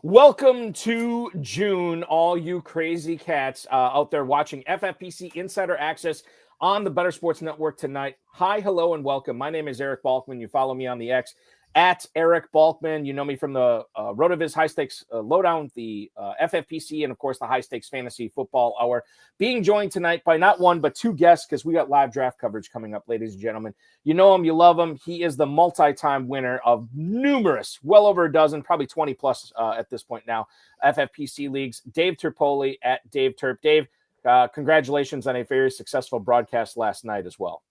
Welcome to June, all you crazy cats out there watching FFPC Insider Access on the Better Sports Network tonight. Hi, hello, and welcome. My name is Eric Balkman. You follow me on the X at Eric Balkman. You know me from the RotoViz High Stakes Lowdown, the FFPC, and of course the High Stakes Fantasy Football Hour. Being joined tonight by not one but two guests because we got live draft coverage coming up, ladies and gentlemen. You know him, you love him. He is the multi-time winner of numerous, well over a dozen, probably 20 plus at this point now, FFPC leagues. Dave Terpoilli at Dave Terp. Dave, congratulations on a very successful broadcast last night as well.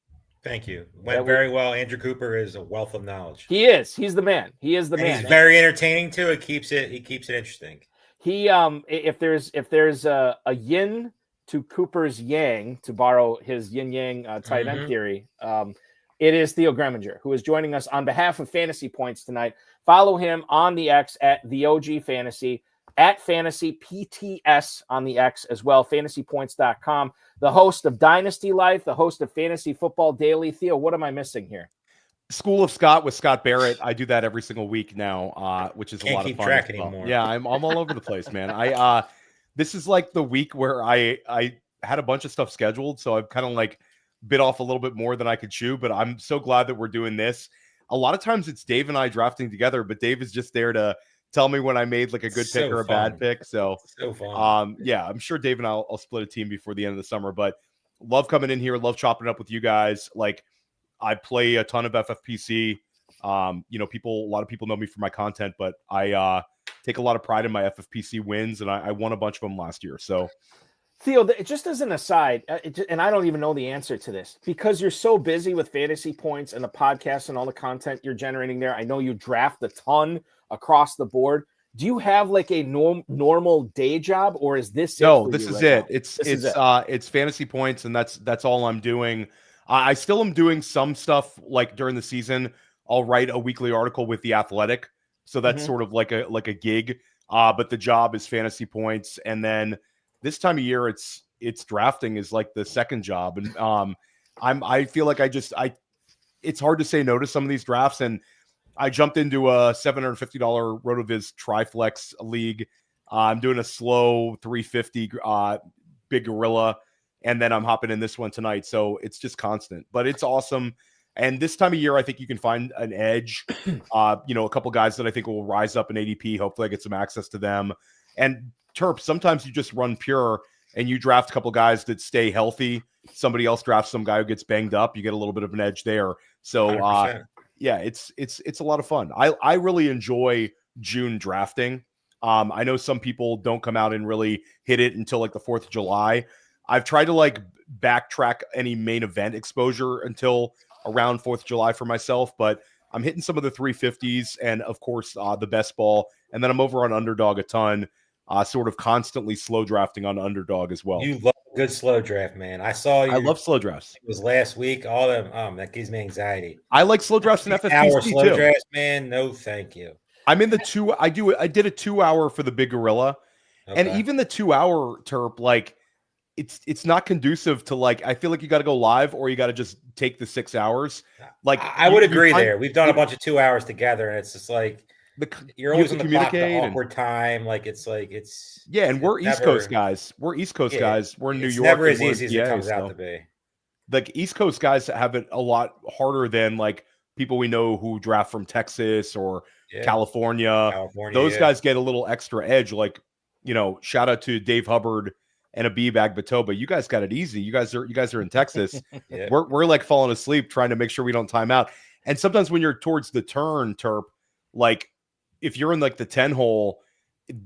Thank you. Went very well. Andrew Cooper is a wealth of knowledge. He is. He's the man. He is the and man. He's very entertaining too. He keeps it interesting. He if there's a yin to Cooper's yang, to borrow his yin yang tight end theory, it is Theo Gremminger, who is joining us on behalf of Fantasy Points tonight. Follow him on the X at the OG Fantasy, at Fantasy PTS on the X as well, fantasypoints.com. The host of Dynasty Life, the host of Fantasy Football Daily. Theo, what am I missing here? School of Scott with Scott Barrett. I do that every single week now, which is a lot of fun. Can't keep track anymore. Yeah, I'm all over the place, man. This is like the week where I had a bunch of stuff scheduled, so I've kind of like bit off a little bit more than I could chew, but I'm so glad that we're doing this. A lot of times it's Dave and I drafting together, but Dave is just there to tell me when I made like a good pick or a bad pick. So fun. Yeah, I'm sure Dave and I'll split a team before the end of the summer, but love coming in here. Love chopping it up with you guys. Like I play a ton of FFPC. A lot of people know me for my content, but I take a lot of pride in my FFPC wins, and I won a bunch of them last year. So Theo, just as an aside, and I don't even know the answer to this, because you're so busy with Fantasy Points and the podcast and all the content you're generating there. I know you draft a ton across the board. Do you have like a normal day job, or is this no? This is it. It's Fantasy Points, and that's all I'm doing. I still am doing some stuff like during the season. I'll write a weekly article with The Athletic, so that's sort of like a gig. But the job is Fantasy Points, and then this time of year, it's drafting is like the second job, and I feel like it's hard to say no to some of these drafts, and I jumped into a $750 RotoViz Triflex league. I'm doing a slow 350 big gorilla, and then I'm hopping in this one tonight. So it's just constant, but it's awesome. And this time of year, I think you can find an edge. A couple guys that I think will rise up in ADP. Hopefully, I get some access to them. And Terp, sometimes you just run pure and you draft a couple guys that stay healthy. Somebody else drafts some guy who gets banged up. You get a little bit of an edge there. So yeah, it's a lot of fun. I really enjoy June drafting. I know some people don't come out and really hit it until like the 4th of July. I've tried to like backtrack any main event exposure until around 4th of July for myself, but I'm hitting some of the 350s and of course the best ball. And then I'm over on Underdog a ton, sort of constantly slow drafting on Underdog as well. You love a good slow draft, man. I love slow drafts. It was last week. All them, that gives me anxiety. I like slow drafts in FFPC slow too. Drafts, man. No, thank you. I'm in the 2. I did a 2 hour for the big gorilla, and even the 2 hour Terp, like it's not conducive to like. I feel like you got to go live or you got to just take the 6 hours. Like I would agree there. We've done a bunch of 2 hours together, and it's just like you're always on the clock, the awkward time. And we're East Coast guys. We're East Coast guys. We're in New York. Never as easy as it comes out to be. Like East Coast guys have it a lot harder than like people we know who draft from Texas or California. Those guys get a little extra edge. Like, shout out to Dave Hubbard and a B-Bag Batoba. You guys got it easy. You guys are in Texas. We're like falling asleep trying to make sure we don't time out. And sometimes when you're towards the turn, Terp, like if you're in like the 10 hole,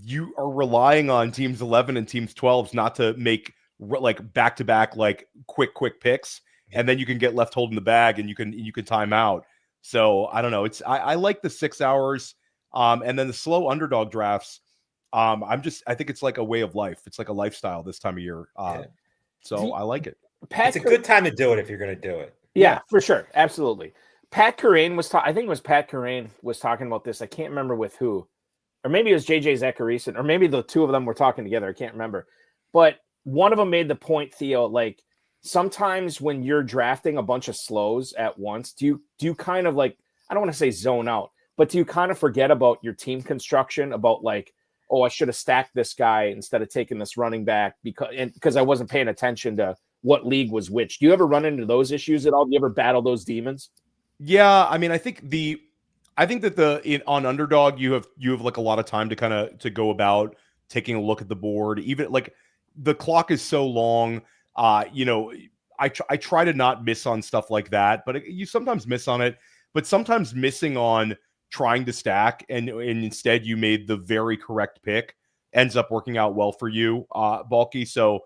you are relying on teams 11 and teams 12s not to make like back-to-back, like quick picks. And then you can get left holding the bag and you can time out. So I don't know. I like the 6 hours. And then the slow underdog drafts. I think it's like a way of life. It's like a lifestyle this time of year. So I like it. It's a good time to do it if you're going to do it. Yeah, for sure. Absolutely. Pat Kerrane I think it was Pat Kerrane was talking about this. I can't remember with who, or maybe it was JJ Zacharyson, or maybe the two of them were talking together. I can't remember, but one of them made the point, Theo, like sometimes when you're drafting a bunch of slows at once, do you kind of like, I don't want to say zone out, but do you kind of forget about your team construction, about like oh, I should have stacked this guy instead of taking this running back because I wasn't paying attention to what league was which. Do you ever run into those issues at all? Do you ever battle those demons? Yeah, I mean, I think that on Underdog you have like a lot of time to go about taking a look at the board. Even like the clock is so long. I try to not miss on stuff like that, but you sometimes miss on it. But sometimes missing on trying to stack and instead you made the very correct pick ends up working out well for you, Balky. So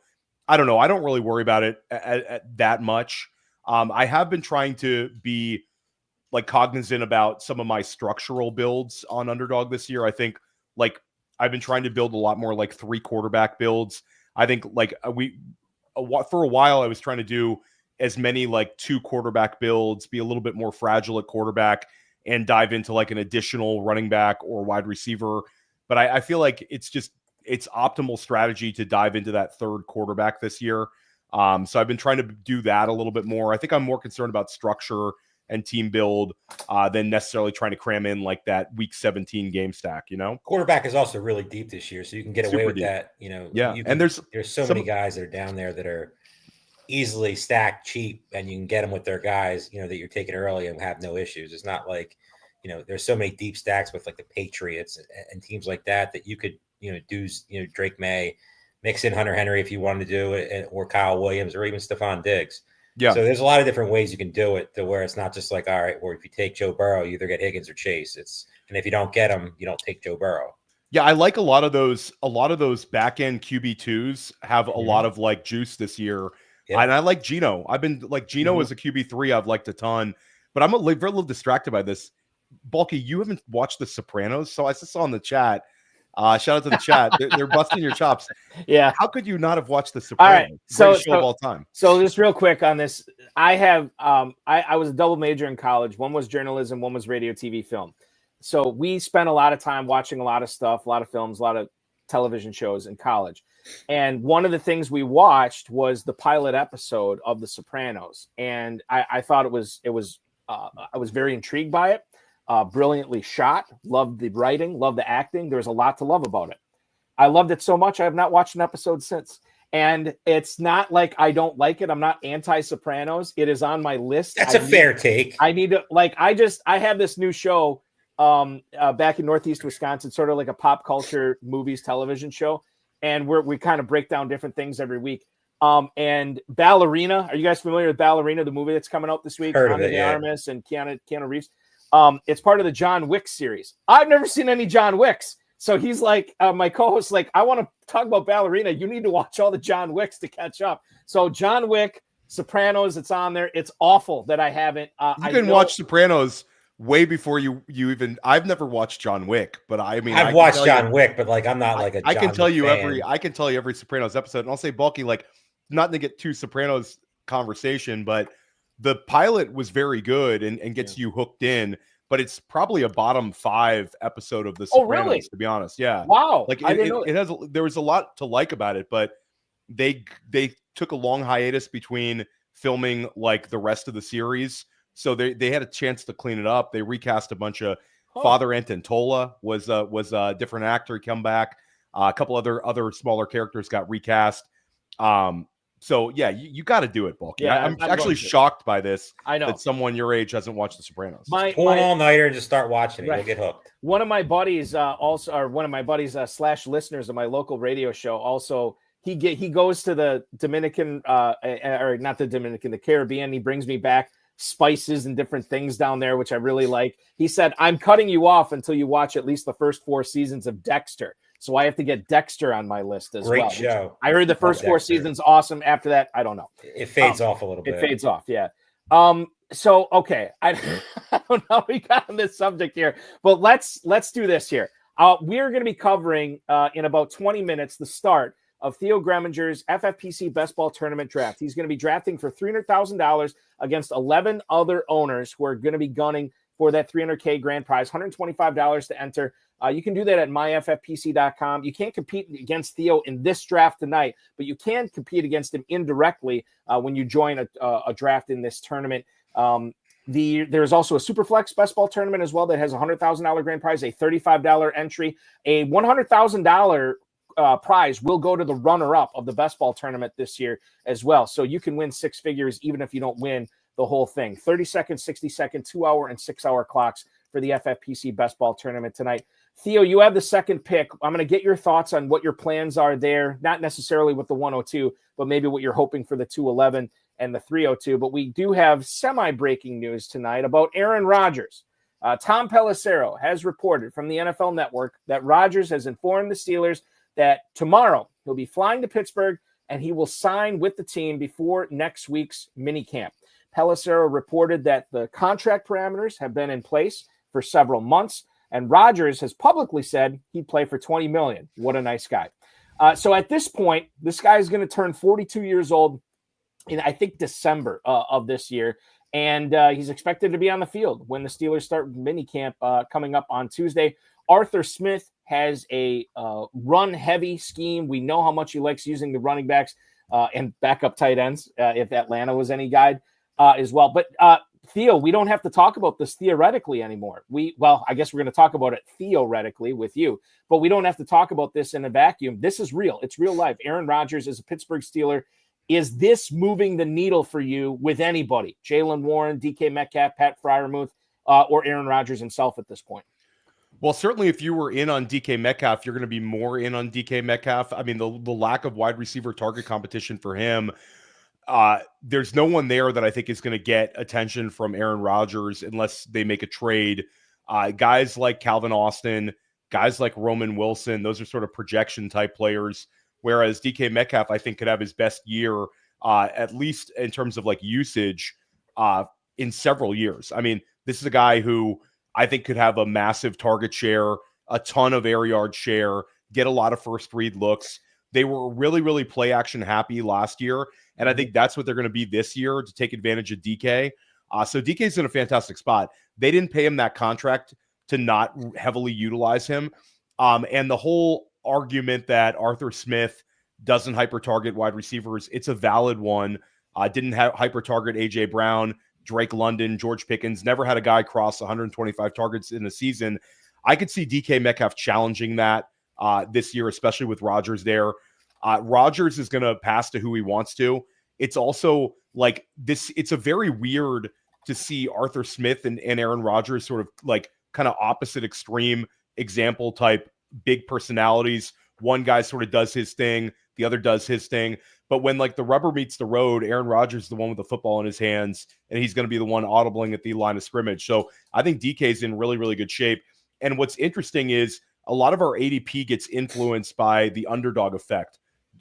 I don't know. I don't really worry about it that much. I have been trying to be like cognizant about some of my structural builds on Underdog this year. I think like I've been trying to build a lot more like 3 quarterback builds. I think like for a while I was trying to do as many like 2 quarterback builds, be a little bit more fragile at quarterback and dive into like an additional running back or wide receiver. But I feel like it's optimal strategy to dive into that 3rd quarterback this year. So I've been trying to do that a little bit more. I think I'm more concerned about structure and team build than necessarily trying to cram in like that week 17 game stack, Quarterback is also really deep this year, so you can get away with deep. That, Yeah. And there's so many guys that are down there that are easily stacked cheap, and you can get them with their guys, that you're taking early and have no issues. It's not like, there's so many deep stacks with like the Patriots and teams like that you could, do, Drake May, mix in Hunter Henry if you wanted to do it, or Kyle Williams, or even Stephon Diggs. Yeah. So there's a lot of different ways you can do it to where it's not just like, all right, or if you take Joe Burrow, you either get Higgins or Chase. And if you don't get him, you don't take Joe Burrow. Yeah, I like a lot of those back end QB2s have a lot of like juice this year. Yep. And I like Geno. I've been like Geno as a QB3. I've liked a ton, but I'm a little distracted by this. Balky, you haven't watched The Sopranos, so I just saw in the chat. Shout out to the chat. They're busting your chops. Yeah. How could you not have watched The Sopranos? All right. So of all time. So just real quick on this, I have I was a double major in college. One was journalism, one was radio, TV, film. So we spent a lot of time watching a lot of stuff, a lot of films, a lot of television shows in college. And one of the things we watched was the pilot episode of The Sopranos, and I thought I was very intrigued by it. Brilliantly shot, loved the writing, loved the acting. There's a lot to love about it. I loved it so much I have not watched an episode since. And it's not like I don't like it. I'm not anti-Sopranos. It is on my list. That's a fair take. I need to I have this new show back in Northeast Wisconsin, sort of like a pop culture movies television show. And we kind of break down different things every week. And Ballerina, are you guys familiar with Ballerina, the movie that's coming out this week? Heard of it, yeah. Armas and Keanu Reeves. It's part of the John Wick series. I've never seen any John Wicks. So he's like, my co-host, like, I want to talk about Ballerina. You need to watch all the John Wicks to catch up. So John Wick, Sopranos, it's on there. It's awful that I haven't. You can watch Sopranos way before you even. I've never watched John Wick, but I mean, I've watched John Wick, but like I'm not like a. I can tell you fan. I can tell you every Sopranos episode, and I'll say, Balky, like, not to get too Sopranos conversation, but the pilot was very good and gets you hooked in. But it's probably a bottom 5 episode of The Sopranos, really? To be honest. Yeah. Wow. Like there was a lot to like about it, but they took a long hiatus between filming like the rest of the series. So they had a chance to clean it up. They recast a bunch of Father Antontola was a different actor come back. A couple other smaller characters got recast. So yeah, you got to do it, Balky. Yeah, I'm actually shocked by this. I know that someone your age hasn't watched The Sopranos. Pull an all-nighter and just start watching it. Right. You'll get hooked. One of my buddies / listeners of my local radio show also he goes to the Dominican or not the Dominican, the Caribbean. He brings me back spices and different things down there, which I really like. He said, "I'm cutting you off until you watch at least the first 4 seasons of Dexter." So I have to get Dexter on my list as well. Great show. I heard the first 4 seasons awesome. After that, I don't know. It fades off a little bit. It fades off, yeah. So okay, I don't know how we got on this subject here, but let's do this here. We're going to be covering in about 20 minutes the start of Theo Gremminger's FFPC Best Ball Tournament draft. He's going to be drafting for $300,000 against 11 other owners who are going to be gunning for that $300K grand prize, $125 to enter. You can do that at myffpc.com. You can't compete against Theo in this draft tonight, but you can compete against him indirectly when you join a draft in this tournament. There's also a Superflex best ball tournament as well that has a $100,000 grand prize, a $35 entry, a $100,000 prize will go to the runner-up of the best ball tournament this year as well. So you can win six figures even if you don't win the whole thing. 30-second, 60-second, 2-hour, and 6-hour clocks for the FFPC best ball tournament tonight. Theo, you have the second pick. I'm going to get your thoughts on what your plans are there, not necessarily with the 102, but maybe what you're hoping for the 211 and the 302. But we do have semi-breaking news tonight about Aaron Rodgers. Tom Pelissero has reported from the NFL Network that Rodgers has informed the Steelers that tomorrow he'll be flying to Pittsburgh and he will sign with the team before next week's minicamp. Pelissero reported that the contract parameters have been in place for several months, and Rodgers has publicly said he'd play for $20 million. What a nice guy. So at this point, this guy is going to turn 42 years old in, I think, December of this year, and he's expected to be on the field when the Steelers start minicamp coming up on Tuesday. Arthur Smith has a run-heavy scheme. We know how much he likes using the running backs and backup tight ends, if Atlanta was any guide as well. But Theo, we don't have to talk about this theoretically anymore. I guess we're going to talk about it theoretically with you, but we don't have to talk about this in a vacuum. This is real. It's real life. Aaron Rodgers is a Pittsburgh Steeler. Is this moving the needle for you with anybody? Jaylen Warren, DK Metcalf, Pat Freiermuth, or Aaron Rodgers himself at this point? Well, certainly if you were in on DK Metcalf, you're going to be more in on DK Metcalf. I mean, the lack of wide receiver target competition for him, there's no one there that I think is going to get attention from Aaron Rodgers unless they make a trade. Guys like Calvin Austin, guys like Roman Wilson, those are sort of projection type players. Whereas DK Metcalf, I think, could have his best year, at least in terms of like usage, in several years. I mean, this is a guy who I think could have a massive target share, a ton of air yard share, get a lot of first read looks. They were really, really play action happy last year. And I think that's what they're going to be this year to take advantage of DK. So DK's in a fantastic spot. They didn't pay him that contract to not heavily utilize him. And the whole argument that Arthur Smith doesn't hyper target wide receivers, it's a valid one. Didn't have hyper target AJ Brown, Drake London, George Pickens, never had a guy cross 125 targets in a season. I could see DK Metcalf challenging that this year, especially with Rodgers there. Rodgers is going to pass to who he wants to. It's also like this. It's a very weird to see Arthur Smith and Aaron Rodgers sort of like kind of opposite extreme example type big personalities. One guy sort of does his thing. The other does his thing. But when like the rubber meets the road, Aaron Rodgers is the one with the football in his hands, and he's going to be the one audibling at the line of scrimmage. So I think DK is in really, really good shape. And what's interesting is a lot of our ADP gets influenced by the underdog effect.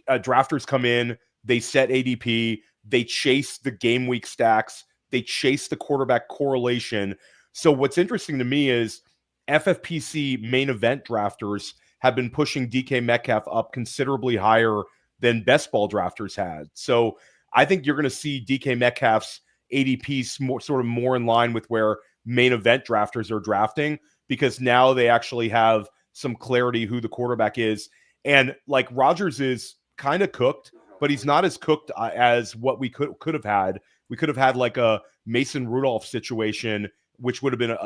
Drafters come in, they set ADP, they chase the game week stacks, they chase the quarterback correlation. So what's interesting to me is FFPC main event drafters have been pushing DK Metcalf up considerably higher than best ball drafters had. So I think you're going to see DK Metcalf's ADP more in line with where main event drafters are drafting, because now they actually have some clarity who the quarterback is. And like Rodgers is kind of cooked, but he's not as cooked as what we could have had. We could have had like a Mason Rudolph situation, which would have been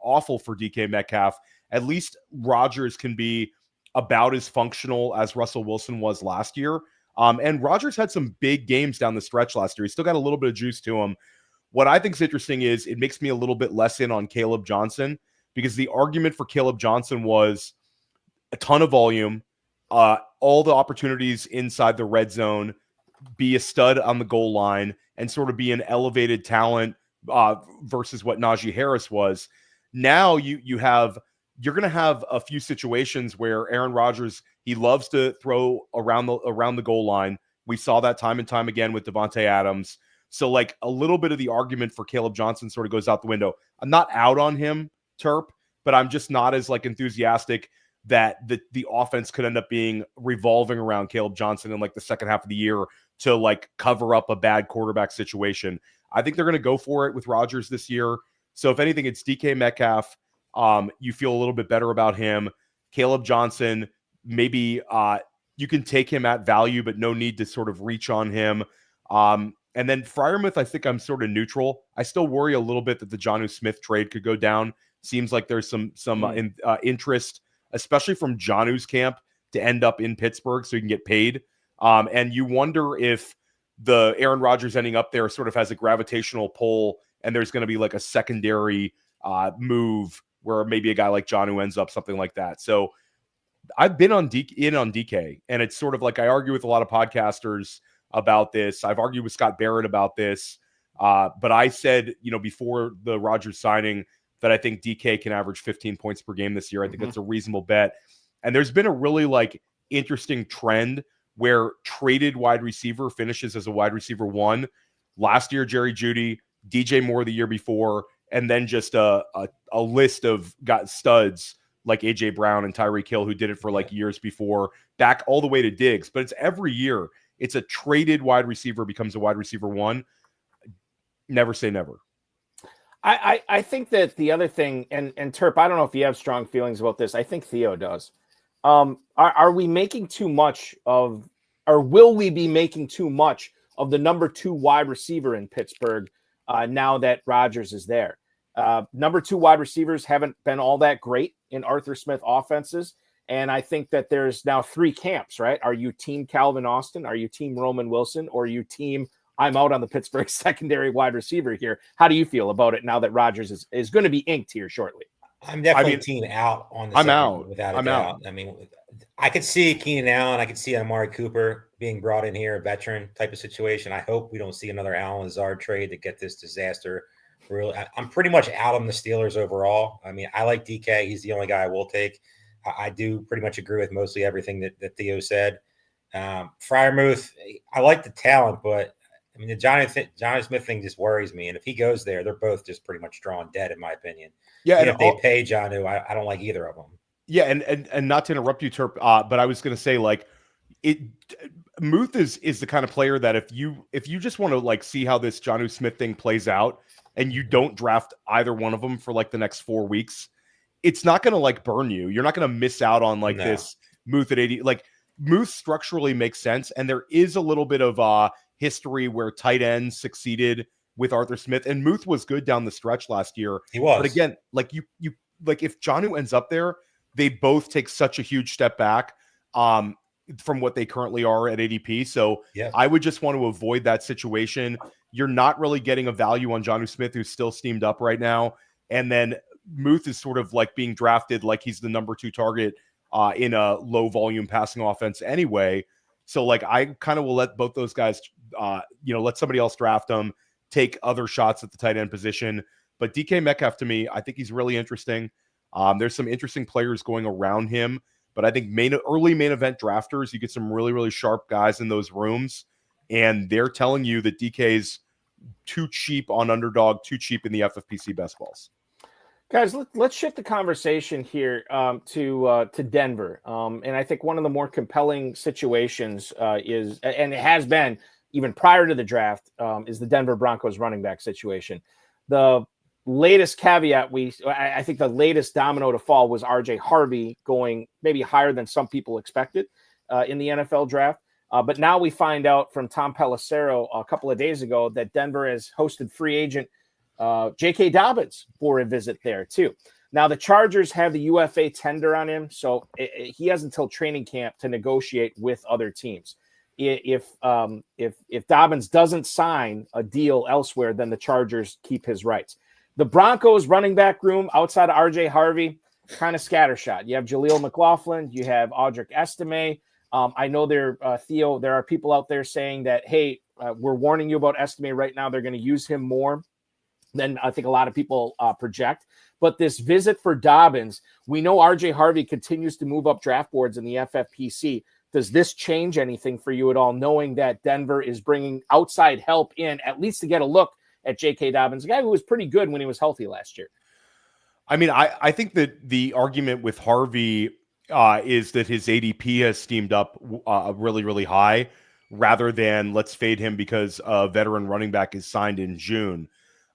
awful for DK Metcalf. At least Rodgers can be about as functional as Russell Wilson was last year. And Rodgers had some big games down the stretch last year. He still got a little bit of juice to him. What I think is interesting is it makes me a little bit less in on Caleb Johnson, because the argument for Caleb Johnson was a ton of volume, all the opportunities inside the red zone, be a stud on the goal line, and sort of be an elevated talent versus what Najee Harris was. Now you're going to have a few situations where Aaron Rodgers, he loves to throw around the goal line. We saw that time and time again with Devontae Adams. So like a little bit of the argument for Caleb Johnson sort of goes out the window. I'm not out on him, Terp, but I'm just not as like enthusiastic that the offense could end up being revolving around Caleb Johnson in like the second half of the year to like cover up a bad quarterback situation. I think they're going to go for it with Rodgers this year. So if anything, it's DK Metcalf. You feel a little bit better about him. Caleb Johnson, maybe you can take him at value, but no need to sort of reach on him. And then Freiermuth, I think I'm sort of neutral. I still worry a little bit that the Jonnu Smith trade could go down. Seems like there's some interest, especially from Jonnu's camp, to end up in Pittsburgh so he can get paid. And you wonder if the Aaron Rodgers ending up there sort of has a gravitational pull, and there's going to be like a secondary move where maybe a guy like Jonnu ends up, something like that. So I've been on DK, and it's sort of like I argue with a lot of podcasters about this. I've argued with Scott Barrett about this. But I said, before the Rodgers signing that I think DK can average 15 points per game this year. I think it's a reasonable bet. And there's been a really interesting trend where traded wide receiver finishes as a wide receiver 1. Last year, Jerry Jeudy, DJ Moore the year before, and then just a list of studs like A.J. Brown and Tyreek Hill who did it for years before, back all the way to Diggs. But it's every year. It's a traded wide receiver becomes a wide receiver 1. Never say never. I think that the other thing, and Terp, I don't know if you have strong feelings about this. I think Theo does. Are we making too much of, or will we be making too much of the number 2 wide receiver in Pittsburgh now that Rodgers is there? Number 2 wide receivers haven't been all that great in Arthur Smith offenses. And I think that there's now 3 camps, right? Are you team Calvin Austin? Are you team Roman Wilson? Or are you team I'm out on the Pittsburgh secondary wide receiver here? How do you feel about it now that Rodgers is going to be inked here shortly? I'm definitely team out on the I'm out. Without a doubt. I mean, I could see Keenan Allen. I could see Amari Cooper being brought in here, a veteran type of situation. I hope we don't see another Allen Lazard trade to get this disaster. I'm pretty much out on the Steelers overall. I mean, I like DK. He's the only guy I will take. I do pretty much agree with mostly everything that Theo said. Freiermuth, I like the talent, but I mean, the Johnny Smith thing just worries me. And if he goes there, they're both just pretty much drawn dead, in my opinion. Yeah, and if they pay Jonnu, I don't like either of them. Yeah, and not to interrupt you, Terp, but I was going to say Muth is the kind of player that if you just want to see how this Jonnu Smith thing plays out, and you don't draft either one of them for the next 4 weeks, it's not going to burn you. You're not going to miss out on this Muth at 80. Muth structurally makes sense, and there is a little bit of history where tight ends succeeded with Arthur Smith, and Muth was good down the stretch last year. He was. But again, if Jonnu ends up there, they both take such a huge step back from what they currently are at ADP. So I would just want to avoid that situation. You're not really getting a value on Jonnu Smith, who's still steamed up right now. And then Muth is sort of being drafted like he's the number 2 target in a low volume passing offense anyway. So I kind of will let both those guys, let somebody else draft them, take other shots at the tight end position. But DK Metcalf, to me, I think he's really interesting. There's some interesting players going around him, but I think early main event drafters, you get some really, really sharp guys in those rooms, and they're telling you that DK's too cheap on underdog, too cheap in the FFPC best balls. Guys, let's shift the conversation here to Denver. And I think one of the more compelling situations is, and it has been even prior to the draft, is the Denver Broncos running back situation. The latest caveat, I think the latest domino to fall was RJ Harvey going maybe higher than some people expected in the NFL draft. But now we find out from Tom Pelissero a couple of days ago that Denver has hosted free agent J.K. Dobbins for a visit there too. Now the Chargers have the UFA tender on him, so he has until training camp to negotiate with other teams. If Dobbins doesn't sign a deal elsewhere, then the Chargers keep his rights. The Broncos running back room outside of RJ Harvey, kind of scattershot. You have Jaleel McLaughlin, you have Audric Estime. I know Theo, there are people out there saying that, hey, we're warning you about Estime right now. They're going to use him more than I think a lot of people project. But this visit for Dobbins, we know RJ Harvey continues to move up draft boards in the FFPC. Does this change anything for you at all, knowing that Denver is bringing outside help in, at least to get a look at J.K. Dobbins, a guy who was pretty good when he was healthy last year? I mean, I think that the argument with Harvey is that his ADP has steamed up really, really high, rather than let's fade him because a veteran running back is signed in June.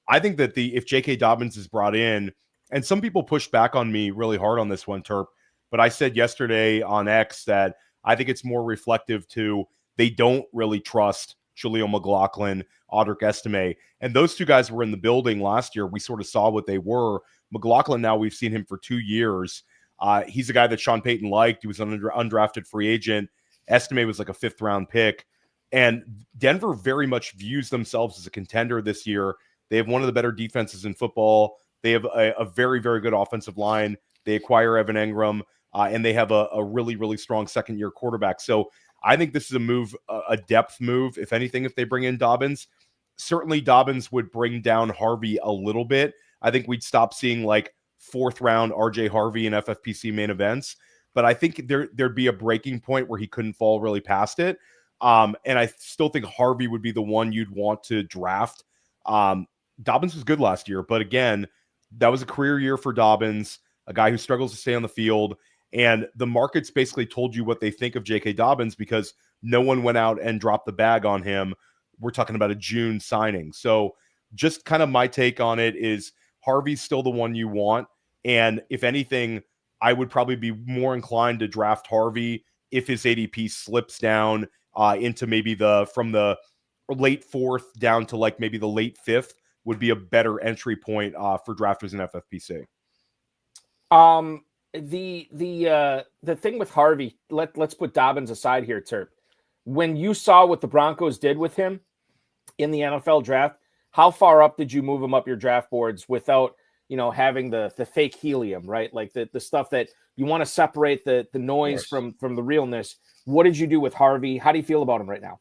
I think that if J.K. Dobbins is brought in, and some people pushed back on me really hard on this one, Terp, but I said yesterday on X that I think it's more reflective to they don't really trust Jaleel McLaughlin, Audric Estime. And those two guys were in the building last year. We sort of saw what they were. McLaughlin, now we've seen him for 2 years. He's a guy that Sean Payton liked. He was an undrafted free agent. Estime was like a 5th-round pick. And Denver very much views themselves as a contender this year. They have one of the better defenses in football. They have a very, very good offensive line. They acquire Evan Engram, and they have a really, really strong second-year quarterback. So I think this is a move, a depth move, if anything, if they bring in Dobbins. Certainly Dobbins would bring down Harvey a little bit. I think we'd stop seeing like 4th-round RJ Harvey in FFPC main events. But I think there'd be a breaking point where he couldn't fall really past it. And I still think Harvey would be the one you'd want to draft. Dobbins was good last year, but again, that was a career year for Dobbins, a guy who struggles to stay on the field. And the markets basically told you what they think of J.K. Dobbins because no one went out and dropped the bag on him. We're talking about a June signing. So just kind of my take on it is Harvey's still the one you want. And if anything, I would probably be more inclined to draft Harvey if his ADP slips down into maybe from the late 4th down to like maybe the late 5th would be a better entry point for drafters in FFPC. The thing with Harvey, let's put Dobbins aside here, Terp. When you saw what the Broncos did with him in the NFL draft, how far up did you move him up your draft boards without, having the fake helium, right? Like the stuff that you want to separate the noise from the realness. What did you do with Harvey? How do you feel about him right now?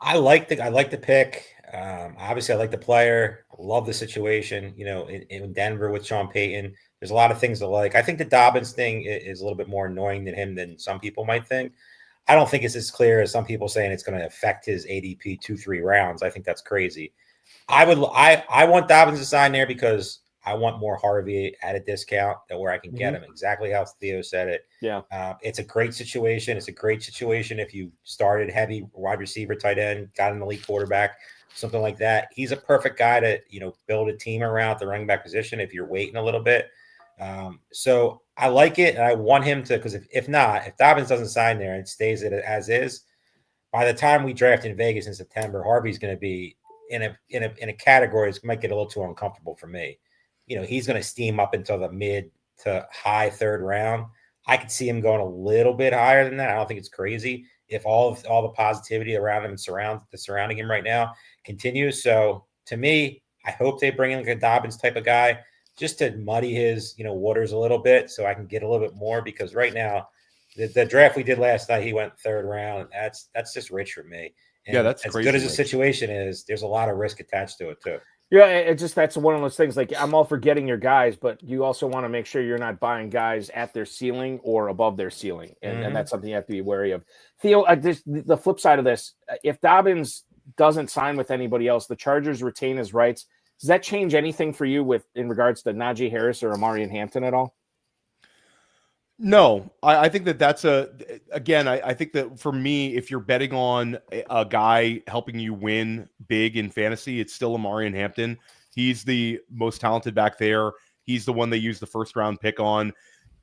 I like the pick. Obviously, I like the player. I love the situation. In Denver with Sean Payton, there's a lot of things to like. I think the Dobbins thing is a little bit more annoying than some people might think. I don't think it's as clear as some people saying it's going to affect his ADP 2-3 rounds. I think that's crazy. I want Dobbins to sign there because I want more Harvey at a discount where I can get him exactly how Theo said it. Yeah. It's a great situation. It's a great situation if you started heavy wide receiver, tight end, got an elite quarterback, something like that. He's a perfect guy to, build a team around at the running back position if you're waiting a little bit. So I like it, and I want him to, because if Dobbins doesn't sign there and stays as is, by the time we draft in Vegas in September, Harvey's going to be in a category that might get a little too uncomfortable for me. He's going to steam up until the mid to high 3rd round. I could see him going a little bit higher than that. I don't think it's crazy if all the positivity around him and surrounding him right now continues. So to me, I hope they bring in like a Dobbins type of guy just to muddy his waters a little bit so I can get a little bit more, because right now the draft we did last night, he went 3rd round. That's just rich for me. And that's as crazy good as the situation is, there's a lot of risk attached to it too. Yeah, that's one of those things. Like, I'm all for getting your guys, but you also want to make sure you're not buying guys at their ceiling or above their ceiling, and that's something you have to be wary of. Theo, the flip side of this, if Dobbins doesn't sign with anybody else, the Chargers retain his rights. Does that change anything for you in regards to Najee Harris or Amarian Hampton at all? No, I think that's I think that for me, if you're betting on a guy helping you win big in fantasy, it's still Amarian Hampton. He's the most talented back there. He's the one they use the 1st-round pick on.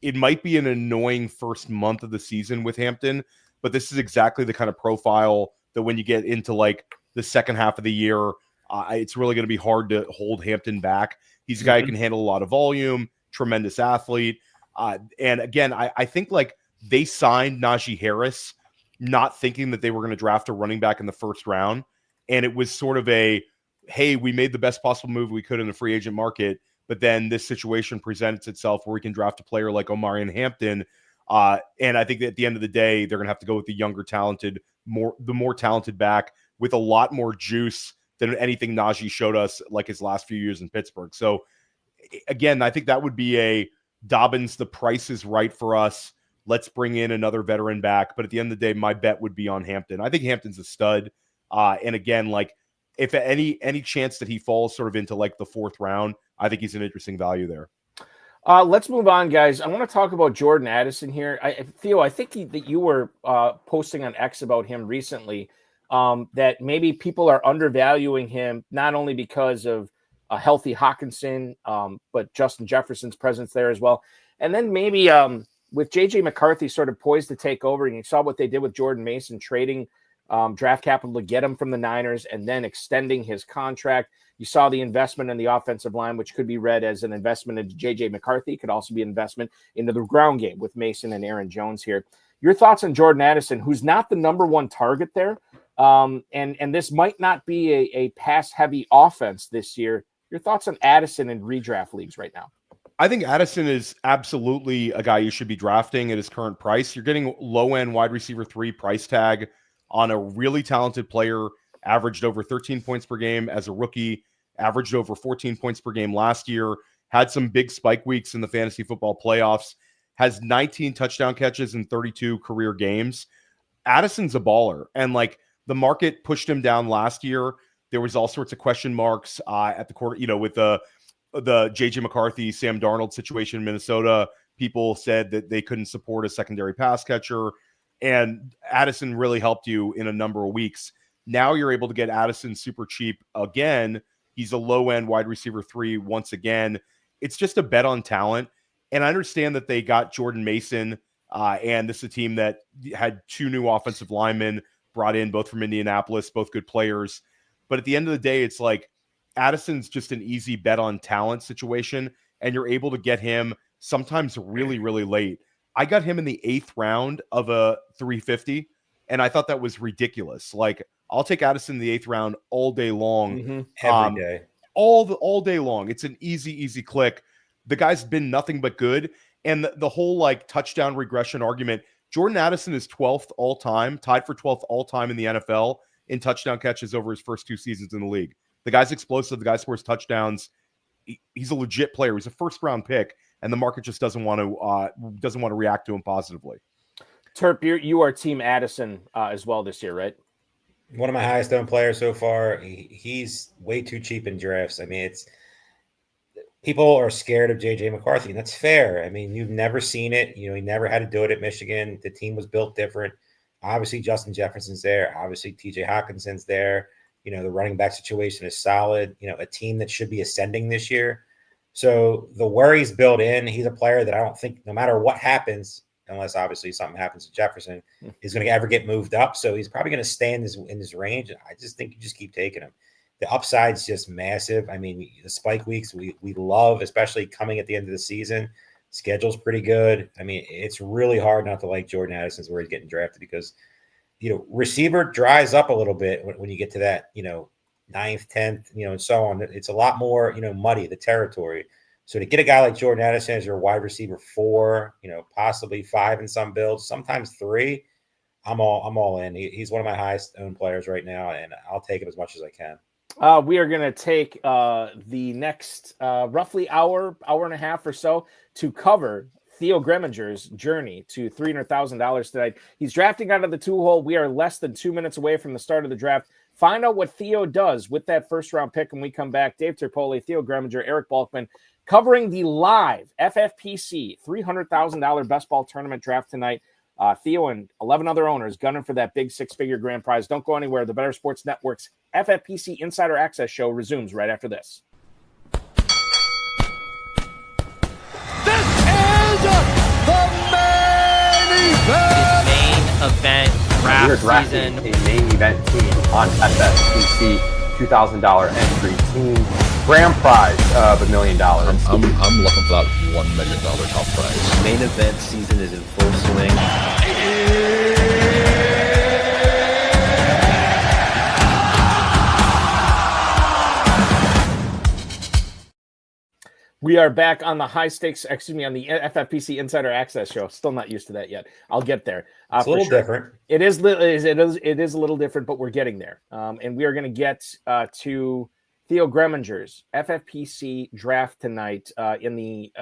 It might be an annoying first month of the season with Hampton, but this is exactly the kind of profile that when you get into like the second half of the year, it's really going to be hard to hold Hampton back. He's a guy who can handle a lot of volume, tremendous athlete. And again, I think like they signed Najee Harris not thinking that they were going to draft a running back in the 1st round. And it was sort of hey, we made the best possible move we could in the free agent market. But then this situation presents itself where we can draft a player like Amarian Hampton. And I think that at the end of the day, they're going to have to go with the younger, talented, the more talented back with a lot more juice than anything Najee showed us like his last few years in Pittsburgh. So again, I think that would be a Dobbins, the price is right for us. Let's bring in another veteran back. But at the end of the day, my bet would be on Hampton. I think Hampton's a stud. And again, like if any chance that he falls sort of into like the 4th round, I think he's an interesting value there. Let's move on, guys. I want to talk about Jordan Addison here. Theo, I think that you were posting on X about him recently, that maybe people are undervaluing him, not only because of a healthy Hawkinson, but Justin Jefferson's presence there as well. And then maybe with J.J. McCarthy sort of poised to take over, and you saw what they did with Jordan Mason, trading draft capital to get him from the Niners and then extending his contract. You saw the investment in the offensive line, which could be read as an investment into J.J. McCarthy, could also be an investment into the ground game with Mason and Aaron Jones here. Your thoughts on Jordan Addison, who's not the number one target there, and this might not be a pass-heavy offense this year. Your thoughts on Addison in redraft leagues right now? I think Addison is absolutely a guy you should be drafting at his current price. You're getting low-end wide receiver 3 price tag on a really talented player, averaged over 13 points per game as a rookie, averaged over 14 points per game last year, had some big spike weeks in the fantasy football playoffs, has 19 touchdown catches in 32 career games. Addison's a baller. And like the market pushed him down last year. There was all sorts of question marks at the quarter, with the J.J. McCarthy, Sam Darnold situation in Minnesota. People said that they couldn't support a secondary pass catcher. And Addison really helped you in a number of weeks. Now you're able to get Addison super cheap again. He's a low-end wide receiver 3 once again. It's just a bet on talent. And I understand that they got Jordan Mason, and this is a team that had 2 new offensive linemen brought in, both from Indianapolis, both good players. But at the end of the day, it's like Addison's just an easy bet on talent situation, and you're able to get him sometimes really, really late. I got him in the 8th round of a 350, and I thought that was ridiculous. Like, I'll take Addison in the 8th round all day long. Every day. All day long. It's an easy click. The guy's been nothing but good. And the whole like touchdown regression argument, Jordan Addison is 12th all time, tied for 12th all time in the NFL in touchdown catches over his first 2 seasons in the league. The guy's explosive. The guy scores touchdowns. He's a legit player. He's a first-round pick, and the market just doesn't want to react to him positively. Terp, you are Team Addison as well this year, right? One of my highest owned players so far. He's way too cheap in drafts. I mean, people are scared of J.J. McCarthy, and that's fair. I mean, you've never seen it. He never had to do it at Michigan. The team was built different. Obviously, Justin Jefferson's there. Obviously, T.J. Hawkinson's there. The running back situation is solid. A team that should be ascending this year. So the worry's built in. He's a player that I don't think, no matter what happens, unless obviously something happens to Jefferson, he's going to ever get moved up. So he's probably going to stay in this range. I just think you just keep taking him. The upside's just massive. I mean, the spike weeks we love, especially coming at the end of the season. Schedule's pretty good. I mean, it's really hard not to like Jordan Addison's where he's getting drafted because, receiver dries up a little bit when you get to that, 9th, 10th, and so on. It's a lot more, muddy, the territory. So to get a guy like Jordan Addison as your wide receiver 4, possibly 5 in some builds, sometimes 3, I'm all in. He's one of my highest owned players right now, and I'll take him as much as I can. We are going to take the next roughly hour and a half or so to cover Theo Gremminger's journey to $300,000 tonight. He's drafting out of the 2-hole. We are less than 2 minutes away from the start of the draft. Find out what Theo does with that first-round pick when we come back. Dave Terpoilli, Theo Gremminger, Eric Balkman, covering the live FFPC $300,000 best ball tournament draft tonight. Theo and 11 other owners gunning for that big 6-figure grand prize. Don't go anywhere. The Better Sports Network's FFPC Insider Access show resumes right after this. This is the main event! Main event draft We're drafting season. a main event team on FFPC $2,000 entry team. Grand prize of $1 million. I'm looking for that $1 million top prize. Main event season is in full swing. We are back on the on the FFPC Insider Access show. Still not used to that yet. I'll get there. It's a little different. It is a little different, but we're getting there. And we are going to get to Theo Gremminger's FFPC draft tonight in the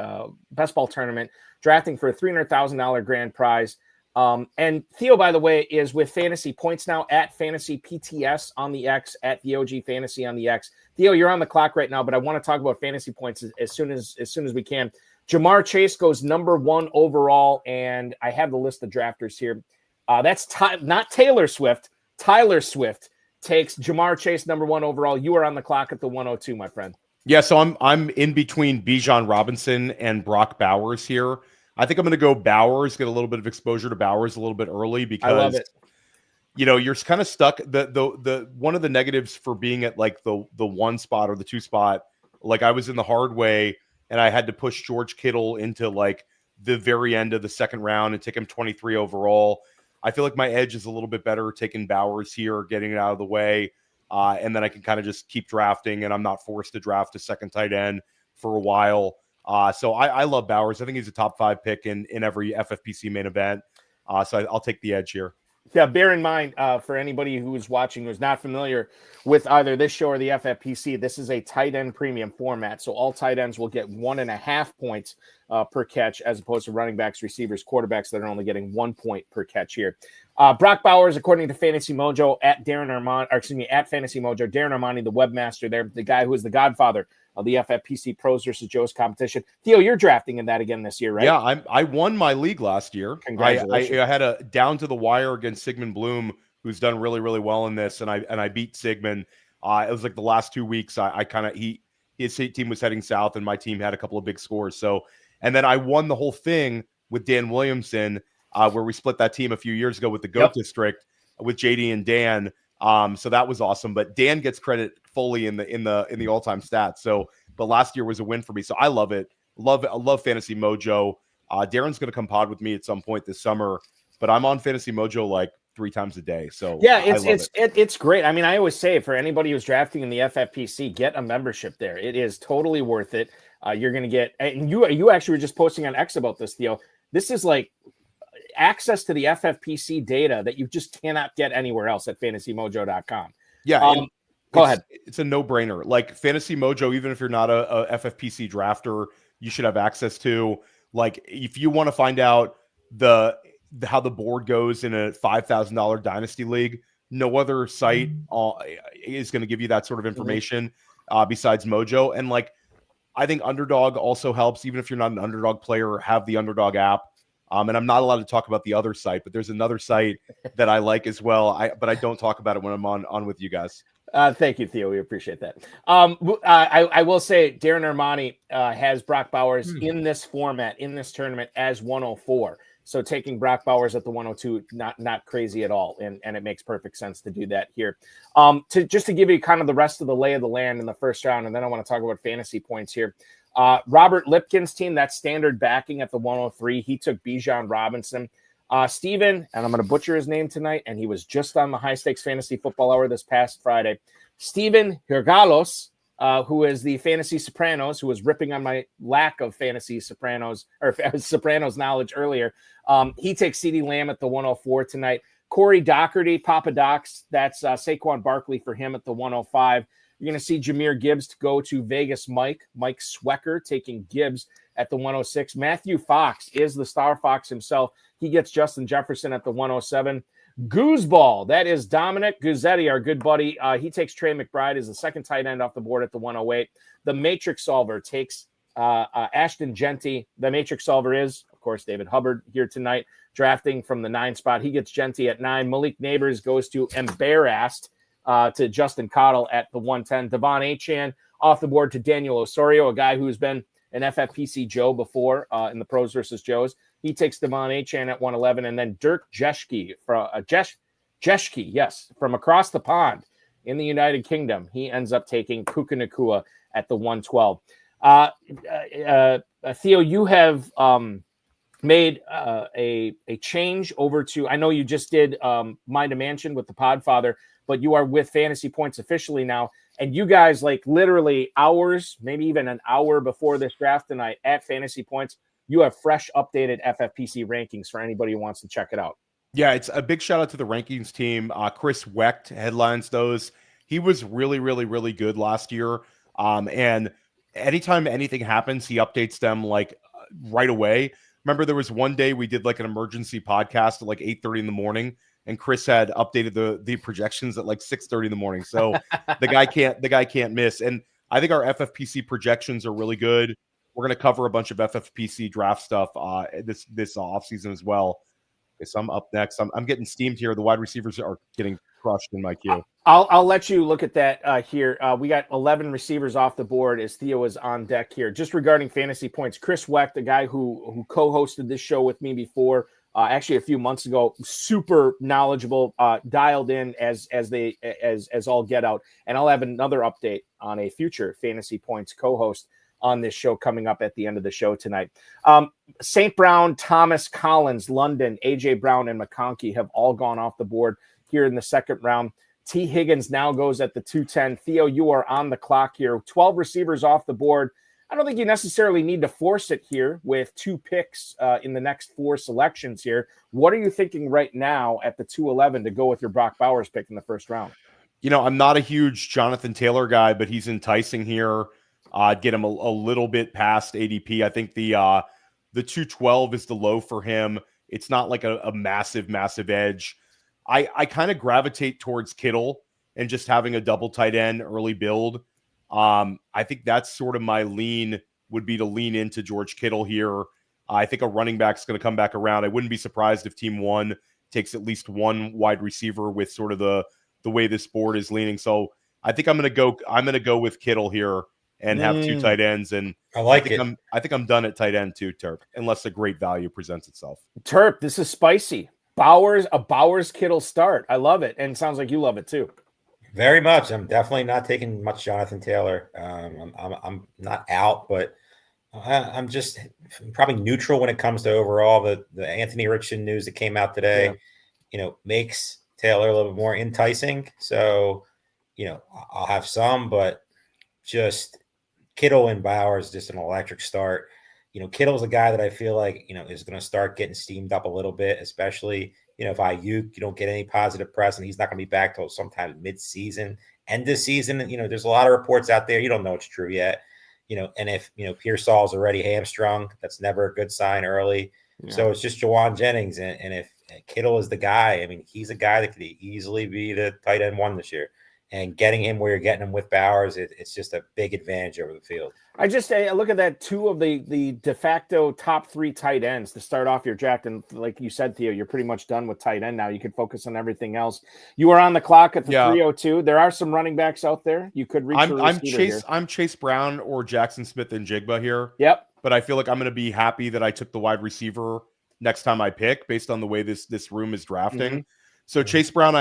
best ball tournament, drafting for a $300,000 grand prize. And Theo, by the way, is with Fantasy Points now at Fantasy PTS on the X, at the OG Fantasy on the X. Theo, you're on the clock right now, but I want to talk about Fantasy Points as soon as we can. Jamar Chase goes number 1 overall, and I have the list of drafters here. That's not Taylor Swift. Tyler Swift takes Jamar Chase number 1 overall. You are on the clock at the 102, my friend. Yeah, so I'm in between Bijan Robinson and Brock Bowers here. I think I'm going to go Bowers, get a little bit of exposure to Bowers a little bit early because I love it. you're kind of stuck. The one of the negatives for being at like the 1 spot or the 2 spot, like I was in the hard way and I had to push George Kittle into like the very end of the second round and take him 23 overall. I feel like my edge is a little bit better taking Bowers here, getting it out of the way. And then I can kind of just keep drafting and I'm not forced to draft a second tight end for a while. So I love Bowers. I think he's a top 5 pick in every FFPC main event. So I'll take the edge here. Yeah, bear in mind, for anybody who's watching who's not familiar with either this show or the FFPC, this is a tight end premium format. So all tight ends will get 1.5 points per catch, as opposed to running backs, receivers, quarterbacks that are only getting 1 point per catch here. Brock Bowers, according to Fantasy Mojo, at Fantasy Mojo, Darren Armani, the webmaster there, the guy who is the godfather of the FFPC Pros versus Joe's competition. Theo, you're drafting in that again this year, right? Yeah, I won my league last year. Congratulations. I had a down to the wire against Sigmund Bloom, who's done really, really well in this, and I beat Sigmund. It was like the last 2 weeks. His team was heading south, and my team had a couple of big scores. So, and then I won the whole thing with Dan Williamson, where we split that team a few years ago with the GOAT District with JD and Dan. So that was awesome. But Dan gets credit fully in the all-time stats. So, but last year was a win for me. So I love it. I love Fantasy Mojo. Darren's going to come pod with me at some point this summer, but I'm on Fantasy Mojo like 3 times a day. So yeah, it's great. I mean, I always say for anybody who's drafting in the FFPC, get a membership there. It is totally worth it. You're going to get, and you actually were just posting on X about this, Theo. This is like access to the FFPC data that you just cannot get anywhere else at fantasymojo.com. Yeah. Go ahead. It's a no-brainer. Like Fantasy Mojo, even if you're not a FFPC drafter, you should have access to. Like, if you want to find out how the board goes in a $5,000 dynasty league, no other site is going to give you that sort of information besides Mojo. And like, I think Underdog also helps, even if you're not an Underdog player, have the Underdog app. And I'm not allowed to talk about the other site, but there's another site that I like as well. But I don't talk about it when I'm on with you guys. Thank you, Theo. We appreciate that. I will say Darren Armani has Brock Bowers in this format, in this tournament, as 104. So taking Brock Bowers at the 102, not crazy at all. And it makes perfect sense to do that here. To give you kind of the rest of the lay of the land in the first round, and then I want to talk about fantasy points here. Robert Lipkin's team, that's standard backing at the 103. He took Bijan Robinson. Steven, and I'm going to butcher his name tonight, and he was just on the High Stakes Fantasy Football Hour this past Friday. Steven Georgalos, who is the Fantasy Sopranos, who was ripping on my lack of Fantasy Sopranos or Sopranos knowledge earlier. He takes CeeDee Lamb at the 104 tonight. Corey Docherty, Papa Docs, that's Saquon Barkley for him at the 105. You're going to see Jahmyr Gibbs go to Vegas Mike Swecker taking Gibbs at the 106. Matthew Fox is the Star Fox himself. He gets Justin Jefferson at the 107. Gooseball, that is Dominic Guzzetti, our good buddy. He takes Trey McBride as the second tight end off the board at the 108. The Matrix Solver takes Ashton Genty. The Matrix Solver is, of course, David Hubbard here tonight, drafting from the 9 spot. He gets Genty at 9. Malik Neighbors goes to Embarrassed to Justin Cottle at the 110. Devon Achane off the board to Daniel Osorio, a guy who's been an FFPC Joe before in the Pros versus Joes. He takes Devon Achane at 111, and then Dirk Jeschke from from across the pond in the United Kingdom. He ends up taking Puka Nacua at the 112. Theo, you have made a change over to, I know you just did Mind a Mansion with the Podfather, but you are with Fantasy Points officially now. And you guys, like literally hours, maybe even an hour before this draft tonight at Fantasy Points, you have fresh updated FFPC rankings for anybody who wants to check it out. Yeah, it's a big shout out to the rankings team. Chris Wecht headlines those. He was really, really, really good last year. And anytime anything happens, he updates them like right away. Remember, there was one day we did like an emergency podcast at like 8:30 in the morning, and Chris had updated the projections at like 6:30 in the morning. So the guy can't miss. And I think our FFPC projections are really good. We're going to cover a bunch of FFPC draft stuff this offseason as well. Okay, so I'm up next. I'm getting steamed here. The wide receivers are getting crushed in my queue. I'll let you look at that here. We got 11 receivers off the board as Theo is on deck here. Just regarding Fantasy Points, Chris Wecht, the guy who co-hosted this show with me before, actually a few months ago. Super knowledgeable, dialed in as all get out. And I'll have another update on a future Fantasy Points co-host on this show coming up at the end of the show tonight. St. Brown, Thomas, Collins, London, AJ Brown, and McConkey have all gone off the board here in the second round. T. Higgins now goes at the 210. Theo, you are on the clock here. 12 receivers off the board. I don't think you necessarily need to force it here with 2 picks in the next 4 selections here. What are you thinking right now at the 211 to go with your Brock Bowers pick in the first round? I'm not a huge Jonathan Taylor guy, but he's enticing here. Get him a little bit past ADP. I think the 212 is the low for him. It's not like a massive edge. I kind of gravitate towards Kittle and just having a double tight end early build. I think that's sort of my lean, would be to lean into George Kittle here. I think a running back's going to come back around. I wouldn't be surprised if team 1 takes at least 1 wide receiver with sort of the way this board is leaning. So I think I'm going to go with Kittle here and have 2 tight ends. And I think I'm done at tight end too, Terp, unless a great value presents itself. Terp, this is spicy. A Bowers Kittle start. I love it. And it sounds like you love it too. Very much. I'm definitely not taking much Jonathan Taylor. I'm not out, but I'm just probably neutral when it comes to overall the Anthony Richardson news that came out today. Yeah. Makes Taylor a little bit more enticing. So, I'll have some, but just Kittle and Bowers, just an electric start. Kittle's a guy that I feel like, is going to start getting steamed up a little bit, especially, if Ayuk, you don't get any positive press and he's not going to be back till sometime mid-season. End of season, there's a lot of reports out there. You don't know it's true yet. And if, Pearsall's already hamstrung, that's never a good sign early. Yeah. So it's just Jawan Jennings. And if Kittle is the guy, he's a guy that could easily be the tight end 1 this year. And getting him where you're getting him with Bowers, it's just a big advantage over the field. I look at that, 2 of the de facto top 3 tight ends to start off your draft. And like you said, Theo, you're pretty much done with tight end now. You can focus on everything else. You are on the clock at the 302. There are some running backs out there. You could reach I'm Chase Brown or Jackson Smith and Jigba here. Yep. But I feel like I'm going to be happy that I took the wide receiver next time I pick based on the way this room is drafting. Mm-hmm. So Chase Brown,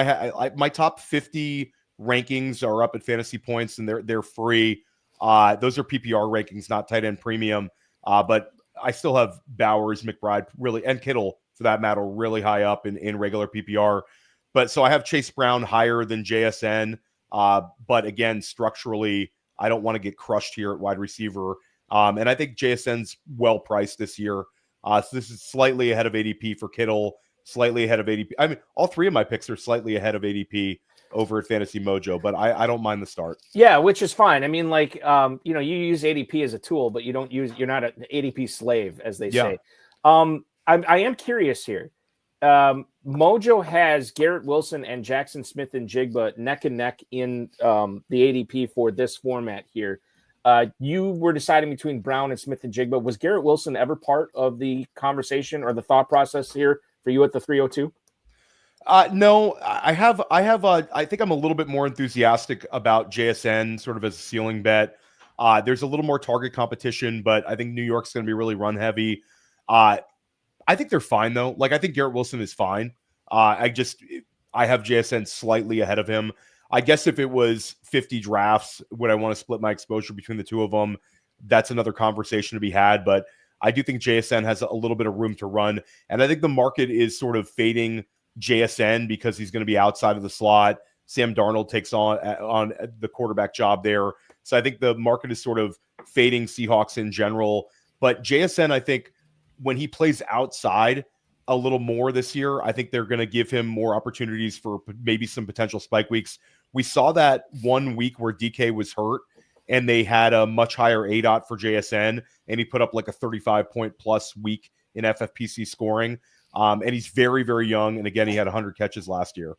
my top 50 rankings are up at Fantasy Points, and they're free. Those are PPR rankings, not tight end premium. But I still have Bowers, McBride, really, and Kittle for that matter, really high up in regular PPR. But so I have Chase Brown higher than JSN. But again, structurally, I don't want to get crushed here at wide receiver. And I think JSN's well priced this year. So this is slightly ahead of ADP for Kittle, slightly ahead of ADP. All 3 of my picks are slightly ahead of ADP over at Fantasy Mojo, but I don't mind the start. Yeah, which is fine. You use ADP as a tool, but you're not an ADP slave, as they say. I am curious here. Mojo has Garrett Wilson and Jackson Smith and Jigba neck and neck in the ADP for this format here. You were deciding between Brown and Smith and Jigba. Was Garrett Wilson ever part of the conversation or the thought process here for you at the 302? No, I think I'm a little bit more enthusiastic about JSN sort of as a ceiling bet. There's a little more target competition, but I think New York's going to be really run heavy. I think they're fine though. I think Garrett Wilson is fine. I have JSN slightly ahead of him. I guess if it was 50 drafts, would I want to split my exposure between the 2 of them? That's another conversation to be had, but I do think JSN has a little bit of room to run. And I think the market is sort of fading JSN because he's going to be outside of the slot. Sam Darnold takes on the quarterback job there. So I think the market is sort of fading Seahawks in general. But JSN, I think when he plays outside a little more this year, I think they're going to give him more opportunities for maybe some potential spike weeks. We saw that 1 week where DK was hurt and they had a much higher ADOT for JSN and he put up like a 35-point plus week in FFPC scoring. And he's very, very young. And again, he had 100 catches last year.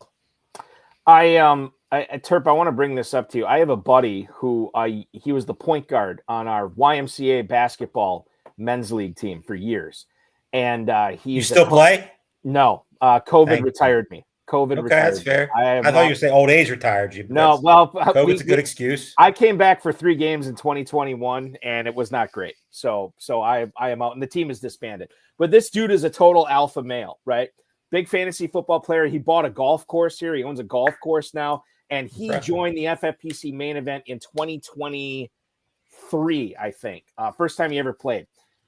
Terp, I want to bring this up to you. I have a buddy who he was the point guard on our YMCA basketball men's league team for years. And you still play? No, COVID retired me. COVID Okay, retired. that's fair. I thought you were saying old age retired you. No, well, COVID's a good excuse. I came back for 3 games in 2021, and it was not great. So I am out, and the team is disbanded. But this dude is a total alpha male, right? Big fantasy football player. He bought a golf course here. He owns a golf course now, and he joined the FFPC main event in 2023, I think. First time he ever played.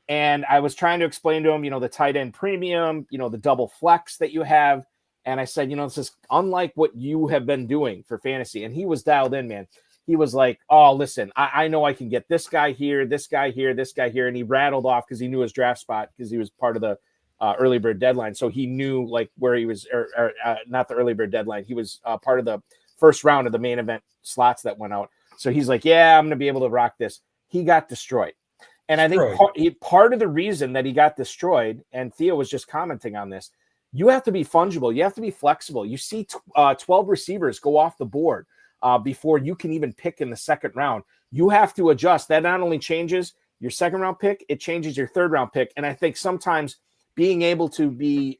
And I was trying to explain to him, the tight end premium, the double flex that you have. And I said, this is unlike what you have been doing for fantasy. And he was dialed in, man. He was like, oh, listen, I know I can get this guy here, this guy here, this guy here. And he rattled off because he knew his draft spot because he was part of the early bird deadline. So he knew like where he was, or not the early bird deadline. He was part of the first round of the main event slots that went out. So he's like, yeah, I'm going to be able to rock this. He got destroyed. And I think part of the reason that he got destroyed, and Theo was just commenting on this, you have to be fungible. You have to be flexible. You see 12 receivers go off the board before you can even pick in the second round. You have to adjust. That not only changes your second round pick, it changes your third round pick. And I think sometimes being able to be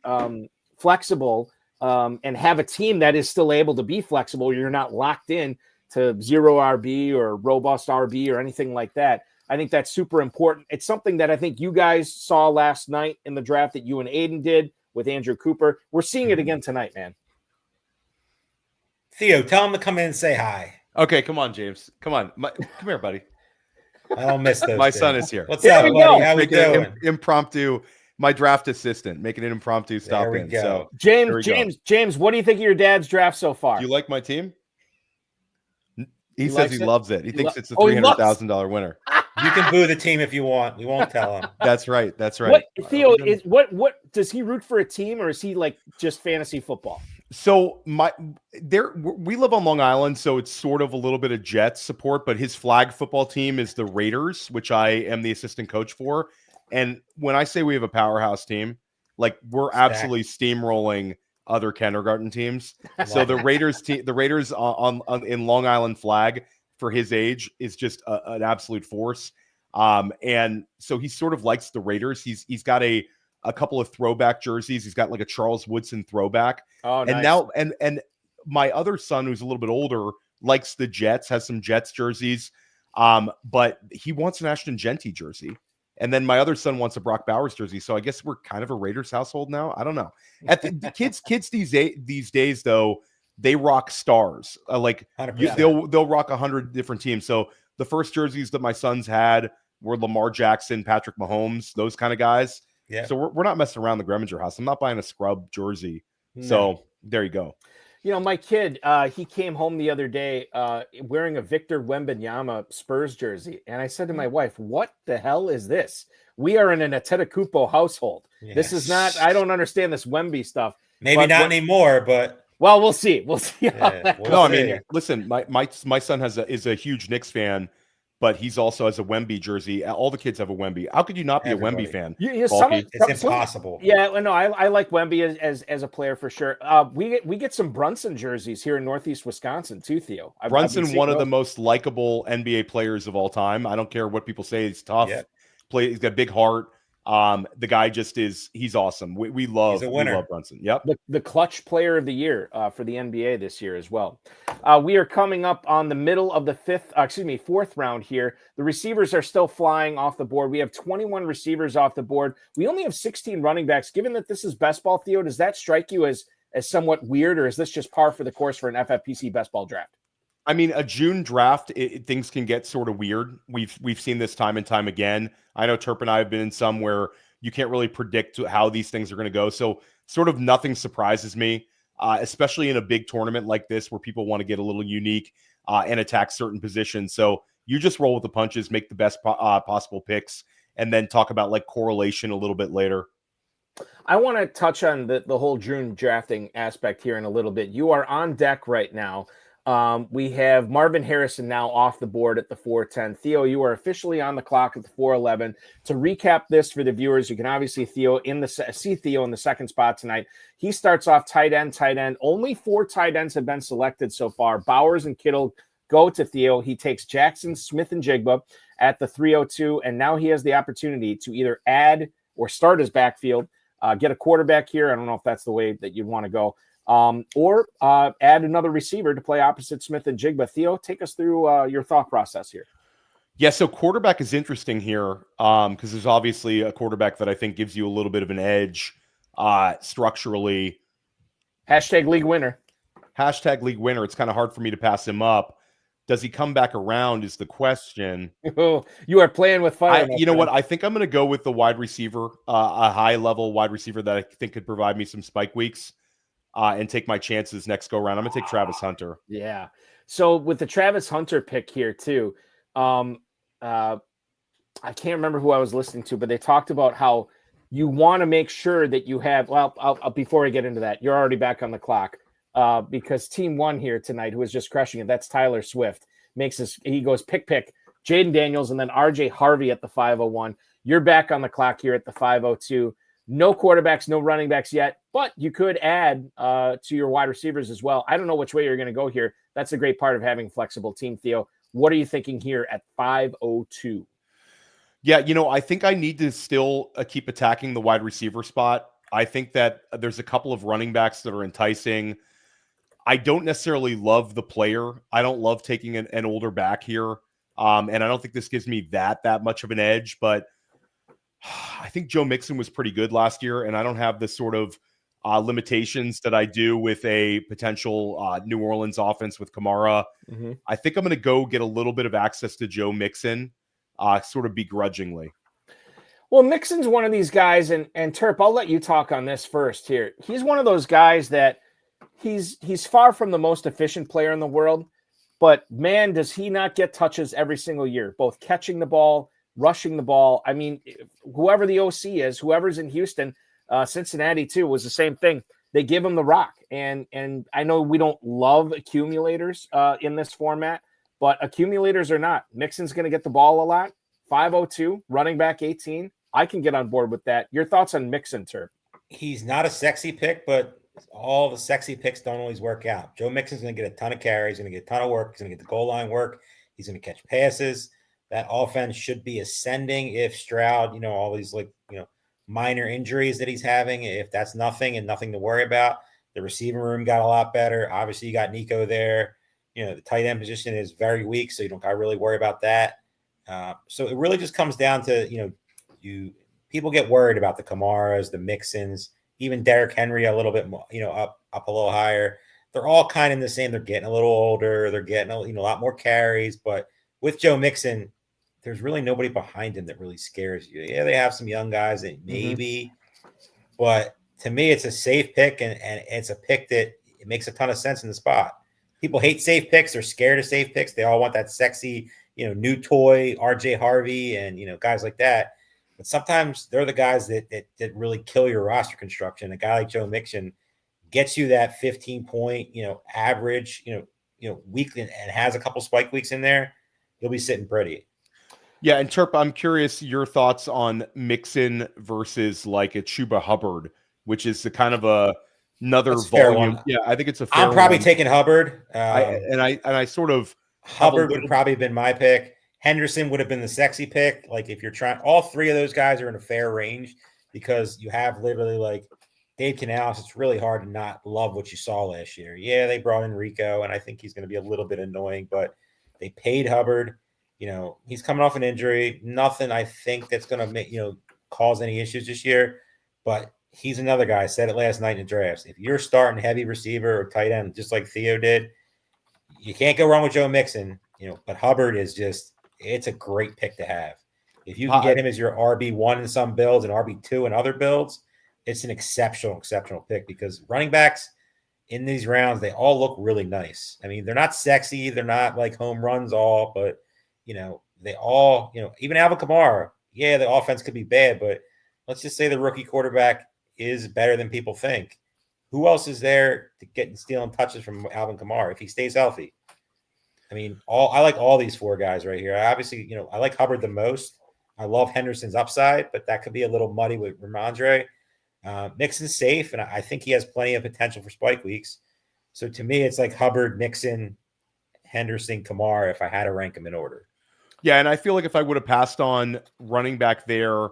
flexible and have a team that is still able to be flexible, you're not locked in to zero RB or robust RB or anything like that. I think that's super important. It's something that I think you guys saw last night in the draft that you and Aiden did with Andrew Cooper. We're seeing it again tonight, man. Theo, tell him to come in and say hi. Okay, come on, James. Come on. Come here, buddy. I don't miss those. My son is here. What's up, buddy? How we doing? Impromptu. My draft assistant making an impromptu stop in. So James, what do you think of your dad's draft so far? Do you like my team? He says he loves it. He thinks it's a $300,000 winner. You can boo the team if you want. We won't tell him. That's right. That's right. What, Theo, what does he root for a team, or is he like just fantasy football? So we live on Long Island, so it's sort of a little bit of Jets support, but his flag football team is the Raiders, which I am the assistant coach for. And when I say we have a powerhouse team, like we're absolutely steamrolling other kindergarten teams. So the Raiders in Long Island flag for his age is just an absolute force. And so he sort of likes the Raiders. He's got a couple of throwback jerseys. He's got like a Charles Woodson throwback. Oh, nice. And now and my other son, who's a little bit older, likes the Jets, has some Jets jerseys. But he wants an Ashton Genty jersey. And then my other son wants a Brock Bowers jersey. So I guess we're kind of a Raiders household now. I don't know. At the kids these days, though, they rock stars. They'll rock 100 different teams. So the first jerseys that my sons had were Lamar Jackson, Patrick Mahomes, those kind of guys. Yeah. So we're not messing around the Gremminger house. I'm not buying a scrub jersey. No. So there you go. My kid, he came home the other day wearing a Victor Wembanyama Spurs jersey. And I said to my wife, what the hell is this? We are in an Antetokounmpo household. Yes. This is not, I don't understand this Wemby stuff. Maybe not anymore, but. Well, we'll see. We'll see. I mean, listen, my son is a huge Knicks fan, but he's also has a Wemby jersey. All the kids have a Wemby. How could you not be a Wemby fan? It's impossible. Yeah, no, I like Wemby as a player for sure. We get some Brunson jerseys here in Northeast Wisconsin too, Theo. Brunson, one of the most likable NBA players of all time. I don't care what people say. He's tough. Yeah. He's got a big heart. The guy just he's awesome. We love Brunson. Yep. The clutch player of the year for the NBA this year as well. We are coming up on the middle of the fourth round here. The receivers are still flying off the board. We have 21 receivers off the board. We only have 16 running backs. Given that this is best ball, Theo, does that strike you as somewhat weird, or is this just par for the course for an FFPC best ball draft? I mean, a June draft, things can get sort of weird. We've seen this time and time again. I know Terp and I have been in some where you can't really predict how these things are going to go. So sort of nothing surprises me, especially in a big tournament like this where people want to get a little unique and attack certain positions. So you just roll with the punches, make the best possible picks, and then talk about like correlation a little bit later. I want to touch on the whole June drafting aspect here in a little bit. You are on deck right now. We have Marvin Harrison now off the board at the 410. Theo, you are officially on the clock at the 411. To recap this for the viewers, you can obviously see Theo in the second spot tonight. He starts off tight end. Only 4 tight ends have been selected so far. Bowers and Kittle go to Theo. He takes Jackson, Smith, and Jigba at the 302, and now he has the opportunity to either add or start his backfield Get a quarterback here. I don't know if that's the way that you'd want to go. Or add another receiver to play opposite Smith and Jigba. Theo, take us through your thought process here. Yeah, so quarterback is interesting here because there's obviously a quarterback that I think gives you a little bit of an edge structurally. Hashtag league winner. Hashtag league winner. It's kind of hard for me to pass him up. Does he come back around is the question. You are playing with fire. You know what? I think I'm going to go with the wide receiver, a high-level wide receiver that I think could provide me some spike weeks and take my chances next go-around. I'm going to take Travis Hunter. Yeah. So with the Travis Hunter pick here too, I can't remember who I was listening to, but they talked about how you want to make sure that you have, before I get into that, you're already back on the clock because team one here tonight, who is just crushing it, that's Tyler Swift, he goes pick, Jaden Daniels, and then RJ Harvey at the 501. You're back on the clock here at the 502. No quarterbacks, no running backs yet, but you could add to your wide receivers as well. I don't know which way you're going to go here. That's a great part of having a flexible team, Theo. What are you thinking here at 502? Yeah, I think I need to still keep attacking the wide receiver spot. I think that there's a couple of running backs that are enticing. I don't necessarily love the player. I don't love taking an older back here. And I don't think this gives me that much of an edge, but I think Joe Mixon was pretty good last year, and I don't have the sort of limitations that I do with a potential New Orleans offense with Kamara. Mm-hmm. I think I'm going to go get a little bit of access to Joe Mixon, sort of begrudgingly. Well, Mixon's one of these guys, and Terp, I'll let you talk on this first here. He's one of those guys that he's far from the most efficient player in the world, but man, does he not get touches every single year, both catching the ball, rushing the ball. I mean, whoever the OC is, whoever's in Houston, Cincinnati too, was the same thing. They give him the rock. And I know we don't love accumulators in this format, but accumulators or not, Mixon's going to get the ball a lot. 502, running back 18. I can get on board with that. Your thoughts on Mixon, Terp? He's not a sexy pick, but all the sexy picks don't always work out. Joe Mixon's going to get a ton of carries. He's going to get a ton of work. He's going to get the goal line work. He's going to catch passes. That offense should be ascending if Stroud, all these minor injuries that he's having, if that's nothing and nothing to worry about. The receiving room got a lot better. Obviously, you got Nico there. The tight end position is very weak, so you don't got to really worry about that. So it really just comes down to, people get worried about the Kamaras, the Mixons, even Derrick Henry a little bit more, up a little higher. They're all kind of the same. They're getting a little older. They're getting a lot more carries. But with Joe Mixon, there's really nobody behind him that really scares you. Yeah, they have some young guys that maybe, but to me, it's a safe pick, and it's a pick that it makes a ton of sense in the spot. People hate safe picks. They're scared of safe picks. They all want that sexy, new toy, RJ Harvey and, guys like that. But sometimes they're the guys that really kill your roster construction. A guy like Joe Mixon gets you that 15-point, average, weekly and has a couple spike weeks in there. You'll be sitting pretty. Yeah, and Terp, I'm curious your thoughts on Mixon versus like a Chuba Hubbard, which is the kind of another volume. Yeah, I think it's a fair I'm probably one. taking Hubbard. I sort of Hubbard would probably have been my pick. Henderson would have been the sexy pick. Like if you're trying, all three of those guys are in a fair range because you have literally like Dave Canales. It's really hard to not love what you saw last year. Yeah, they brought in Rico, and I think he's going to be a little bit annoying, but they paid Hubbard. He's coming off an injury. Nothing I think that's going to make, cause any issues this year. But he's another guy. I said it last night in the drafts. If you're starting heavy receiver or tight end, just like Theo did, you can't go wrong with Joe Mixon. But Hubbard is it's a great pick to have. If you can get him as your RB1 in some builds and RB2 in other builds, it's an exceptional pick because running backs in these rounds, they all look really nice. I mean, they're not sexy. They're not like home runs all, but they all, even Alvin Kamara, yeah, the offense could be bad, but let's just say the rookie quarterback is better than people think. Who else is there to get and stealing touches from Alvin Kamara if he stays healthy? I mean, I like all these four guys right here. I like Hubbard the most. I love Henderson's upside, but that could be a little muddy with Ramondre. Mixon's safe, and I think he has plenty of potential for spike weeks. So to me, it's like Hubbard, Mixon, Henderson, Kamara, if I had to rank them in order. Yeah, and I feel like if I would have passed on running back there,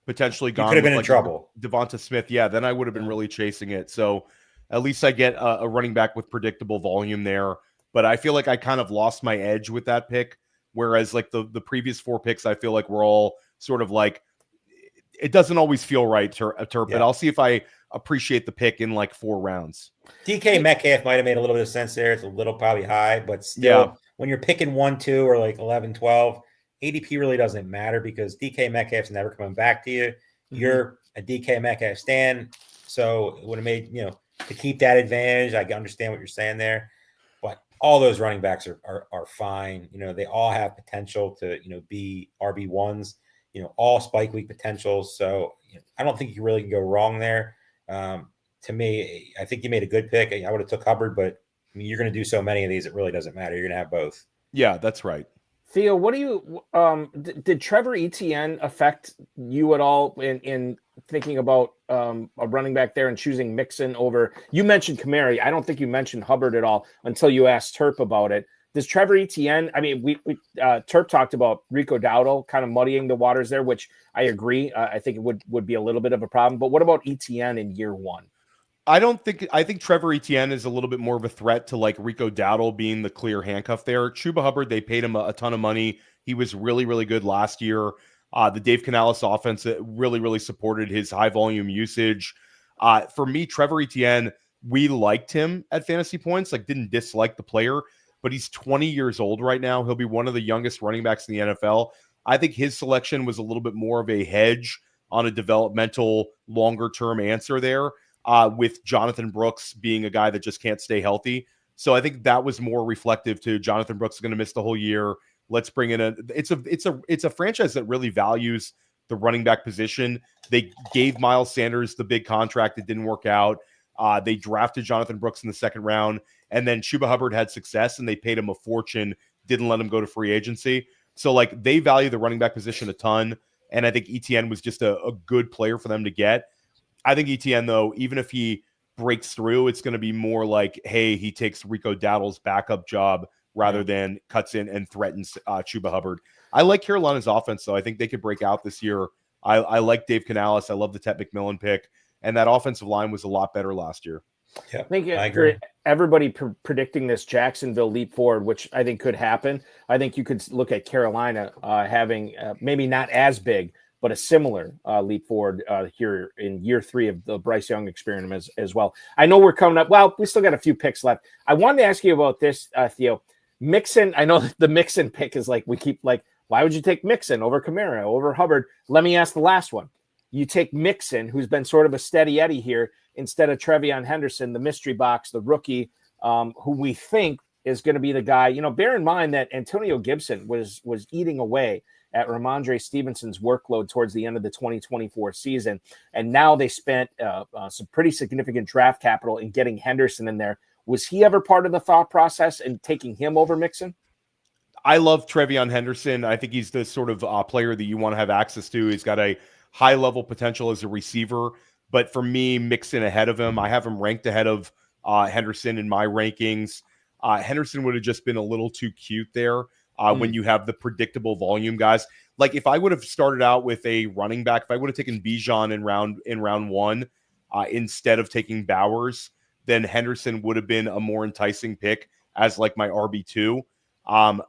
potentially You gone could have with been in like trouble. Devonta Smith, then I would have been really chasing it. So at least I get a running back with predictable volume there. But I feel like I kind of lost my edge with that pick. Whereas like the previous 4 picks, I feel like we're all sort of like, it doesn't always feel right, but I'll see if I appreciate the pick in like 4 rounds. DK Metcalf might have made a little bit of sense there. It's a little probably high, but still, when you're picking 1, 2, or like 11, 12, ADP really doesn't matter because DK Metcalf's never coming back to you. You're a DK Metcalf stan, so it would have made, to keep that advantage. I understand what you're saying there, but all those running backs are fine. They all have potential to, be RB1s, all spike week potentials. So I don't think you really can go wrong there. To me, I think you made a good pick. I would have took Hubbard, but I mean, you're going to do so many of these, it really doesn't matter. You're going to have both. Yeah, that's right. Theo, what do you did Trevor Etienne affect you at all in thinking about a running back there and choosing Mixon over? You mentioned Kamara. I don't think you mentioned Hubbard at all until you asked Terp about it. Does Trevor Etienne? I mean, we Terp talked about Rico Dowdle kind of muddying the waters there, which I agree. I think it would be a little bit of a problem. But what about Etienne in year 1? I think Trevor Etienne is a little bit more of a threat to like Rico Dowdle being the clear handcuff there. Chuba Hubbard, they paid him a ton of money. He was really, really good last year. The Dave Canales offense really, really supported his high volume usage. For me, Trevor Etienne, we liked him at fantasy points, like didn't dislike the player, but he's 20 years old right now. He'll be one of the youngest running backs in the NFL. I think his selection was a little bit more of a hedge on a developmental, longer term answer there. With Jonathan Brooks being a guy that just can't stay healthy. So I think that was more reflective to Jonathan Brooks is going to miss the whole year. Let's bring in it's a franchise that really values the running back position. They gave Miles Sanders the big contract. It didn't work out. They drafted Jonathan Brooks in the 2nd round, and then Chuba Hubbard had success and they paid him a fortune, didn't let him go to free agency. So like they value the running back position a ton. And I think Etienne was just a good player for them to get. I think Etienne, though, even if he breaks through, it's going to be more like, hey, he takes Rico Dowdle's backup job rather than cuts in and threatens Chuba Hubbard. I like Carolina's offense, though. I think they could break out this year. I like Dave Canales. I love the Ted McMillan pick. And that offensive line was a lot better last year. Yeah, I agree. Everybody predicting this Jacksonville leap forward, which I think could happen. I think you could look at Carolina having maybe not as big, but a similar leap forward here in year 3 of the Bryce Young experiment as well. I know we're coming up. Well, we still got a few picks left. I wanted to ask you about this, Theo. Mixon, I know the Mixon pick is like, we keep like, why would you take Mixon over Kamara, over Hubbard? Let me ask the last one. You take Mixon, who's been sort of a steady Eddie here, instead of Trevion Henderson, the mystery box, the rookie, who we think is going to be the guy. Bear in mind that Antonio Gibson was eating away at Ramondre Stevenson's workload towards the end of the 2024 season. And now they spent some pretty significant draft capital in getting Henderson in there. Was he ever part of the thought process in taking him over Mixon? I love Trevion Henderson. I think he's the sort of player that you want to have access to. He's got a high level potential as a receiver. But for me, Mixon ahead of him. I have him ranked ahead of Henderson in my rankings. Henderson would have just been a little too cute there. When you have the predictable volume guys. Like if I would have started out with a running back, if I would have taken Bijan in round 1 instead of taking Bowers, then Henderson would have been a more enticing pick as like my RB2.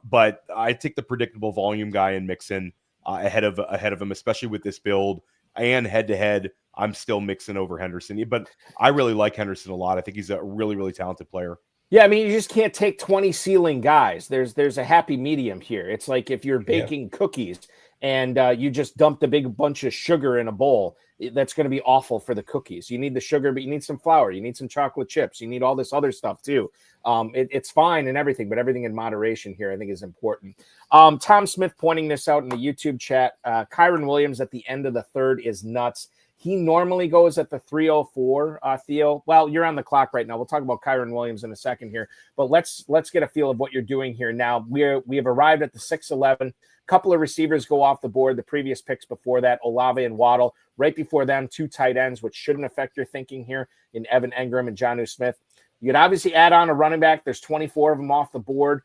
But I take the predictable volume guy in Mixon ahead of him, especially with this build and head to head. I'm still Mixon over Henderson, but I really like Henderson a lot. I think he's a really, really talented player. Yeah, I mean, you just can't take 20 ceiling guys. There's a happy medium here. It's like if you're baking cookies and you just dumped a big bunch of sugar in a bowl, that's going to be awful for the cookies. You need the sugar, but you need some flour. You need some chocolate chips. You need all this other stuff too. It's fine and everything, but everything in moderation here I think is important. Tom Smith pointing this out in the YouTube chat. Kyron Williams at the end of the 3rd is nuts. He normally goes at the 304, Theo. Well, you're on the clock right now. We'll talk about Kyron Williams in a second here, but let's get a feel of what you're doing here now. We have arrived at the 6'11". Couple of receivers go off the board. The previous picks before that, Olave and Waddle. Right before them, 2 tight ends, which shouldn't affect your thinking here in Evan Engram and Jonnu Smith. You could obviously add on a running back. There's 24 of them off the board.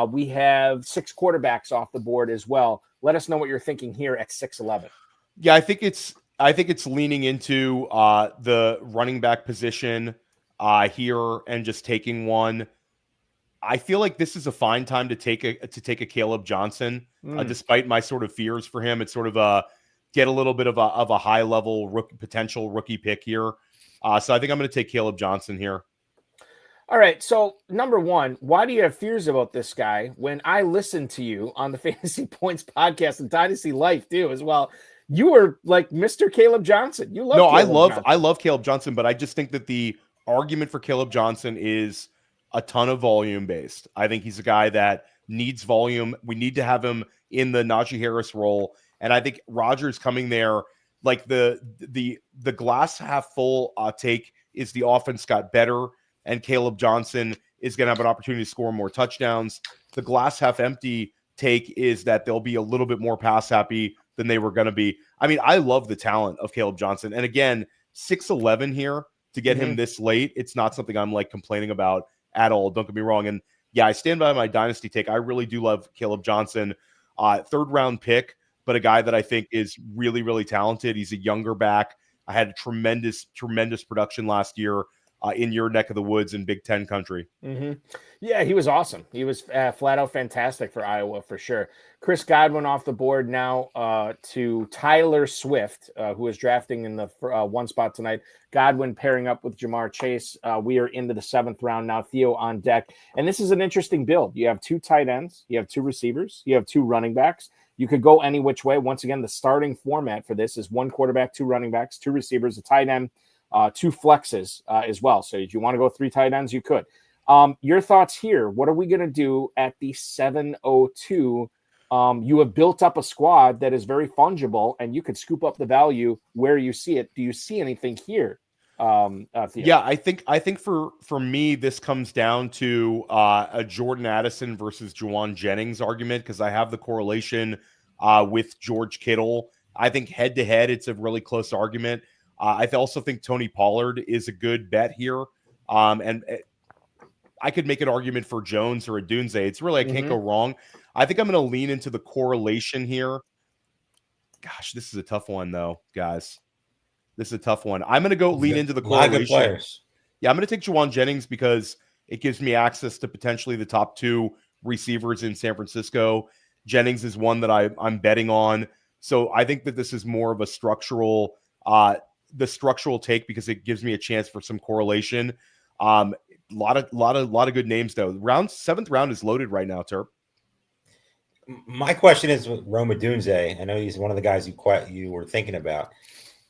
We have 6 quarterbacks off the board as well. Let us know what you're thinking here at 6'11". Yeah, I think it's leaning into the running back position here and just taking one. I feel like this is a fine time to take a Caleb Johnson, despite my sort of fears for him. It's sort of get a little bit of a high level potential rookie pick here. So I think I'm going to take Caleb Johnson here. All right. So number one, why do you have fears about this guy when I listened to you on the Fantasy Points podcast and Dynasty Life too as well? You were like Mr. Caleb Johnson. You love I love Caleb Johnson, but I just think that the argument for Caleb Johnson is a ton of volume based. I think he's a guy that needs volume. We need to have him in the Najee Harris role. And I think Rodgers coming there, like the glass half full take is the offense got better and Caleb Johnson is going to have an opportunity to score more touchdowns. The glass half empty take is that they'll be a little bit more pass happy than they were going to be. I mean, I love the talent of Caleb Johnson. And again, 6'11" here to get him this late. It's not something I'm like complaining about at all. Don't get me wrong. And yeah, I stand by my dynasty take. I really do love Caleb Johnson. 3rd round pick, but a guy that I think is really, really talented. He's a younger back. I had a tremendous production last year in your neck of the woods in Big Ten country. Yeah, he was awesome. He was flat out fantastic for Iowa for sure. Chris Godwin off the board now to Tyler Swift, who is drafting in the one spot tonight. Godwin pairing up with Jamar Chase. We are into the 7th round now. Theo on deck. And this is an interesting build. You have 2 tight ends. You have 2 receivers. You have 2 running backs. You could go any which way. Once again, the starting format for this is 1 quarterback, 2 running backs, 2 receivers, a tight end, 2 flexes as well. So if you want to go 3 tight ends, you could. Your thoughts here. What are we going to do at the 702? You have built up a squad that is very fungible, and you could scoop up the value where you see it. Do you see anything here? Theo? Yeah, I think for me, this comes down to a Jordan Addison versus Juwan Jennings argument because I have the correlation with George Kittle. I think head to head, it's a really close argument. I also think Tony Pollard is a good bet here. And I could make an argument for Jones or Odunze. It's really, I can't go wrong. I think I'm going to lean into the correlation here. Gosh, this is a tough one though, guys. This is a tough one. I'm going to lean into the correlation. Yeah, I'm going to take Juwan Jennings because it gives me access to potentially the top 2 receivers in San Francisco. Jennings is one that I'm betting on. So I think that this is more of a structural take because it gives me a chance for some correlation. A lot of good names though. 7th round is loaded right now, Terp. My question is with Rome Odunze. I know he's one of the guys you were thinking about.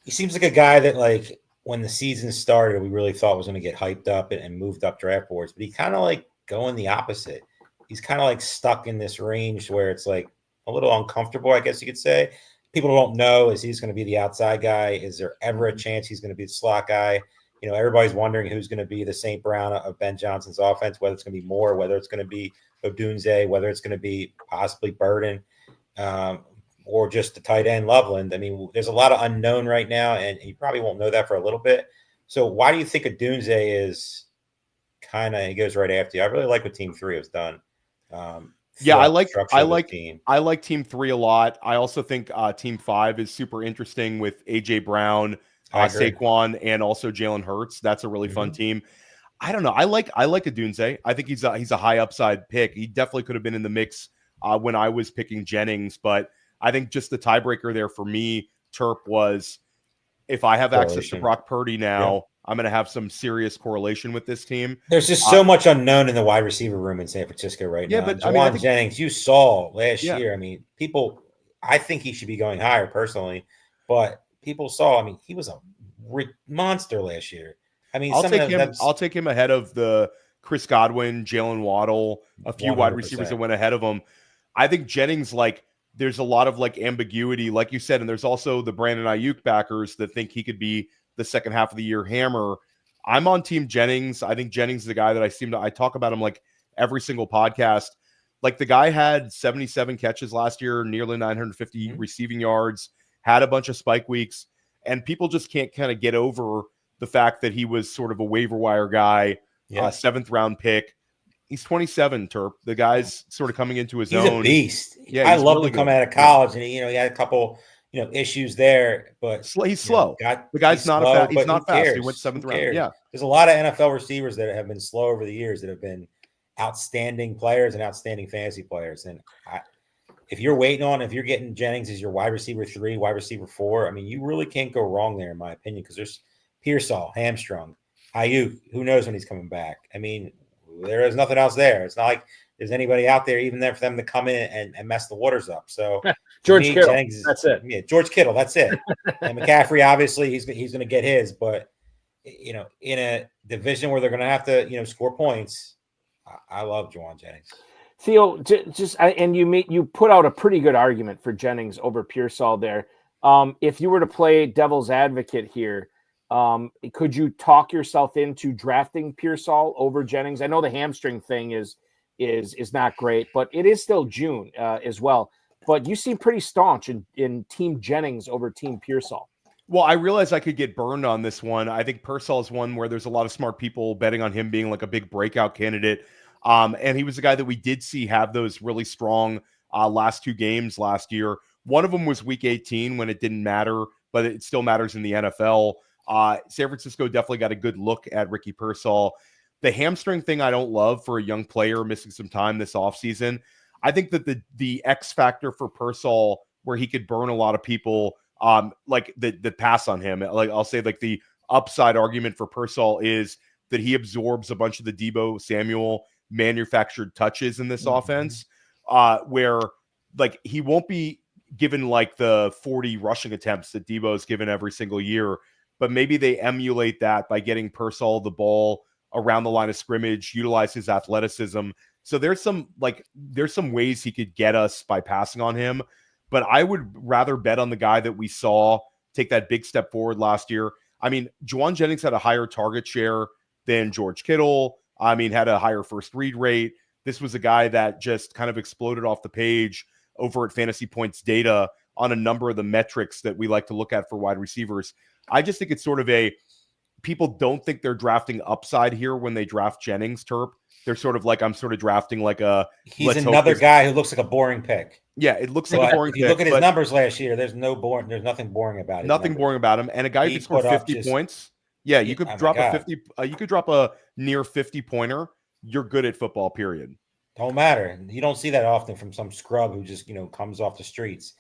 He seems like a guy that, like, when the season started, we really thought was going to get hyped up and moved up draft boards, but he kind of like going the opposite. He's kind of like stuck in this range where it's like a little uncomfortable, I guess you could say. People don't know, is he's going to be the outside guy? Is there ever a chance he's going to be the slot guy? You know, everybody's wondering who's going to be the St. Brown of Ben Johnson's offense, whether it's going to be Moore, whether it's going to be Odunze, whether it's going to be possibly Burden, or just the tight end Loveland. I mean, there's a lot of unknown right now, and you probably won't know that for a little bit. So why do you think Odunze is he goes right after you? I really like what Team 3 has done. Yeah, I like Team 3 a lot. I also think Team 5 is super interesting with AJ Brown, Saquon, and also Jalen Hurts. That's a really fun team. I don't know. I like Odunze. I think he's a high upside pick. He definitely could have been in the mix when I was picking Jennings, but I think just the tiebreaker there for me, Terp, was if I have access to Brock Purdy now, I'm going to have some serious correlation with this team. There's just so much unknown in the wide receiver room in San Francisco right now. But Juwan Jennings, you saw last year. I mean, I think he should be going higher personally, but people saw, I mean, he was a monster last year. I mean, I'll take him ahead of the Chris Godwin, Jalen Waddle, a few 100%. Wide receivers that went ahead of him. I think Jennings, there's a lot of ambiguity, like you said, and there's also the Brandon Ayuk backers that think he could be the second half of the year hammer. I'm on Team Jennings. I think Jennings is the guy that I talk about him every single podcast. The guy had 77 catches last year, nearly 950 receiving yards, had a bunch of spike weeks, and people just can't kind of get over the fact that he was sort of a waiver wire guy, 7th round pick. He's 27, Terp. The guy's sort of coming into his own. He's a beast. Yeah, I love him coming out of college, and he had a couple, issues there, but he's slow. The guy's not slow, he's not fast. Cares? He went 7th round. Yeah. There's a lot of NFL receivers that have been slow over the years that have been outstanding players and outstanding fantasy players. And if you're getting Jennings as your wide receiver 3, wide receiver 4, I mean, you really can't go wrong there, in my opinion, because there's Pearsall, hamstrung, Ayuk, who knows when he's coming back. I mean, there is nothing else there. It's not like there's anybody out there even there for them to come in and mess the waters up. So George Kittle, that's it. Yeah, George Kittle, that's it. And McCaffrey, obviously, he's going to get his, but in a division where they're going to have to score points, I love Juwan Jennings. Theo, and you put out a pretty good argument for Jennings over Pearsall there. If you were to play devil's advocate here, could you talk yourself into drafting Pearsall over Jennings? I know the hamstring thing is not great, but it is still June as well. But you seem pretty staunch in Team Jennings over Team Pearsall. Well, I realized I could get burned on this one. I think Pearsall is one where there's a lot of smart people betting on him being like a big breakout candidate. And he was a guy that we did see have those really strong last 2 games last year. One of them was week 18 when it didn't matter, but it still matters in the NFL. San Francisco definitely got a good look at Ricky Pearsall. The hamstring thing I don't love for a young player missing some time this offseason. I think that the X factor for Pearsall where he could burn a lot of people, like the pass on him. Like I'll say like the upside argument for Pearsall is that he absorbs a bunch of the Deebo Samuel manufactured touches in this offense, where like he won't be given like the 40 rushing attempts that Deebo is given every single year, but maybe they emulate that by getting Pearsall the ball around the line of scrimmage, utilize his athleticism. So there's some ways he could get us by passing on him, but I would rather bet on the guy that we saw take that big step forward last year. I mean, Juwan Jennings had a higher target share than George Kittle. I mean, had a higher first read rate. This was a guy that just kind of exploded off the page over at Fantasy Points data on a number of the metrics that we like to look at for wide receivers. I just think it's sort of people don't think they're drafting upside here when they draft Jennings, Terp. They're sort of like, I'm sort of drafting like he's another guy who looks like a boring pick. Yeah, it looks like a boring pick. If you look at his numbers last year, there's nothing boring about it. Nothing boring about him. And a guy who could score 50 points. Yeah, you could drop a 50. You could drop a near 50 pointer. You're good at football, period. Don't matter. You don't see that often from some scrub who just comes off the streets.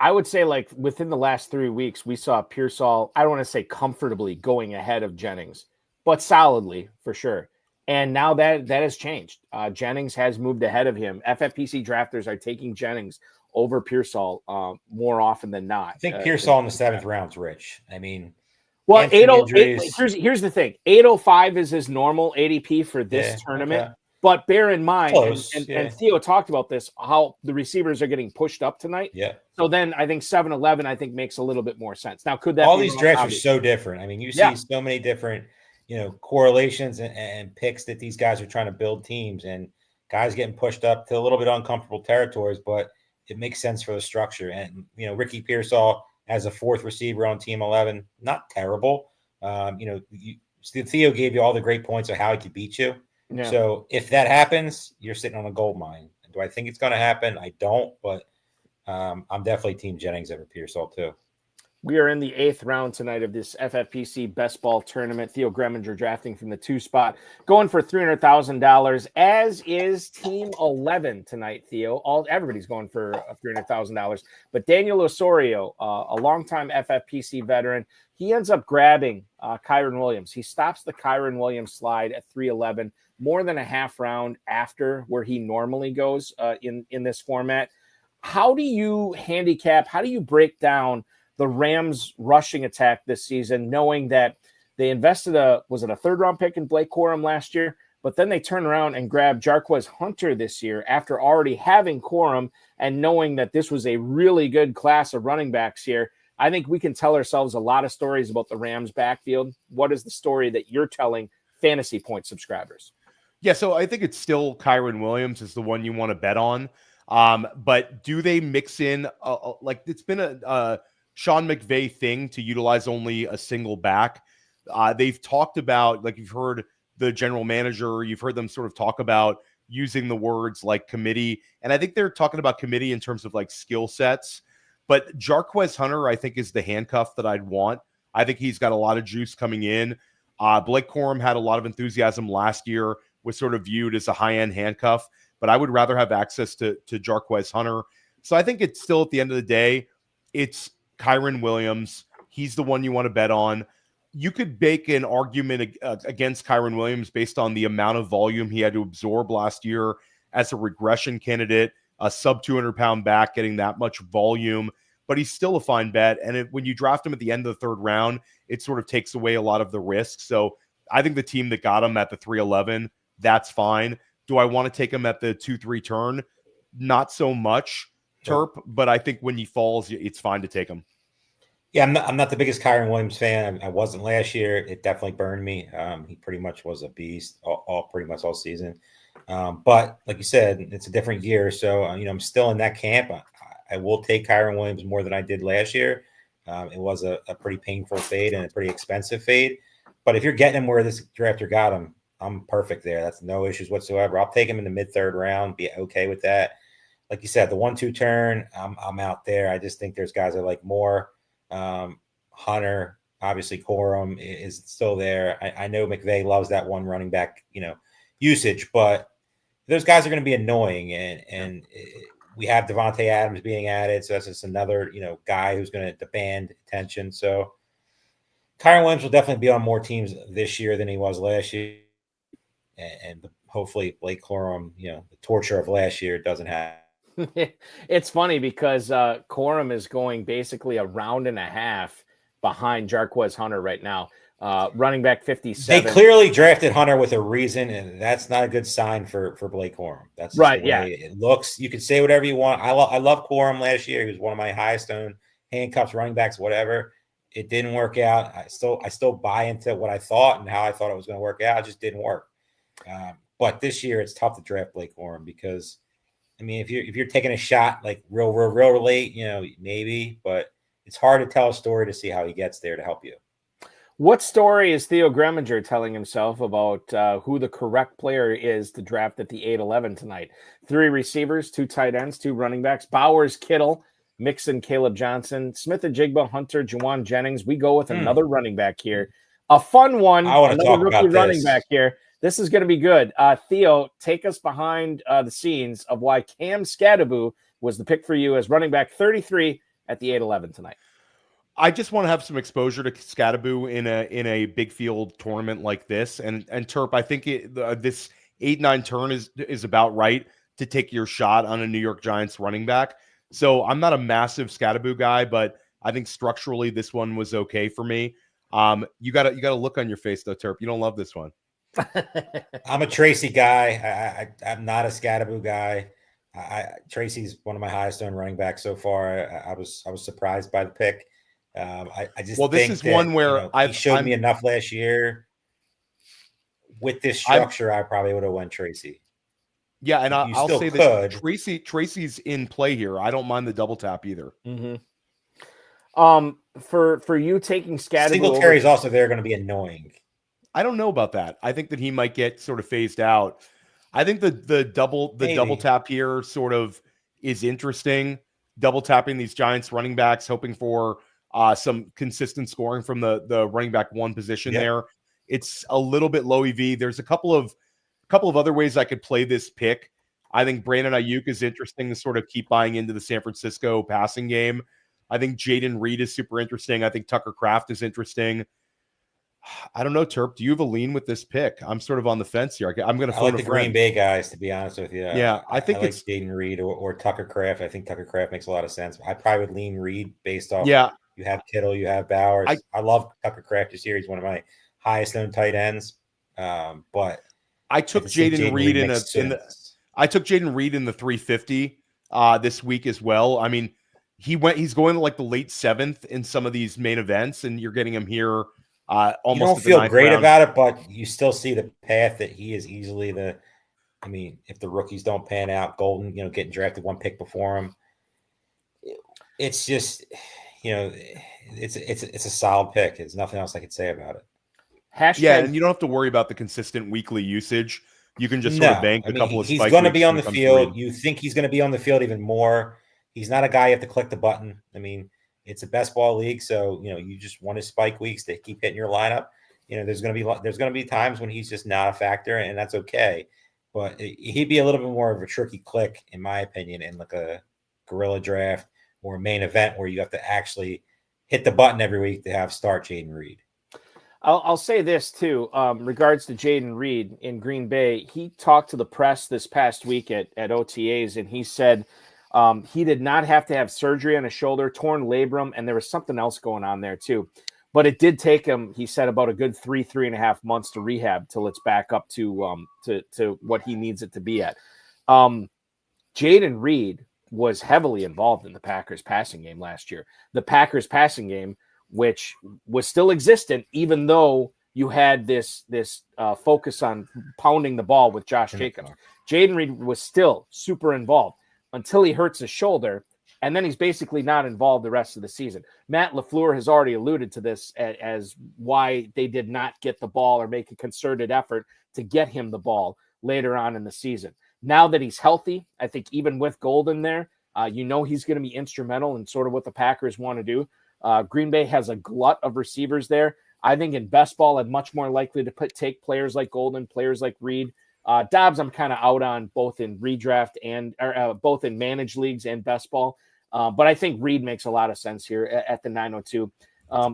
I would say like within the last 3 weeks, we saw Pearsall, I don't want to say comfortably going ahead of Jennings, but solidly for sure. And now that has changed. Jennings has moved ahead of him. FFPC drafters are taking Jennings over Pearsall more often than not. I think Pearsall in the 7th round's rich. I mean, well, 808. Here's the thing: 805 is his normal ADP for this tournament. Okay. But bear in mind, and Theo talked about this, how the receivers are getting pushed up tonight. Yeah. So then I think 7-11, I think makes a little bit more sense. Now, could that all these drafts are so different? I mean, you see so many different, correlations and picks that these guys are trying to build teams, and guys getting pushed up to a little bit uncomfortable territories, but it makes sense for the structure. And Ricky Pearsall as a 4th receiver on Team 11, not terrible. Theo gave you all the great points of how he could beat you. Yeah. So if that happens, you're sitting on a gold mine. Do I think it's going to happen? I don't, but I'm definitely Team Jennings over Pearsall too. We are in the 8th round tonight of this FFPC Best Ball Tournament. Theo Gremminger drafting from the 2 spot, going for $300,000, as is Team 11 tonight, Theo. Everybody's going for $300,000. But Daniel Osorio, a longtime FFPC veteran, he ends up grabbing Kyren Williams. He stops the Kyren Williams slide at 311, more than a half round after where he normally goes in this format. How do you break down the Rams rushing attack this season, knowing that they invested a 3rd round pick in Blake Corum last year, but then they turn around and grab Jarquez Hunter this year after already having Corum and knowing that this was a really good class of running backs here? I think we can tell ourselves a lot of stories about the Rams backfield. What is the story that you're telling Fantasy Point subscribers? Yeah, so I think it's still Kyren Williams is the one you want to bet on. But do they mix in like it's been a Sean McVay thing to utilize only a single back? They've talked about, like, you've heard the general manager, you've heard them sort of talk about using the words like committee. And I think they're talking about committee in terms of like skill sets. But Jarquez Hunter, I think, is the handcuff that I'd want. I think he's got a lot of juice coming in. Blake Corum had a lot of enthusiasm last year, was sort of viewed as a high-end handcuff, but I would rather have access to Jarquez Hunter. So I think it's still, at the end of the day, it's Kyren Williams. He's the one you want to bet on. You could make an argument against Kyren Williams based on the amount of volume he had to absorb last year as a regression candidate, a sub 200-pound back getting that much volume, but he's still a fine bet. And when you draft him at the end of the third round, it sort of takes away a lot of the risk. So I think the team that got him at the 311, that's fine. Do I want to take him at the 2-3 turn? Not so much, Terp, but I think when he falls, it's fine to take him. Yeah, I'm not the biggest Kyren Williams fan. I wasn't last year. It definitely burned me. He pretty much was a beast pretty much all season. But like you said, it's a different year. So, I'm still in that camp. I will take Kyren Williams more than I did last year. It was a pretty painful fade and a pretty expensive fade. But if you're getting him where this drafter got him, I'm perfect there. That's no issues whatsoever. I'll take him in the mid-third round, be okay with that. Like you said, the 1-2 turn, I'm out there. I just think there's guys I like more. Hunter, obviously Corum is still there. I know McVay loves that one running back, usage, but those guys are going to be annoying. And we have Devontae Adams being added. So that's just another, guy who's going to demand attention. So Kyren Williams will definitely be on more teams this year than he was last year. And hopefully Blake Corum, the torture of last year doesn't happen. It's funny because Corum is going basically a round and a half behind Jarquez Hunter right now. Running back 57. They clearly drafted Hunter with a reason, and that's not a good sign for Blake Corum. That's right. The way it looks. You can say whatever you want. I love Corum last year. He was one of my highest owned handcuffs, running backs, whatever. It didn't work out. I still buy into what I thought and how I thought it was going to work out. It just didn't work. But this year it's tough to draft Blake Corum because, if you're taking a shot like real late, maybe, but it's hard to tell a story to see how he gets there to help you. What story is Theo Gremminger telling himself about who the correct player is to draft at the 8-11 tonight? 3 receivers, 2 tight ends, 2 running backs, Bowers, Kittle, Mixon, Caleb Johnson, Smith-Njigba, Hunter, Juwan Jennings. We go with another running back here. A fun one. I want to talk about this. Running back here. This is going to be good. Theo, take us behind the scenes of why Cam Skattebo was the pick for you as running back 33 at the 8-11 tonight. I just want to have some exposure to Skattebo in a big field tournament like this. And Terp, I think this 8-9 turn is about right to take your shot on a New York Giants running back. So I'm not a massive Skattebo guy, but I think structurally this one was okay for me. You got a look on your face though, Terp. You don't love this one. I'm a Tracy guy. I'm not a Skattebo guy. Tracy's one of my highest owned running backs so far. I was surprised by the pick. I just think this is one where he showed me enough last year. With this structure, I probably would have went Tracy. Yeah, and I'll say could. this: Tracy's in play here. I don't mind the double tap either. Mm-hmm. For you taking Skattebo, Singletary's also there going to be annoying. I don't know about that. I think that he might get sort of phased out. I think the double tap here sort of is interesting. Double tapping these Giants running backs, hoping for some consistent scoring from the running back one position there. It's a little bit low EV. There's a couple of other ways I could play this pick. I think Brandon Ayuk is interesting to sort of keep buying into the San Francisco passing game. I think Jaden Reed is super interesting. I think Tucker Kraft is interesting. I don't know, Terp. Do you have a lean with this pick? I'm sort of on the fence here. I'm going to phone like the Green Bay guys, to be honest with you. Yeah, I think it's like Jaden Reed or Tucker Kraft. I think Tucker Kraft makes a lot of sense. I probably would lean Reed based off. Yeah, you have Kittle, you have Bowers. I love Tucker Kraft this year. He's one of my highest known tight ends. But I took Jaden Reed I took Jaden Reed in the 350 this week as well. I mean, he's going to like the late 7th in some of these main events, and you're getting him here. Almost you don't feel great about it, but you still see the path that he is easily if the rookies don't pan out, Golden, getting drafted one pick before him. It's just, it's a solid pick. There's nothing else I could say about it. And you don't have to worry about the consistent weekly usage. You can just sort of bank a couple of spikes. He's going to be on the field. You think he's going to be on the field even more He's not a guy you have to click the button. I mean, it's a best ball league, so you just want his spike weeks to keep hitting your lineup. There's going to be times when he's just not a factor, and that's okay. But he'd be a little bit more of a tricky click, in my opinion, in like a guerrilla draft or a main event where you have to actually hit the button every week to have start Jayden Reed. I'll say this too, regards to Jayden Reed in Green Bay. He talked to the press this past week at OTAs, and he said he did not have to have surgery on his shoulder, torn labrum, and there was something else going on there too. But it did take him, he said, about a good 3.5 months to rehab till it's back up to what he needs it to be at. Jayden Reed was heavily involved in the Packers passing game last year. The Packers passing game, which was still existent, even though you had this focus on pounding the ball with Josh Jacobs. Jayden Reed was still super involved until he hurts his shoulder, and then he's basically not involved the rest of the season. Matt LaFleur has already alluded to this as why they did not get the ball or make a concerted effort to get him the ball later on in the season. Now that he's healthy, I think even with Golden there, he's going to be instrumental in sort of what the Packers want to do. Green Bay has a glut of receivers there. I think in best ball, I'm much more likely to take players like Golden, players like Reed. Dobbs, I'm kind of out on both in redraft and both in managed leagues and best ball. But I think Reed makes a lot of sense here at the 902.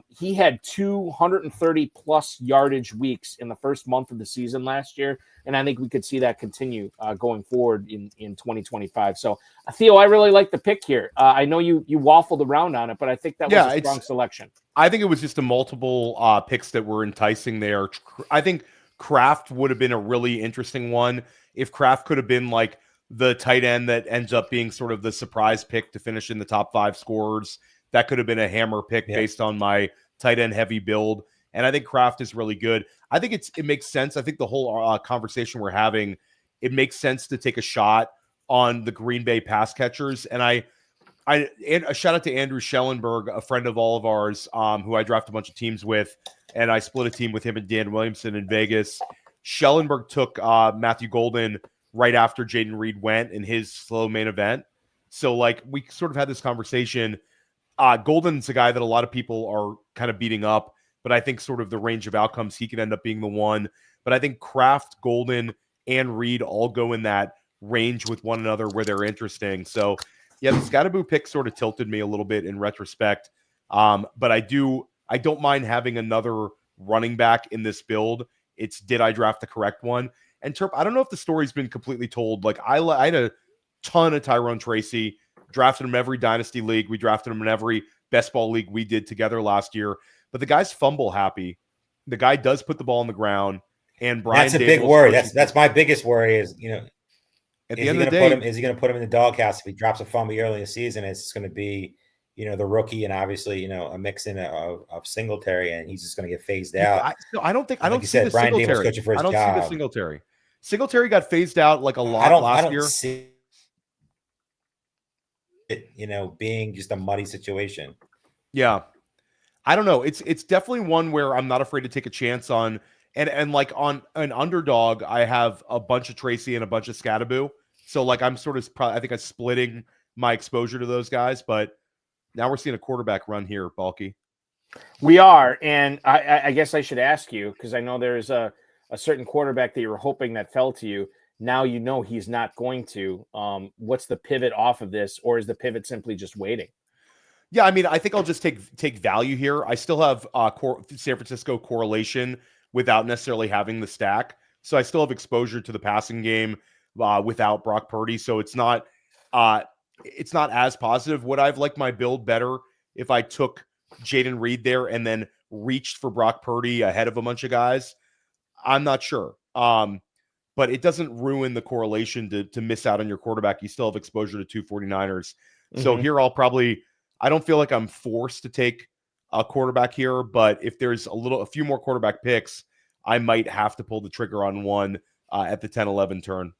He had 230 plus yardage weeks in the first month of the season last year. And I think we could see that continue going forward in 2025. So Theo, I really like the pick here. I know you waffled around on it, but I think that was a strong selection. I think it was just a multiple picks that were enticing there. I think Kraft would have been a really interesting one if Kraft could have been like the tight end that ends up being sort of the surprise pick to finish in the top 5 scorers. That could have been a hammer pick based on my tight end heavy build. And I think Kraft is really good. I think it makes sense. I think the whole conversation we're having, it makes sense to take a shot on the Green Bay pass catchers. And a shout out to Andrew Schellenberg, a friend of all of ours, who I draft a bunch of teams with. And I split a team with him and Dan Williamson in Vegas. Schellenberg took Matthew Golden right after Jayden Reed went in his slow main event. So like we sort of had this conversation. Golden's a guy that a lot of people are kind of beating up, but I think sort of the range of outcomes, he could end up being the one. But I think Kraft, Golden, and Reed all go in that range with one another where they're interesting. So yeah, the Scatterboo pick sort of tilted me a little bit in retrospect. But I don't mind having another running back in this build. It's did I draft the correct one? And Terp, I don't know if the story's been completely told. Like I had a ton of Tyrone Tracy, drafted him every dynasty league. We drafted him in every best ball league we did together last year. But the guy's fumble happy. The guy does put the ball on the ground. And Brian, that's a big worry. That's my biggest worry is, at the end of the day, is he going to put him in the doghouse if he drops a fumble early in the season? It's going to be, the rookie and obviously, a mix in of Singletary, and he's just going to get phased out. I don't see the Brian Singletary. Daboll's coaching for his I don't job. see the Singletary. Singletary got phased out like a lot last year. See it, being just a muddy situation. Yeah. I don't know. It's definitely one where I'm not afraid to take a chance on. And like on an underdog, I have a bunch of Tracy and a bunch of Scatterboo. So like I'm sort of I think I'm splitting my exposure to those guys. But now we're seeing a quarterback run here, Balky. We are. And I guess I should ask you, because I know there's a certain quarterback that you were hoping that fell to you. Now you know he's not going to. What's the pivot off of this? Or is the pivot simply just waiting? Yeah, I mean, I think I'll just take value here. I still have San Francisco correlation without necessarily having the stack. So I still have exposure to the passing game without Brock Purdy. So it's not as positive. Would I've liked my build better if I took Jayden Reed there and then reached for Brock Purdy ahead of a bunch of guys? I'm not sure. But it doesn't ruin the correlation to miss out on your quarterback. You still have exposure to 2 49ers. So here I don't feel like I'm forced to take a quarterback here, but if there's a few more quarterback picks, I might have to pull the trigger on one at the 10-11 turn.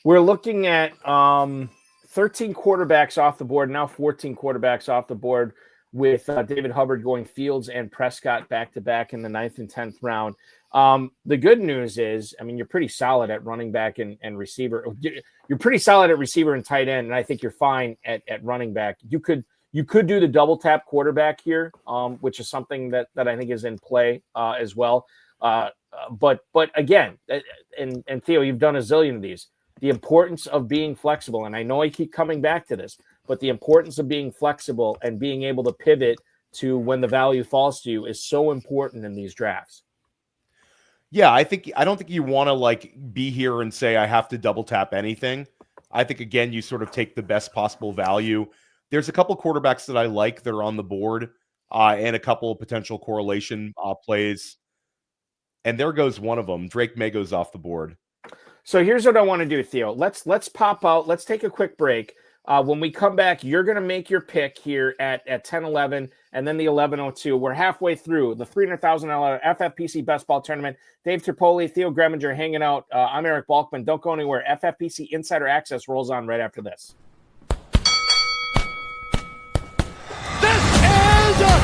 We're looking at 13 quarterbacks off the board, now 14 quarterbacks off the board, with David Hubbard going Fields and Prescott back-to-back in the 9th and 10th round. The good news is, I mean, you're pretty solid at running back and receiver. You're pretty solid at receiver and tight end, and I think you're fine at running back. You could do the double tap quarterback here, which is something that I think is in play as well. But again, and Theo, you've done a zillion of these. The importance of being flexible, and I know I keep coming back to this, but the importance of being flexible and being able to pivot to when the value falls to you is so important in these drafts. Yeah, I don't think you want to like be here and say I have to double tap anything. I think again you sort of take the best possible value. There's a couple quarterbacks that I like that are on the board, and a couple of potential correlation plays. And there goes one of them. Drake May goes off the board. So here's what I want to do, Theo. Let's pop out. Let's take a quick break. When we come back, you're going to make your pick here at 10-11 and then the 11:02. We're halfway through the $300,000 FFPC Best Ball Tournament. Dave Terpoilli, Theo Gremminger hanging out. I'm Eric Balkman. Don't go anywhere. FFPC Insider Access rolls on right after this. This is the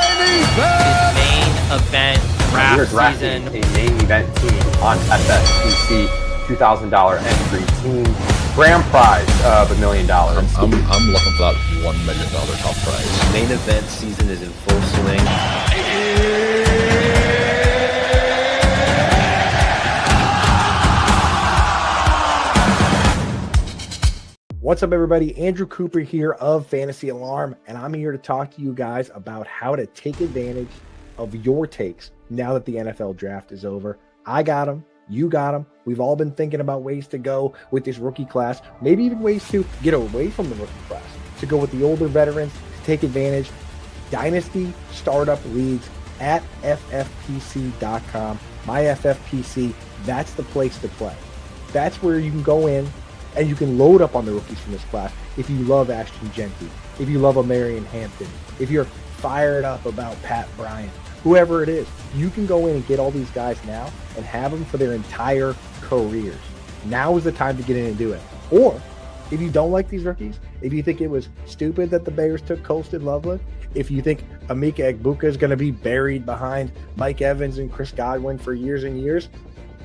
main event. Event draft We're drafting season. a main event team on FFPC, $2,000 entry team. Grand prize of $1 million. I'm looking for that $1 million top prize. Main event season is in full swing. What's up, everybody? Andrew Cooper here of Fantasy Alarm, and I'm here to talk to you guys about how to take advantage of your takes now that the NFL draft is over. I got them. You got them. We've all been thinking about ways to go with this rookie class, maybe even ways to get away from the rookie class, to go with the older veterans, to take advantage. Dynasty startup leagues at FFPC.com. My FFPC, that's the place to play. That's where you can go in and you can load up on the rookies from this class. If you love Ashton Genty, if you love a Marion Hampton, if you're fired up about Pat Bryant, whoever it is, you can go in and get all these guys now and have them for their entire careers. Now is the time to get in and do it. Or if you don't like these rookies, if you think it was stupid that the Bears took Colston Loveland, if you think Emeka Egbuka is going to be buried behind Mike Evans and Chris Godwin for years and years,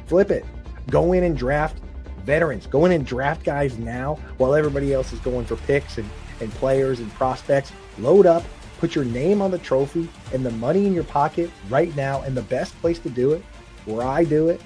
flip it. Go in and draft veterans. Go in and draft guys now while everybody else is going for picks and players and prospects. Load up. Put your name on the trophy and the money in your pocket right now. And the best place to do it, where I do it,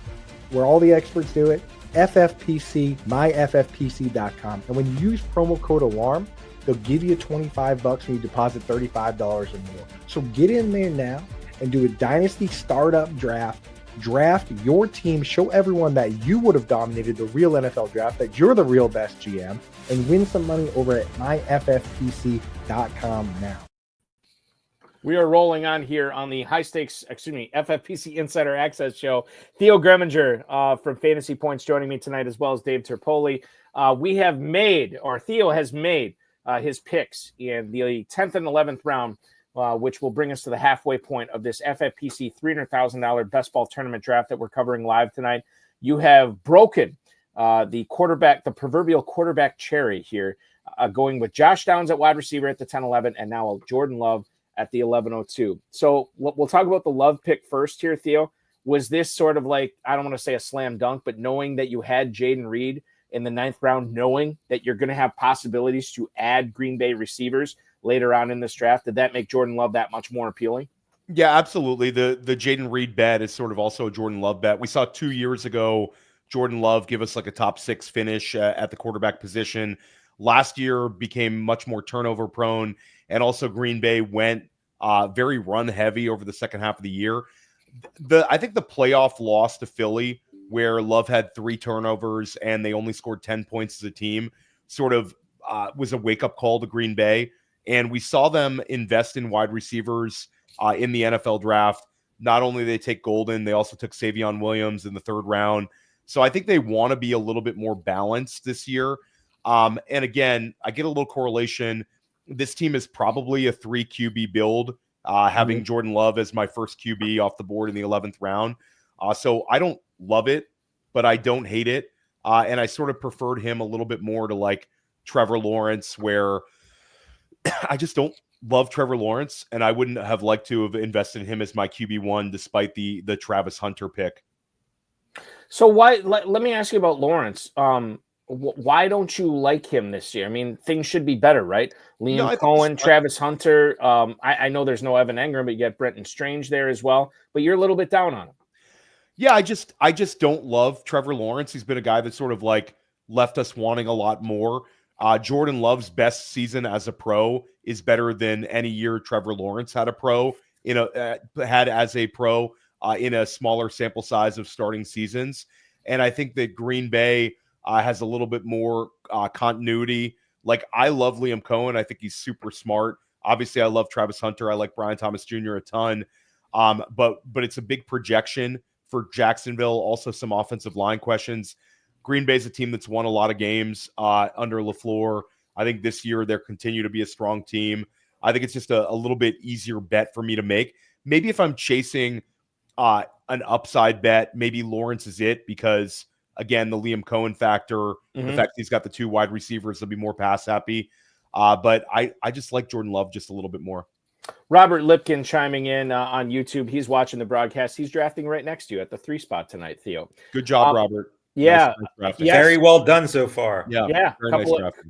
where all the experts do it, FFPC, myffpc.com. And when you use promo code ALARM, they'll give you $25 when you deposit $35 or more. So get in there now and do a dynasty startup draft. Draft your team. Show everyone that you would have dominated the real NFL draft, that you're the real best GM, and win some money over at myffpc.com now. We are rolling on here on the FFPC Insider Access Show. Theo Gremminger from Fantasy Points joining me tonight, as well as Dave Terpoilli. Theo has made his picks in the 10th and 11th round, which will bring us to the halfway point of this FFPC $300,000 Best Ball Tournament draft that we're covering live tonight. You have broken the proverbial quarterback cherry here, going with Josh Downs at wide receiver at the 10-11, and now Jordan Love at the 11:02. So we'll talk about the Love pick first here, Theo. Was this sort of like, I don't want to say a slam dunk, but knowing that you had Jayden Reed in the 9th round, knowing that you're going to have possibilities to add Green Bay receivers later on in this draft, did that make Jordan Love that much more appealing? Yeah, absolutely. The Jayden Reed bet is sort of also a Jordan Love bet. We saw 2 years ago Jordan Love give us like a top 6 finish at the quarterback position. Last year became much more turnover prone, and also Green Bay went very run heavy over the second half of the year. I think the playoff loss to Philly, where Love had 3 turnovers and they only scored 10 points as a team, sort of was a wake-up call to Green Bay. And we saw them invest in wide receivers in the NFL draft. Not only did they take Golden, they also took Savion Williams in the 3rd round. So I think they want to be a little bit more balanced this year. And again, I get a little correlation. This team is probably a 3 QB build, having Jordan Love as my first QB off the board in the 11th round. So I don't love it, but I don't hate it. And I sort of preferred him a little bit more to like Trevor Lawrence, where I just don't love Trevor Lawrence, and I wouldn't have liked to have invested in him as my QB1 despite the Travis Hunter pick. So why? Let me ask you about Lawrence. Why don't you like him this year? I mean, things should be better, right? Liam Cohen, Travis Hunter. I know there's no Evan Engram, but you got Brenton Strange there as well. But you're a little bit down on him. Yeah, I just don't love Trevor Lawrence. He's been a guy that sort of like left us wanting a lot more. Jordan Love's best season as a pro is better than any year Trevor Lawrence had as a pro in a smaller sample size of starting seasons. And I think that Green Bay has a little bit more continuity. Like, I love Liam Cohen. I think he's super smart. Obviously, I love Travis Hunter. I like Brian Thomas Jr. a ton. But it's a big projection for Jacksonville. Also, some offensive line questions. Green Bay's a team that's won a lot of games under LaFleur. I think this year they'll continue to be a strong team. I think it's just a little bit easier bet for me to make. Maybe if I'm chasing an upside bet, maybe Lawrence is it because, again, the Liam Cohen factor, the fact that he's got the 2 wide receivers, they'll be more pass happy. But I just like Jordan Love just a little bit more. Robert Lipkin chiming in on YouTube. He's watching the broadcast. He's drafting right next to you at the 3 spot tonight, Theo. Good job, Robert. Yeah. Nice very well done so far. Yeah.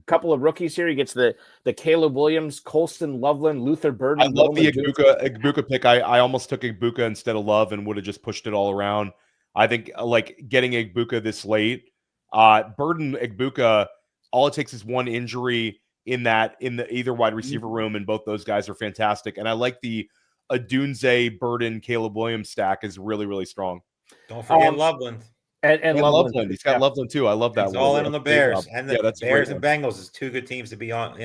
Couple of rookies here. He gets the Caleb Williams, Colston Loveland, Luther Burden. I love the Egbuka pick. I almost took Egbuka instead of Love and would have just pushed it all around. I think like getting Egbuka this late, Burden, Egbuka, all it takes is one injury in the either wide receiver room, and both those guys are fantastic. And I like the Adunze, Burden, Caleb Williams stack is really, really strong. Don't forget Loveland. And Loveland. He's got Loveland too. I love that. It's all in on the Bears. And the Bears and Bengals is 2 good teams to be on.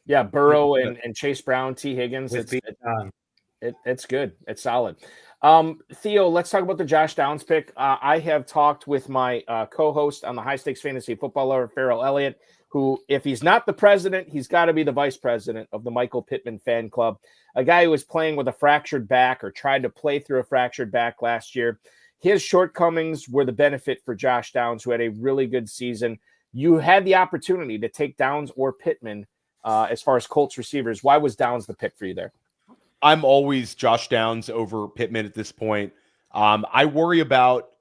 Yeah, Burrow and Chase Brown, T. Higgins. It's good. It's solid. Theo, let's talk about the Josh Downs pick. I have talked with my co-host on the High Stakes Fantasy Footballer, Farrell Elliott, who, if he's not the president, he's got to be the vice president of the Michael Pittman fan club, a guy who was playing with a fractured back or tried to play through a fractured back last year. His shortcomings were the benefit for Josh Downs, who had a really good season. You had the opportunity to take Downs or Pittman as far as Colts receivers. Why was Downs the pick for you there? I'm always Josh Downs over Pittman at this point. I worry about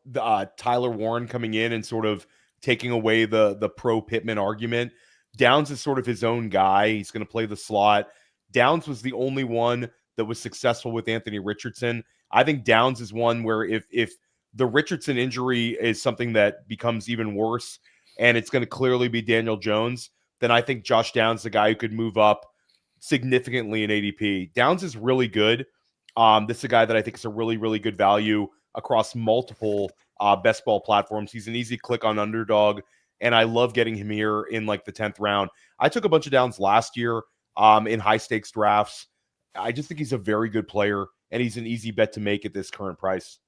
Tyler Warren coming in and sort of taking away the pro Pittman argument. Downs is sort of his own guy. He's going to play the slot. Downs was the only one that was successful with Anthony Richardson. I think Downs is one where if the Richardson injury is something that becomes even worse and it's going to clearly be Daniel Jones, then I think Josh Downs is the guy who could move up significantly in ADP. Downs is really good. This is a guy that I think is a really, really good value across multiple best ball platforms. He's an easy click on Underdog, and I love getting him here in like the 10th round. I took a bunch of Downs last year in high stakes drafts. I just think he's a very good player, and he's an easy bet to make at this current price.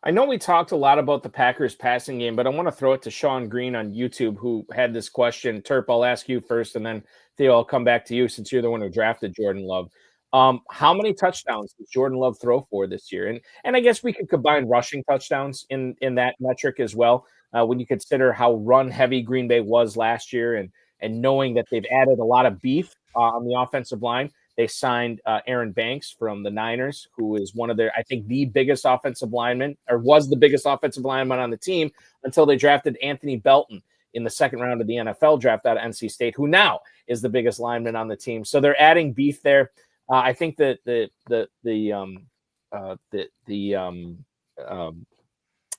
I know we talked a lot about the Packers passing game, but I want to throw it to Sean Green on YouTube, who had this question. Terp, I'll ask you first, and then Theo, I'll come back to you since you're the one who drafted Jordan Love. How many touchdowns does Jordan Love throw for this year? And I guess we could combine rushing touchdowns in that metric as well, when you consider how run-heavy Green Bay was last year and knowing that they've added a lot of beef on the offensive line. They signed Aaron Banks from the Niners, who is one of their, I think, the biggest offensive lineman, or was the biggest offensive lineman on the team until they drafted Anthony Belton in the second round of the NFL draft out of NC State, who now is the biggest lineman on the team. So they're adding beef there. I think that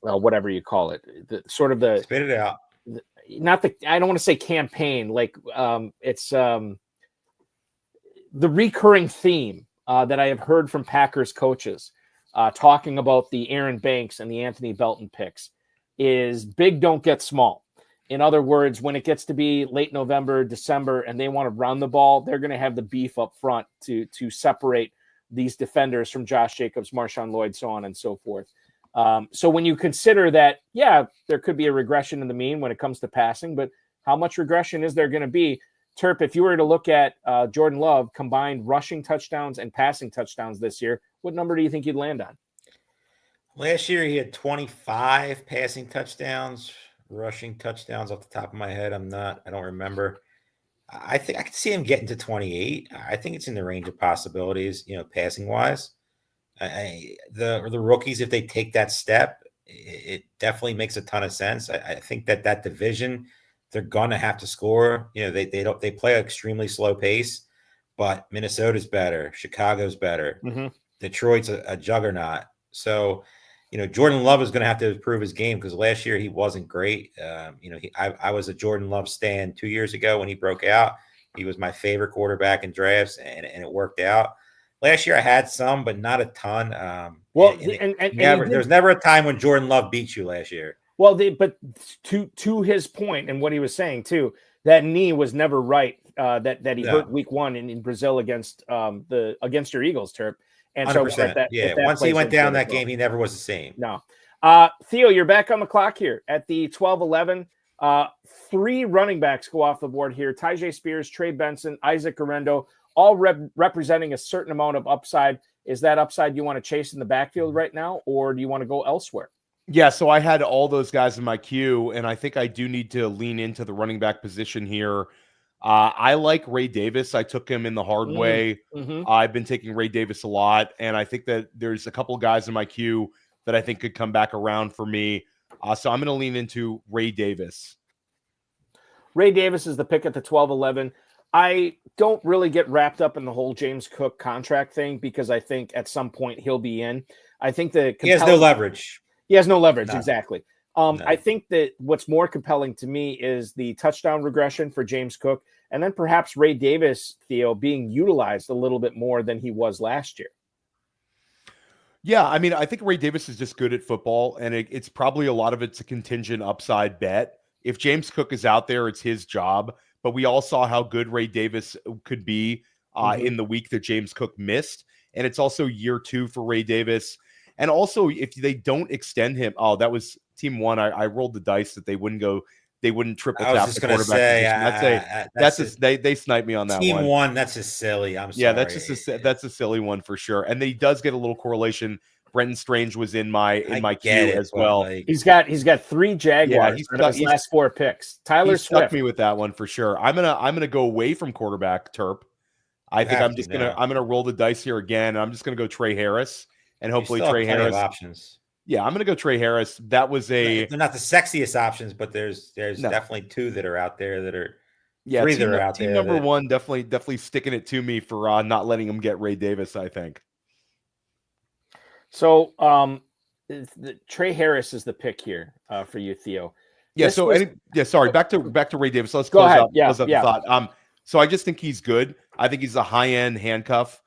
whatever you call it, the sort of the spit it out. I don't want to say campaign, like it's the recurring theme that I have heard from Packers coaches talking about the Aaron Banks and the Anthony Belton picks is big don't get small. In other words, when it gets to be late November, December, and they want to run the ball, they're going to have the beef up front to separate these defenders from Josh Jacobs, Marshawn Lloyd, so on and so forth. So when you consider that, yeah, there could be a regression in the mean when it comes to passing, but how much regression is there going to be? Terp, if you were to look at Jordan Love combined rushing touchdowns and passing touchdowns this year, what number do you think you'd land on? Last year, he had 25 passing touchdowns, rushing touchdowns off the top of my head. I don't remember. I think I could see him getting to 28. I think it's in the range of possibilities, passing wise. The rookies, if they take that step, it definitely makes a ton of sense. I think that division, they're gonna have to score. They play an extremely slow pace, but Minnesota's better, Chicago's better, Detroit's a juggernaut. So, Jordan Love is going to have to improve his game because last year he wasn't great. I was a Jordan Love stan 2 years ago when he broke out. He was my favorite quarterback in drafts, and it worked out. Last year I had some, but not a ton. There's never a time when Jordan Love beat you last year. Well, but to his point and what he was saying too, that knee was never right. That he hurt week 1 in Brazil against your Eagles, Terp. And 100%. Once he went down that game, he never was the same. No. Theo, you're back on the clock here at the 12-11. 3 running backs go off the board here. Tyjae Spears, Trey Benson, Isaac Garendo, all representing a certain amount of upside. Is that upside you want to chase in the backfield right now, or do you want to go elsewhere? Yeah, so I had all those guys in my queue, and I think I do need to lean into the running back position here. I like Ray Davis. I took him in the hard way. I've been taking Ray Davis a lot, and I think that there's a couple of guys in my queue that I think could come back around for me. So I'm going to lean into Ray Davis. Ray Davis is the pick at the 12-11. I don't really get wrapped up in the whole James Cook contract thing because I think at some point he'll be in. I think he has no leverage. He has no leverage, exactly. I think that what's more compelling to me is the touchdown regression for James Cook, and then perhaps Ray Davis, Theo, being utilized a little bit more than he was last year. Yeah, I mean, I think Ray Davis is just good at football, and it's probably a lot of it's a contingent upside bet. If James Cook is out there, it's his job. But we all saw how good Ray Davis could be in the week that James Cook missed, and it's also year 2 for Ray Davis. And also, if they don't extend him, that was team 1. I rolled the dice that they wouldn't triple tap the quarterback position. They sniped me on that team one. Team 1, that's just silly. I'm sorry. Yeah, that's a silly one for sure. And he does get a little correlation. Brenton Strange was in my queue as well. He's got 3 Jaguars out of his last 4 picks. Tyler Swift stuck me with that one for sure. I'm gonna go away from quarterback Terp. I think I'm gonna roll the dice here again. And I'm just gonna go Trey Harris. And hopefully Trey Harris options. Yeah, I'm going to go Trey Harris. That was they're not the sexiest options, but there's definitely 2 that are out there that are 3 that are out there. Team number 1 definitely sticking it to me for not letting him get Ray Davis, I think. So Trey Harris is the pick here for you, Theo. Yeah. Back to Ray Davis. Let's close up. Yeah. The thought. So I just think he's good. I think he's a high-end handcuff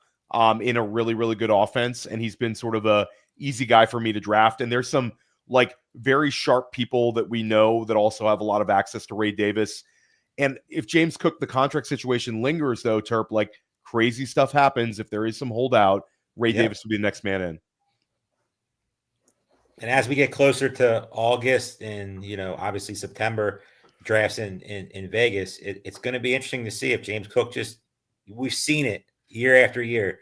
in a really, really good offense, and he's been sort of a easy guy for me to draft. And there's some very sharp people that we know that also have a lot of access to Ray Davis. And if James Cook, the contract situation lingers, though, Terp, crazy stuff happens. If there is some holdout, Ray Davis will be the next man in. And as we get closer to August and, obviously September drafts in Vegas, it's going to be interesting to see if James Cook we've seen it year after year.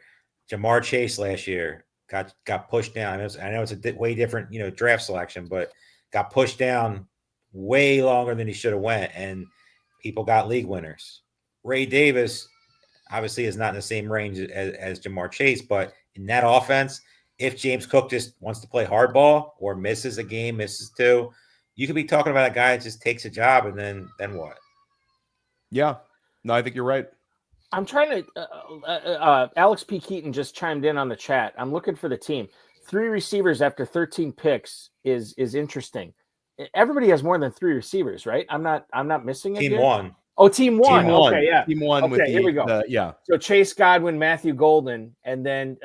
Jamar Chase last year got pushed down. I know it's a way different, draft selection, but got pushed down way longer than he should have went. And people got league winners. Ray Davis obviously is not in the same range as Jamar Chase, but in that offense, if James Cook just wants to play hardball or misses a game, misses 2, you could be talking about a guy that just takes a job and then what? Yeah. No, I think you're right. I'm trying to Alex P. Keaton just chimed in on the chat. I'm looking for the team. 3 receivers after 13 picks is interesting. Everybody has more than 3 receivers, right? I'm not missing it. Team 1. Oh, team 1. Okay, yeah. Team 1 okay, here we go. So Chase Godwin, Matthew Golden, and then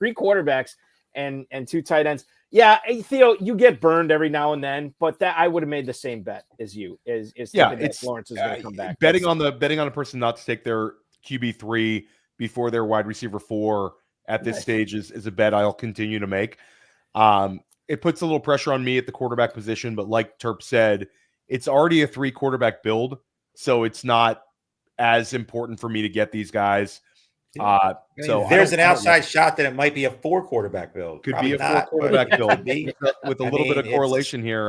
3 quarterbacks and 2 tight ends. Yeah, Theo, you get burned every now and then, but that I would have made the same bet as you. Is thinking that Lawrence is going to come back. Betting on a person not to take their QB3 before their wide receiver 4 at this stage is a bet I'll continue to make. It puts a little pressure on me at the quarterback position, but like Terp said, it's already a 3 quarterback build, so it's not as important for me to get these guys. So there's an outside shot that it might be a 4-quarterback build. Could Probably be a not, 4-quarterback build with a little bit of correlation here.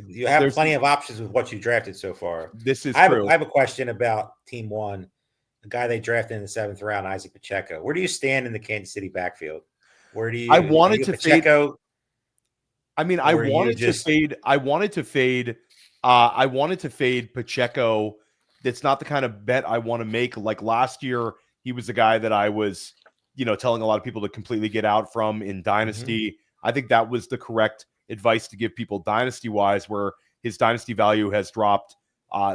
You have plenty of options with what you drafted so far. This is true. true. I have a question about Team 1, the guy they drafted in the 7th round, Isaac Pacheco. Where do you stand in the Kansas City backfield? Where do you? I wanted to Pacheco. Fade. I mean, I wanted to fade. I wanted to fade Pacheco. That's not the kind of bet I want to make. Like last year, he was the guy that I was, telling a lot of people to completely get out from in Dynasty. Mm-hmm. I think that was the correct advice to give people Dynasty-wise, where his Dynasty value has dropped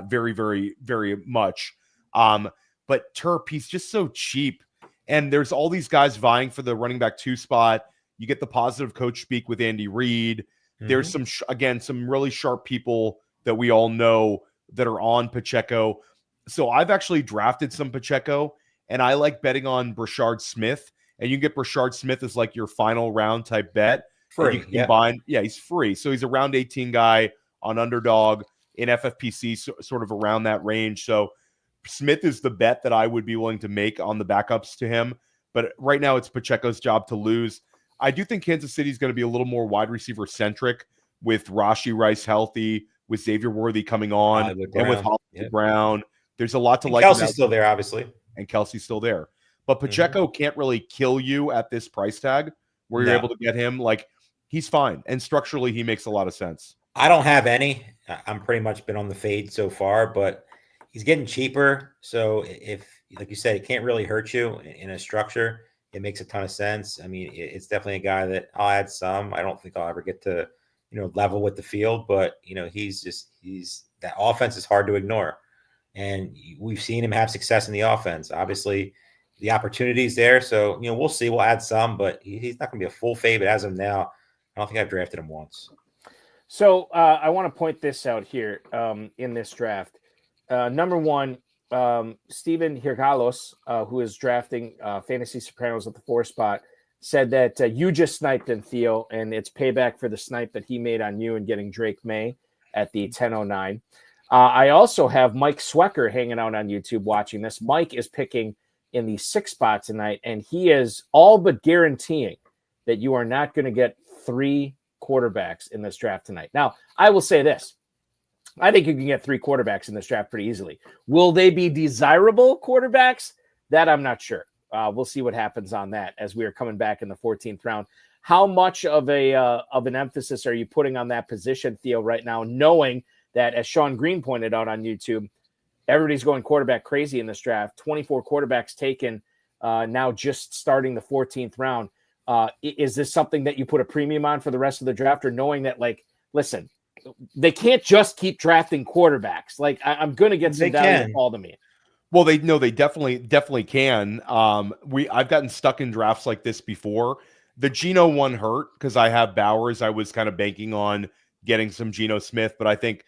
very, very, very much. But Terp, he's just so cheap. And there's all these guys vying for the running back 2 spot. You get the positive coach speak with Andy Reid. Mm-hmm. There's some really sharp people that we all know that are on Pacheco. So I've actually drafted some Pacheco, and I like betting on Brashard Smith. And you can get Brashard Smith as like your final round type bet. Free. He's free. So he's a round 18 guy on Underdog in FFPC, sort of around that range. So Smith is the bet that I would be willing to make on the backups to him. But right now it's Pacheco's job to lose. I do think Kansas City is going to be a little more wide receiver centric with Rashee Rice healthy, with Xavier Worthy coming on, and with Hollywood Brown. There's a lot to like. Kelsey's still there, obviously. And Kelsey's still there. But Pacheco can't really kill you at this price tag where you're able to get him. Like, he's fine. And structurally, he makes a lot of sense. I don't have any. I'm pretty much been on the fade so far, but he's getting cheaper. So if, like you said, it can't really hurt you in a structure, it makes a ton of sense. I mean, it's definitely a guy that I'll add some. I don't think I'll ever get to, level with the field, but, he's that offense is hard to ignore. And we've seen him have success in the offense. Obviously, the opportunity's there. So, we'll see. We'll add some, but he's not going to be a full fade. But as of now, I don't think I've drafted him once. So I want to point this out here in this draft. Number one, Steven Georgalos, who is drafting Fantasy Sopranos at the 4 spot, said that you just sniped him, Theo, and it's payback for the snipe that he made on you and getting Drake May at the 10:09. I also have Mike Swecker hanging out on YouTube watching this. Mike is picking in the 6 spot tonight, and he is all but guaranteeing that you are not going to get 3 quarterbacks in this draft tonight. Now, I will say this. I think you can get 3 quarterbacks in this draft pretty easily. Will they be desirable quarterbacks? That I'm not sure. We'll see what happens on that as we are coming back in the 14th round. How much of an emphasis are you putting on that position, Theo, right now, knowing that, as Sean Green pointed out on YouTube, everybody's going quarterback crazy in this draft. 24 quarterbacks taken now just starting the 14th round. Is this something that you put a premium on for the rest of the draft, or knowing that, like, listen, they can't just keep drafting quarterbacks? Like, I'm going to get some value called to me. Well, they definitely can. I've gotten stuck in drafts like this before. The Geno one hurt because I have Bowers. I was kind of banking on getting some Geno Smith, but I think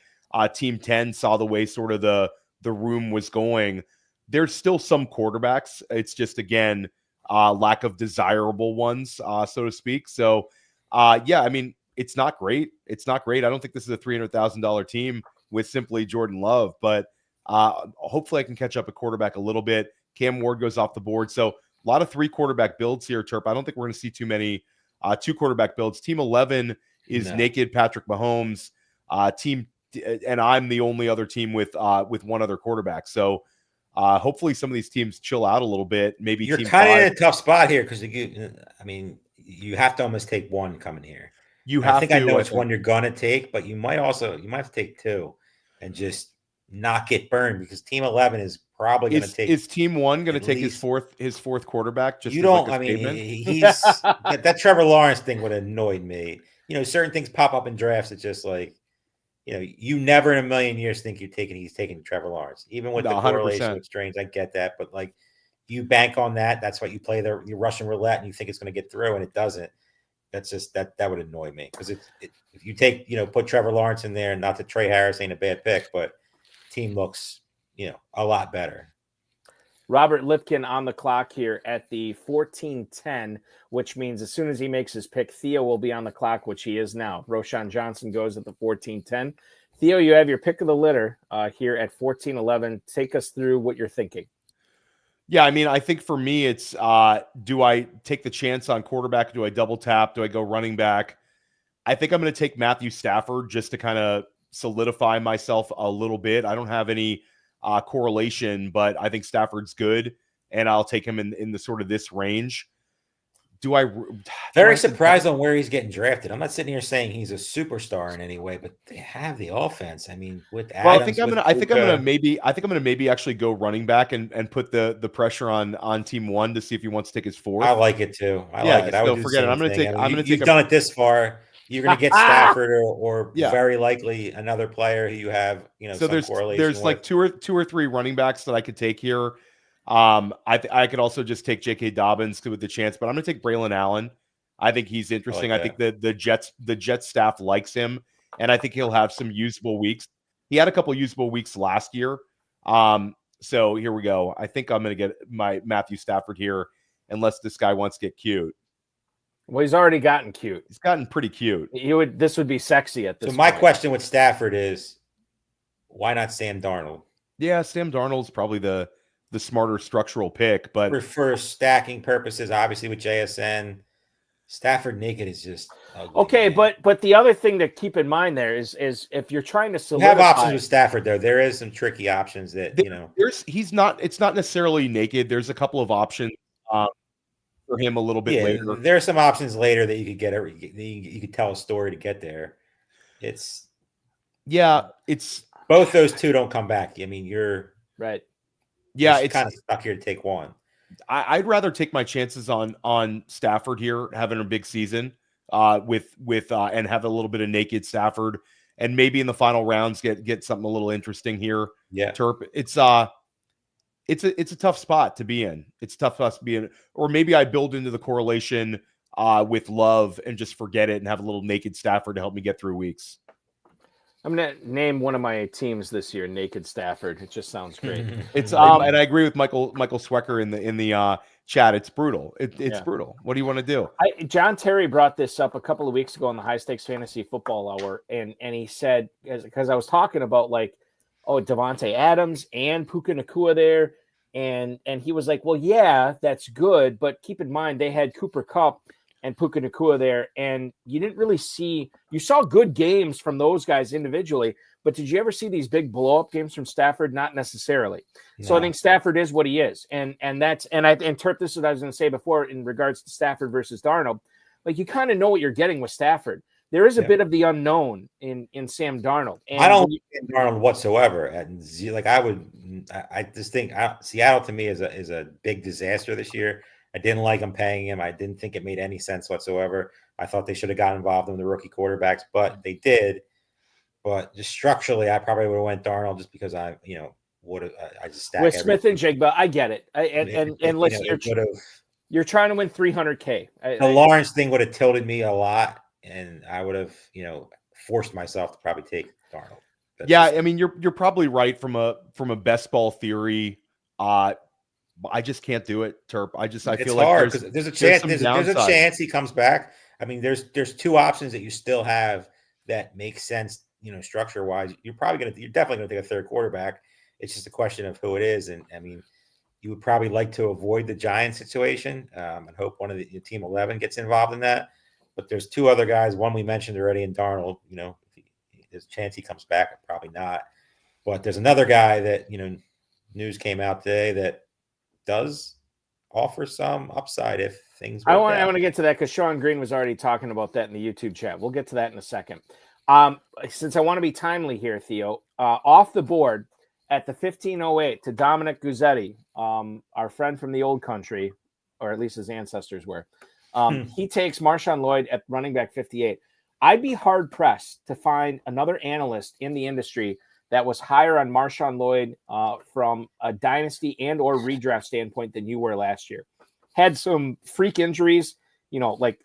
Team 10 saw the way sort of the room was going. There's still some quarterbacks. It's just, again, lack of desirable ones, so to speak. So, I mean, it's not great. It's not great. I don't think this is a $300,000 team with simply Jordan Love, but hopefully I can catch up a quarterback a little bit. Cam Ward goes off the board. So a lot of 3 quarterback builds here, Terp. I don't think we're going to see too many 2 quarterback builds. Team 11 is naked Patrick Mahomes. And I'm the only other team with 1 other quarterback. So hopefully some of these teams chill out a little bit. Maybe you're Team kind of 5. in a tough spot here because you have to almost take 1 coming here. I know which one you're gonna take, but you might have to take 2 and just not get burned, because Team 11 is probably going to take. Is Team 1 going to take his fourth quarterback? Just you don't. Like he's that Trevor Lawrence thing would have annoyed me. Certain things pop up in drafts. It's just like, you never in a million years think he's taking Trevor Lawrence, even with the 100%. Correlation with strains. I get that, but like, you bank on that. That's what you play your Russian roulette, and you think it's going to get through, and it doesn't. That's just that would annoy me, because if you take put Trevor Lawrence in there, and not that Trey Harris ain't a bad pick, but team looks a lot better. Robert Lipkin on the clock here at the 14:10, which means as soon as he makes his pick, Theo will be on the clock, which he is now. Roshan Johnson goes at the 14:10. Theo, you have your pick of the litter here at 14:11. Take us through what you're thinking. Yeah, I mean, I think for me, it's do I take the chance on quarterback? Do I double tap? Do I go running back? I think I'm going to take Matthew Stafford just to kind of solidify myself a little bit. I don't have any correlation, but I think Stafford's good, and I'll take him in the sort of this range. Very surprised on where he's getting drafted. I'm not sitting here saying he's a superstar in any way, but they have the offense. I mean, with Adams, I think I'm gonna maybe actually go running back and put the pressure on team one to see if he wants to take his fourth. I like it too. I like it. I would forget it. I'm gonna take. You've done it this far. You're going to get Stafford or very likely another player who you have, So there's like two or three running backs that I could take here. I could also just take J.K. Dobbins with the chance, but I'm going to take Braylon Allen. I think he's interesting. I think the Jets staff likes him, and I think he'll have some usable weeks. He had a couple usable weeks last year. So here we go. I think I'm going to get my Matthew Stafford here, unless this guy wants to get cute. Well, he's already gotten cute. He's gotten pretty cute. This would be sexy at this point. So my question with Stafford is, why not Sam Darnold? Yeah, Sam Darnold's probably the smarter structural pick, but for stacking purposes, obviously with JSN, Stafford naked is just ugly, okay. Man. But the other thing to keep in mind there is if you're trying to solidify, you have options with Stafford though. There is some tricky options that it's not necessarily naked. There's a couple of options. For him a little bit later. There are some options later that you could get. You could tell a story to get there. It's both those two don't come back. I mean, you're right. Yeah, it's kind of stuck here to take one. I'd rather take my chances on Stafford here, having a big season, with and have a little bit of naked Stafford, and maybe in the final rounds get something a little interesting here. Yeah, Terp. It's a tough spot to be in. It's tough for us to be in. Or maybe I build into the correlation with Love and just forget it and have a little naked Stafford to help me get through weeks. I'm going to name one of my teams this year, Naked Stafford. It just sounds great. It's and I agree with Michael Swecker in the chat. It's brutal. It's brutal. What do you want to do? John Terry brought this up a couple of weeks ago on the High Stakes Fantasy Football Hour, and he said, because I was talking about Devontae Adams and Puka Nacua there. And he was like, well, yeah, that's good. But keep in mind, they had Cooper Kupp and Puka Nacua there. And you didn't really you saw good games from those guys individually. But did you ever see these big blow up games from Stafford? Not necessarily. No. So I think Stafford is what he is. And Terp, this is what I was going to say before in regards to Stafford versus Darnold. Like, you kind of know what you're getting with Stafford. There is a bit of the unknown in Sam Darnold. And I don't like Sam Darnold whatsoever. I just think Seattle to me is a big disaster this year. I didn't like him paying him. I didn't think it made any sense whatsoever. I thought they should have gotten involved in the rookie quarterbacks, but they did. But just structurally, I probably would have went Darnold just because I just stack with Smith and Jigba. I get it. And listen, you're trying to win $300K. The Lawrence thing would have tilted me a lot. And I would have, forced myself to probably take Darnold. I mean, you're probably right from a best ball theory. I just can't do it, Terp. I feel hard like there's a chance. There's a chance he comes back. I mean, there's two options that you still have that make sense, structure wise. You're definitely gonna take a third quarterback. It's just a question of who it is. And I mean, you would probably like to avoid the Giants situation and hope one of the team 11 gets involved in that. But there's two other guys. One we mentioned already in Darnold. There's a chance he comes back, probably not. But there's another guy that news came out today that does offer some upside if things. I want to get to that because Sean Green was already talking about that in the YouTube chat. We'll get to that in a second. Since I want to be timely here, Theo, off the board at the 1508 to Dominic Guzzetti, our friend from the old country, or at least his ancestors were. He takes Marshawn Lloyd at running back 58. I'd be hard pressed to find another analyst in the industry that was higher on Marshawn Lloyd from a dynasty and or redraft standpoint than you were last year. Had some freak injuries, like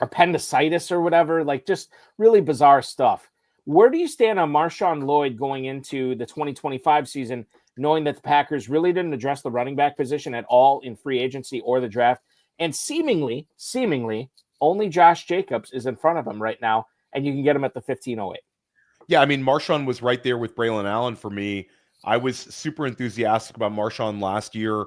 appendicitis or whatever, like just really bizarre stuff. Where do you stand on Marshawn Lloyd going into the 2025 season, knowing that the Packers really didn't address the running back position at all in free agency or the draft? And seemingly, only Josh Jacobs is in front of him right now, and you can get him at the 1508. Yeah, I mean, Marshawn was right there with Braylon Allen for me I was super enthusiastic about Marshawn last year.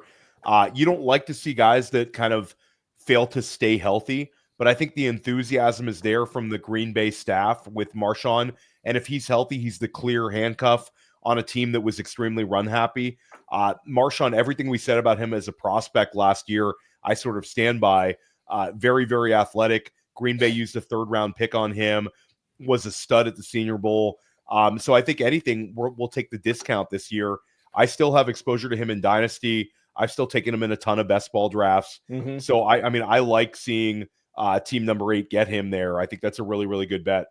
You don't like to see guys that kind of fail to stay healthy, but I think the enthusiasm is there from the Green Bay staff with Marshawn. And if he's healthy, he's the clear handcuff on a team that was extremely run happy. Marshawn, everything we said about him as a prospect last year, I sort of stand by. Very, very athletic. Green Bay used a 3rd-round pick on him, was a stud at the Senior Bowl. So I think anything, we'll take the discount this year. I still have exposure to him in Dynasty. I've still taken him in a ton of best ball drafts. Mm-hmm. So, I mean, I like seeing team number 8 get him there. I think that's a really, really good bet.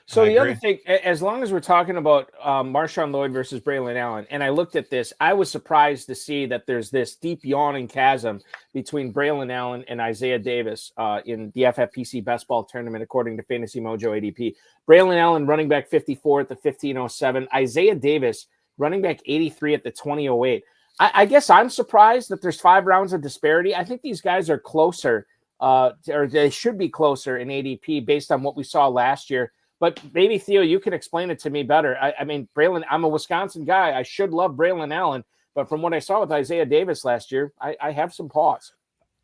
So the other thing, as long as we're talking about Marshawn Lloyd versus Braylon Allen, and I looked at this, I was surprised to see that there's this deep yawning chasm between Braylon Allen and Isaiah Davis in the FFPC Best Ball Tournament, according to Fantasy Mojo ADP. Braylon Allen, running back 54 at the 1507. Isaiah Davis, running back 83 at the 2008. I guess I'm surprised that there's 5 rounds of disparity. I think these guys are closer, or they should be closer in ADP based on what we saw last year. But maybe, Theo, you can explain it to me better. I mean, Braylon, I'm a Wisconsin guy. I should love Braylon Allen. But from what I saw with Isaiah Davis last year, I have some pause.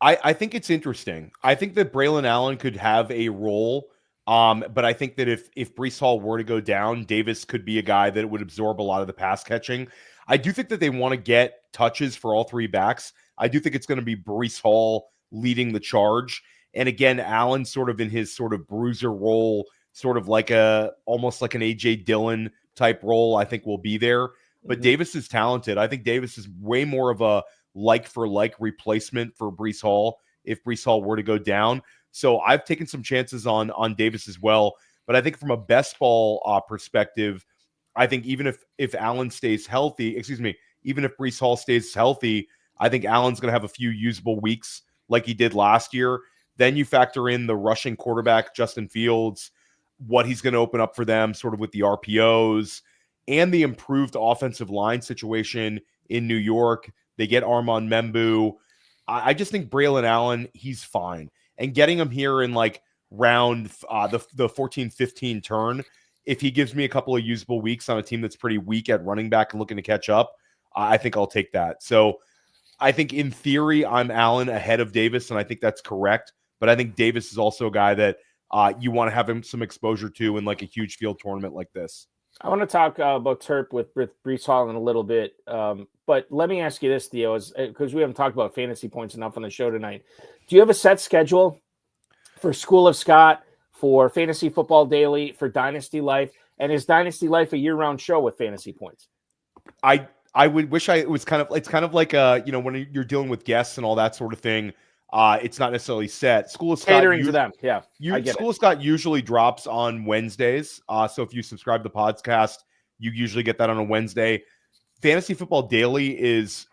I think it's interesting. I think that Braylon Allen could have a role. But I think that if Breece Hall were to go down, Davis could be a guy that would absorb a lot of the pass catching. I do think that they want to get touches for all 3 backs. I do think it's going to be Breece Hall leading the charge. And again, Allen sort of in his sort of bruiser role, sort of like almost like an AJ Dillon type role, I think will be there. But Davis is talented. I think Davis is way more of a like for like replacement for Breece Hall if Breece Hall were to go down. So I've taken some chances on Davis as well. But I think from a best ball perspective, I think even if Allen stays healthy, even if Breece Hall stays healthy, I think Allen's going to have a few usable weeks like he did last year. Then you factor in the rushing quarterback, Justin Fields, what he's going to open up for them sort of with the RPOs and the improved offensive line situation in New York. They get Armand Membu. I just think Braylon Allen, he's fine. And getting him here in like round the 14-15 turn, if he gives me a couple of usable weeks on a team that's pretty weak at running back and looking to catch up, I think I'll take that. So I think in theory, I'm Allen ahead of Davis, and I think that's correct. But I think Davis is also a guy that you want to have him some exposure to in like a huge field tournament like this. I want to talk about Terp with Breece Hall in a little bit. But let me ask you this, Theo, because we haven't talked about fantasy points enough on the show tonight. Do you have a set schedule for School of Scott, for Fantasy Football Daily, for Dynasty Life? And is Dynasty Life a year-round show with fantasy points? I would wish it's kind of like when you're dealing with guests and all that sort of thing. It's not necessarily set. School of Scott catering to them. Yeah. School of Scott usually drops on Wednesdays. So if you subscribe to the podcast, you usually get that on a Wednesday. Fantasy Football Daily is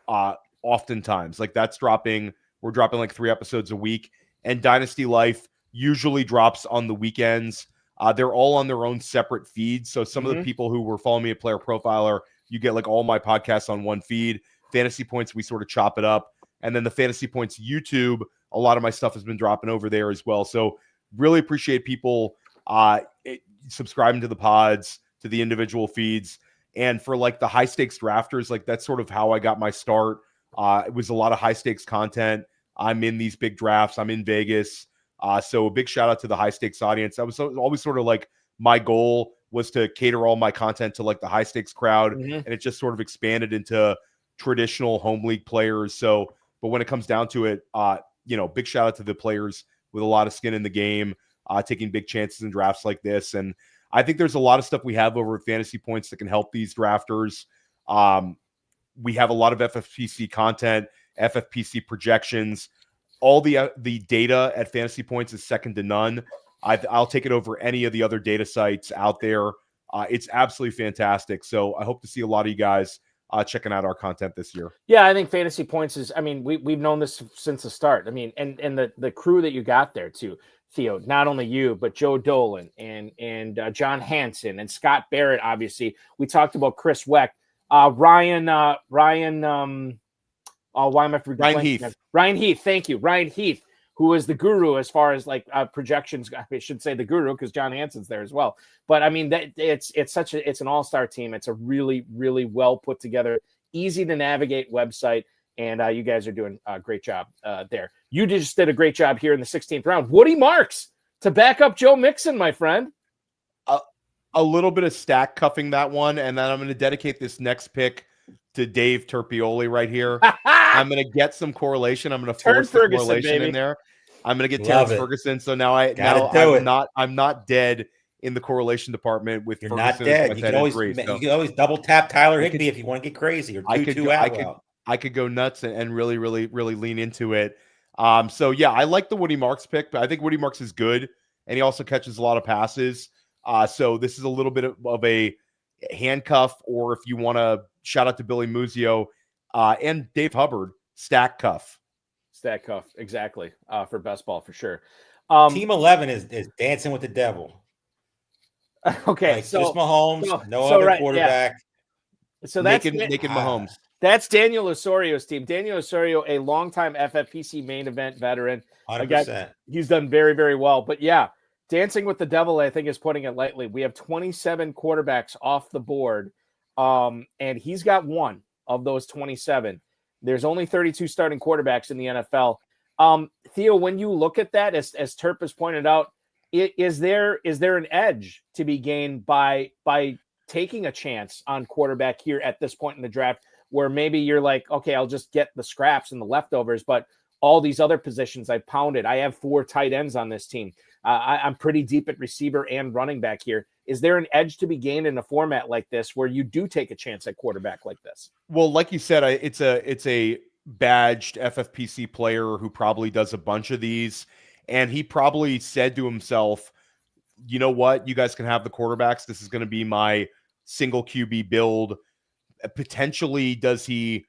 oftentimes like that's dropping. We're dropping like 3 episodes a week, and Dynasty Life usually drops on the weekends. They're all on their own separate feeds. So some of the people who were following me at Player Profiler, you get like all my podcasts on one feed. Fantasy Points, we sort of chop it up. And then the Fantasy Points YouTube, a lot of my stuff has been dropping over there as well. So really appreciate people subscribing to the pods, to the individual feeds. And for like the high stakes drafters, like that's sort of how I got my start. It was a lot of high stakes content. I'm in these big drafts. I'm in Vegas. So a big shout out to the high stakes audience. That was always sort of like my goal was to cater all my content to like the high stakes crowd. And it just sort of expanded into traditional home league players. So, but when it comes down to it, big shout out to the players with a lot of skin in the game, taking big chances in drafts like this. And I think there's a lot of stuff we have over at Fantasy Points that can help these drafters. We have a lot of FFPC content, FFPC projections. All the data at Fantasy Points is second to none. I'll take it over any of the other data sites out there. It's absolutely fantastic. So I hope to see a lot of you guys checking out our content this year. Yeah, I think Fantasy Points is, we've known this since the start. And the crew that you got there too, Theo, not only you, but Joe Dolan and John Hansen and Scott Barrett, obviously. We talked about Chris Weck, Ryan Heath. Ryan Heath, thank you. Ryan Heath, who is the guru as far as like projections. I should say the guru because John Hanson's there as well. But I mean, that it's an all-star team. It's a really, really well put together, easy to navigate website. And you guys are doing a great job there. You just did a great job here in the 16th round. Woody Marks to back up Joe Mixon, my friend. A little bit of stack cuffing that one, and then I'm going to dedicate this next pick to Dave Terpoilli right here. I'm going to get some correlation. I'm going to force the correlation in there. I'm going to get Terrence Ferguson. So now I'm not dead in the correlation department with You're Ferguson. not dead. You can always double tap Tyler Higbee if you want to get crazy, or I could go nuts and really, really, really lean into it. So yeah, I like the Woody Marks pick, but I think Woody Marks is good, and he also catches a lot of passes. So this is a little bit of a handcuff, or if you want to shout out to Billy Muzio and Dave Hubbard, stack cuff. Stack cuff, exactly, for best ball for sure. Team 11 is dancing with the devil. Okay, like, so just Mahomes, no other quarterback. Yeah. So that's naked Mahomes. That's Daniel Osorio's team. Daniel Osorio, a longtime FFPC main event veteran. 100%. He's done very, very well. But yeah, dancing with the devil, I think, is putting it lightly. We have 27 quarterbacks off the board, and he's got one of those 27. There's only 32 starting quarterbacks in the NFL. Theo, when you look at that, as Terp has pointed out, is there an edge to be gained by taking a chance on quarterback here at this point in the draft, where maybe you're like, okay, I'll just get the scraps and the leftovers, but all these other positions I've pounded. I have 4 tight ends on this team. I'm pretty deep at receiver and running back here. Is there an edge to be gained in a format like this where you do take a chance at quarterback like this? Well, like you said, it's a badged FFPC player who probably does a bunch of these, and he probably said to himself, you know what, you guys can have the quarterbacks. This is going to be my single QB build. Potentially, does he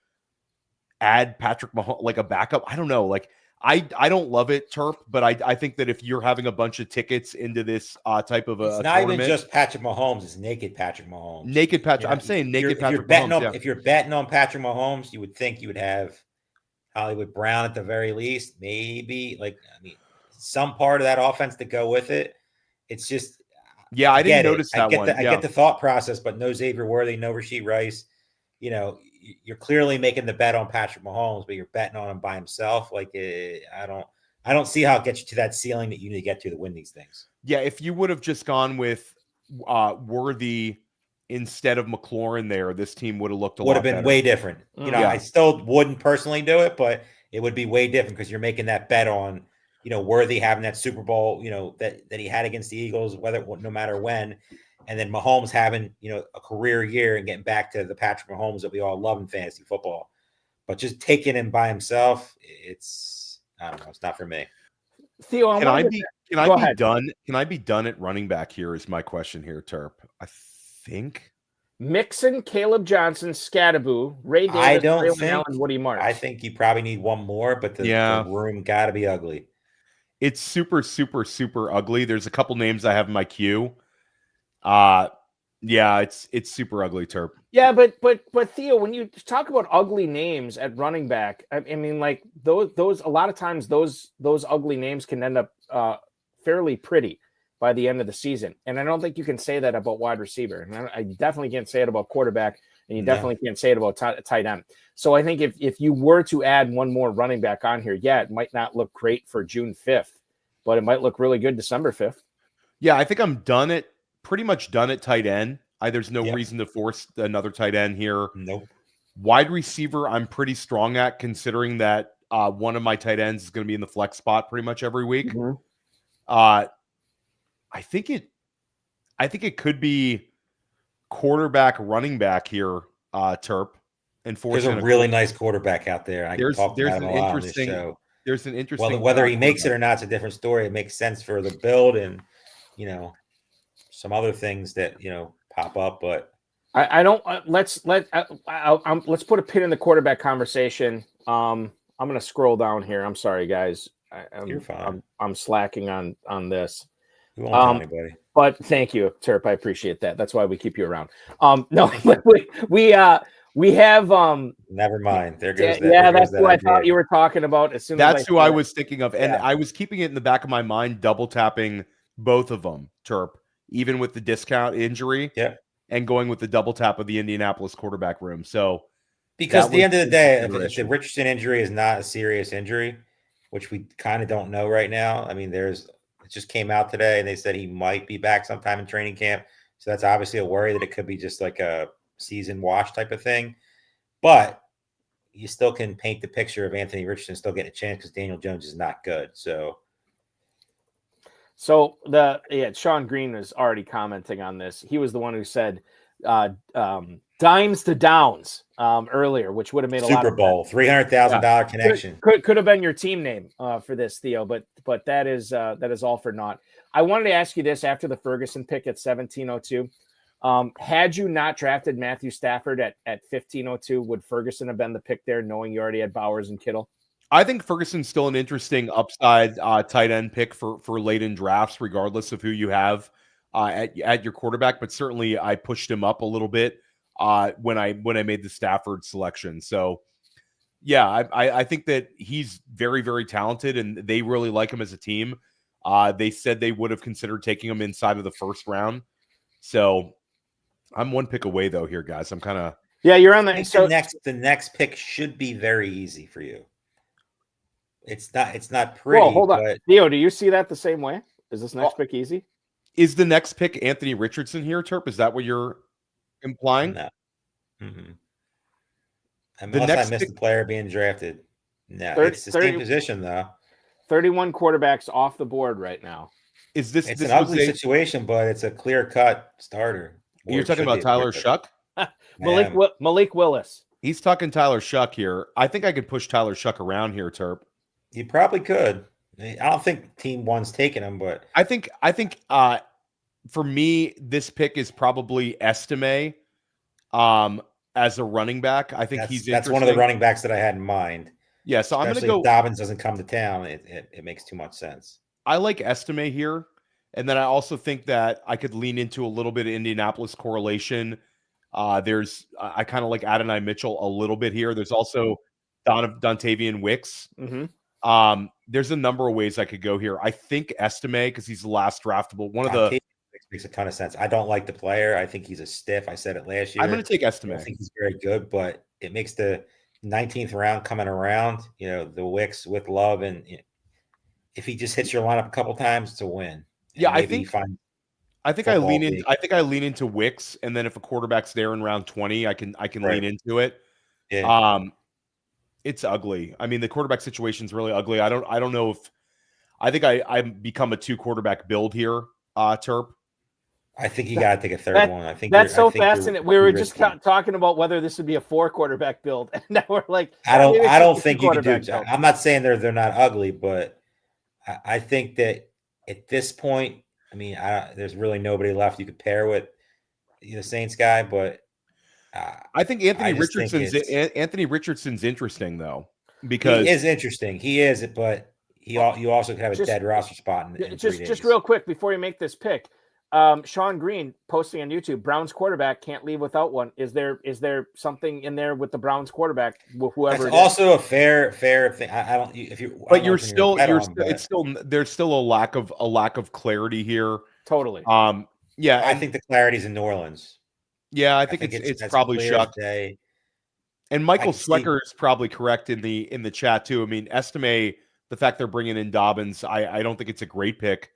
add Patrick Mahomes like a backup? I don't know. Like, I don't love it, Terp, but I think that if you're having a bunch of tickets into this type of it's not even just Patrick Mahomes, it's naked Patrick Mahomes. Naked Patrick. I'm saying naked Patrick Mahomes. If you're betting on Patrick Mahomes, you would think you would have Hollywood Brown at the very least, maybe. Like, I mean, some part of that offense to go with it. It's just, yeah, I didn't notice that one. I get the thought process, but no Xavier Worthy, no Rashee Rice. You know, you're clearly making the bet on Patrick Mahomes, but you're betting on him by himself. Like, I don't see how it gets you to that ceiling that you need to get to win these things. Yeah, if you would have just gone with Worthy instead of McLaurin there, this team would have looked a lot better. Would have been way different. You know, I still wouldn't personally do it, but it would be way different because you're making that bet on, you know, Worthy having that Super Bowl, you know, that he had against the Eagles, no matter when. And then Mahomes having, you know, a career year and getting back to the Patrick Mahomes that we all love in fantasy football. But just taking him by himself, I don't know, it's not for me. Theo, can I be done at running back here is my question here, Terp. I think Mixon, Caleb Johnson, Scattaboo, Ray Davis, Braylon Allen, Woody Marks. I think you probably need one more, but the room got to be ugly. It's super, super, super ugly. There's a couple names I have in my queue. Yeah, it's super ugly, Terp. Yeah, but Theo, when you talk about ugly names at running back, I mean, like those a lot of times those ugly names can end up fairly pretty by the end of the season, and I don't think you can say that about wide receiver, and I definitely can't say it about quarterback, and you definitely can't say it about tight end. So I think if you were to add one more running back on here, yeah, it might not look great for June 5th, but it might look really good December 5th. Yeah, I think I'm pretty much done at tight end. There's no reason to force another tight end here. Nope. Wide receiver, I'm pretty strong at, considering that one of my tight ends is going to be in the flex spot pretty much every week. Mm-hmm. I think it could be quarterback, running back here, Terp. And there's a really nice quarterback out there. There's an interesting. Whether he makes it or not, it's a different story. It makes sense for the build and, you know, some other things that, you know, pop up, but let's put a pin in the quarterback conversation. I'm going to scroll down here. I'm sorry, guys. You're fine. I'm slacking on this. We won't tell anybody. But thank you, Terp. I appreciate that. That's why we keep you around. No, We have Never mind. There goes that. Yeah, there that's goes who that I thought idea. you were talking about. As soon That's as who I was thinking of, and Yeah. I was keeping it in the back of my mind, double tapping both of them, Terp, even with the discount injury, and going with the double tap of the Indianapolis quarterback room. So, because at the end of the day, if the consideration. Richardson injury is not a serious injury, which we kind of don't know right now. I mean, it just came out today, and they said he might be back sometime in training camp. So that's obviously a worry that it could be just like a season wash type of thing. But you still can paint the picture of Anthony Richardson still getting a chance because Daniel Jones is not good. So Sean Green was already commenting on this. He was the one who said dimes to downs earlier, which would have made a lot of Super Bowl $300,000 connection. Could have been your team name for this, Theo, but that is all for naught. I wanted to ask you this after the Ferguson pick at 1702. Had you not drafted Matthew Stafford at 1502, would Ferguson have been the pick there, knowing you already had Bowers and Kittle? I think Ferguson's still an interesting upside tight end pick for late in drafts, regardless of who you have at your quarterback. But certainly, I pushed him up a little bit when I made the Stafford selection. So, yeah, I think that he's very, very talented, and they really like him as a team. They said they would have considered taking him inside of the first round. So, I'm one pick away though here, guys. I'm kind of you're on the next pick should be very easy for you. It's not pretty. Well, hold on, Theo. Do you see that the same way? Is this next pick easy? Is the next pick Anthony Richardson here, Terp? Is that what you're implying? No. Mm-hmm. Unless I missed the player being drafted. No, it's the same position though. 31 quarterbacks off the board right now. Is this? It's an ugly situation, but it's a clear-cut starter. You're talking about Tyler Shuck? Malik Willis. He's talking Tyler Shuck here. I think I could push Tyler Shuck around here, Terp. You probably could. I don't think Team 1's taking him, but I think for me, this pick is probably Estime as a running back. I think that's one of the running backs that I had in mind. Yeah, so I'm going to go. If Dobbins doesn't come to town, it makes too much sense. I like Estime here, and then I also think that I could lean into a little bit of Indianapolis correlation. I kind of like Adonai Mitchell a little bit here. There's also Dontavian Wicks. Mm-hmm. There's a number of ways I could go here. I think Estime, because he's the last draftable. Makes a ton of sense. I don't like the player. I think he's a stiff. I said it last year. I'm going to take Estime. I think he's very good, but it makes the 19th round coming around. The Wicks with Love, and if he just hits your lineup a couple times, it's a win. Yeah, I think I lean into Wicks, and then if a quarterback's there in round 20, I can lean into it. Yeah. It's ugly. I mean, the quarterback situation is really ugly. I don't know if I think I become a 2 quarterback build here, Terp. I think you got to take a third one. I think that's so fascinating. We were just talking about whether this would be a 4 quarterback build, and now we're like, I don't think you can do it. I'm not saying they're not ugly, but I think that at this point, I mean, there's really nobody left you could pair with the Saints guy, but I think Anthony Richardson's interesting though, because he is interesting. He is, but you also could have a dead roster spot in just real quick before you make this pick. Sean Green posting on YouTube, Browns quarterback can't leave without one. Is there something in there with the Browns quarterback? Whoever. That's also a fair thing. I don't. If you, but there's still a lack of clarity here. Totally. Yeah, I think the clarity's in New Orleans. Yeah, I think it's probably Shuck. And Michael Swecker is probably correct in the chat too. I mean, Estime, the fact they're bringing in Dobbins, I don't think it's a great pick.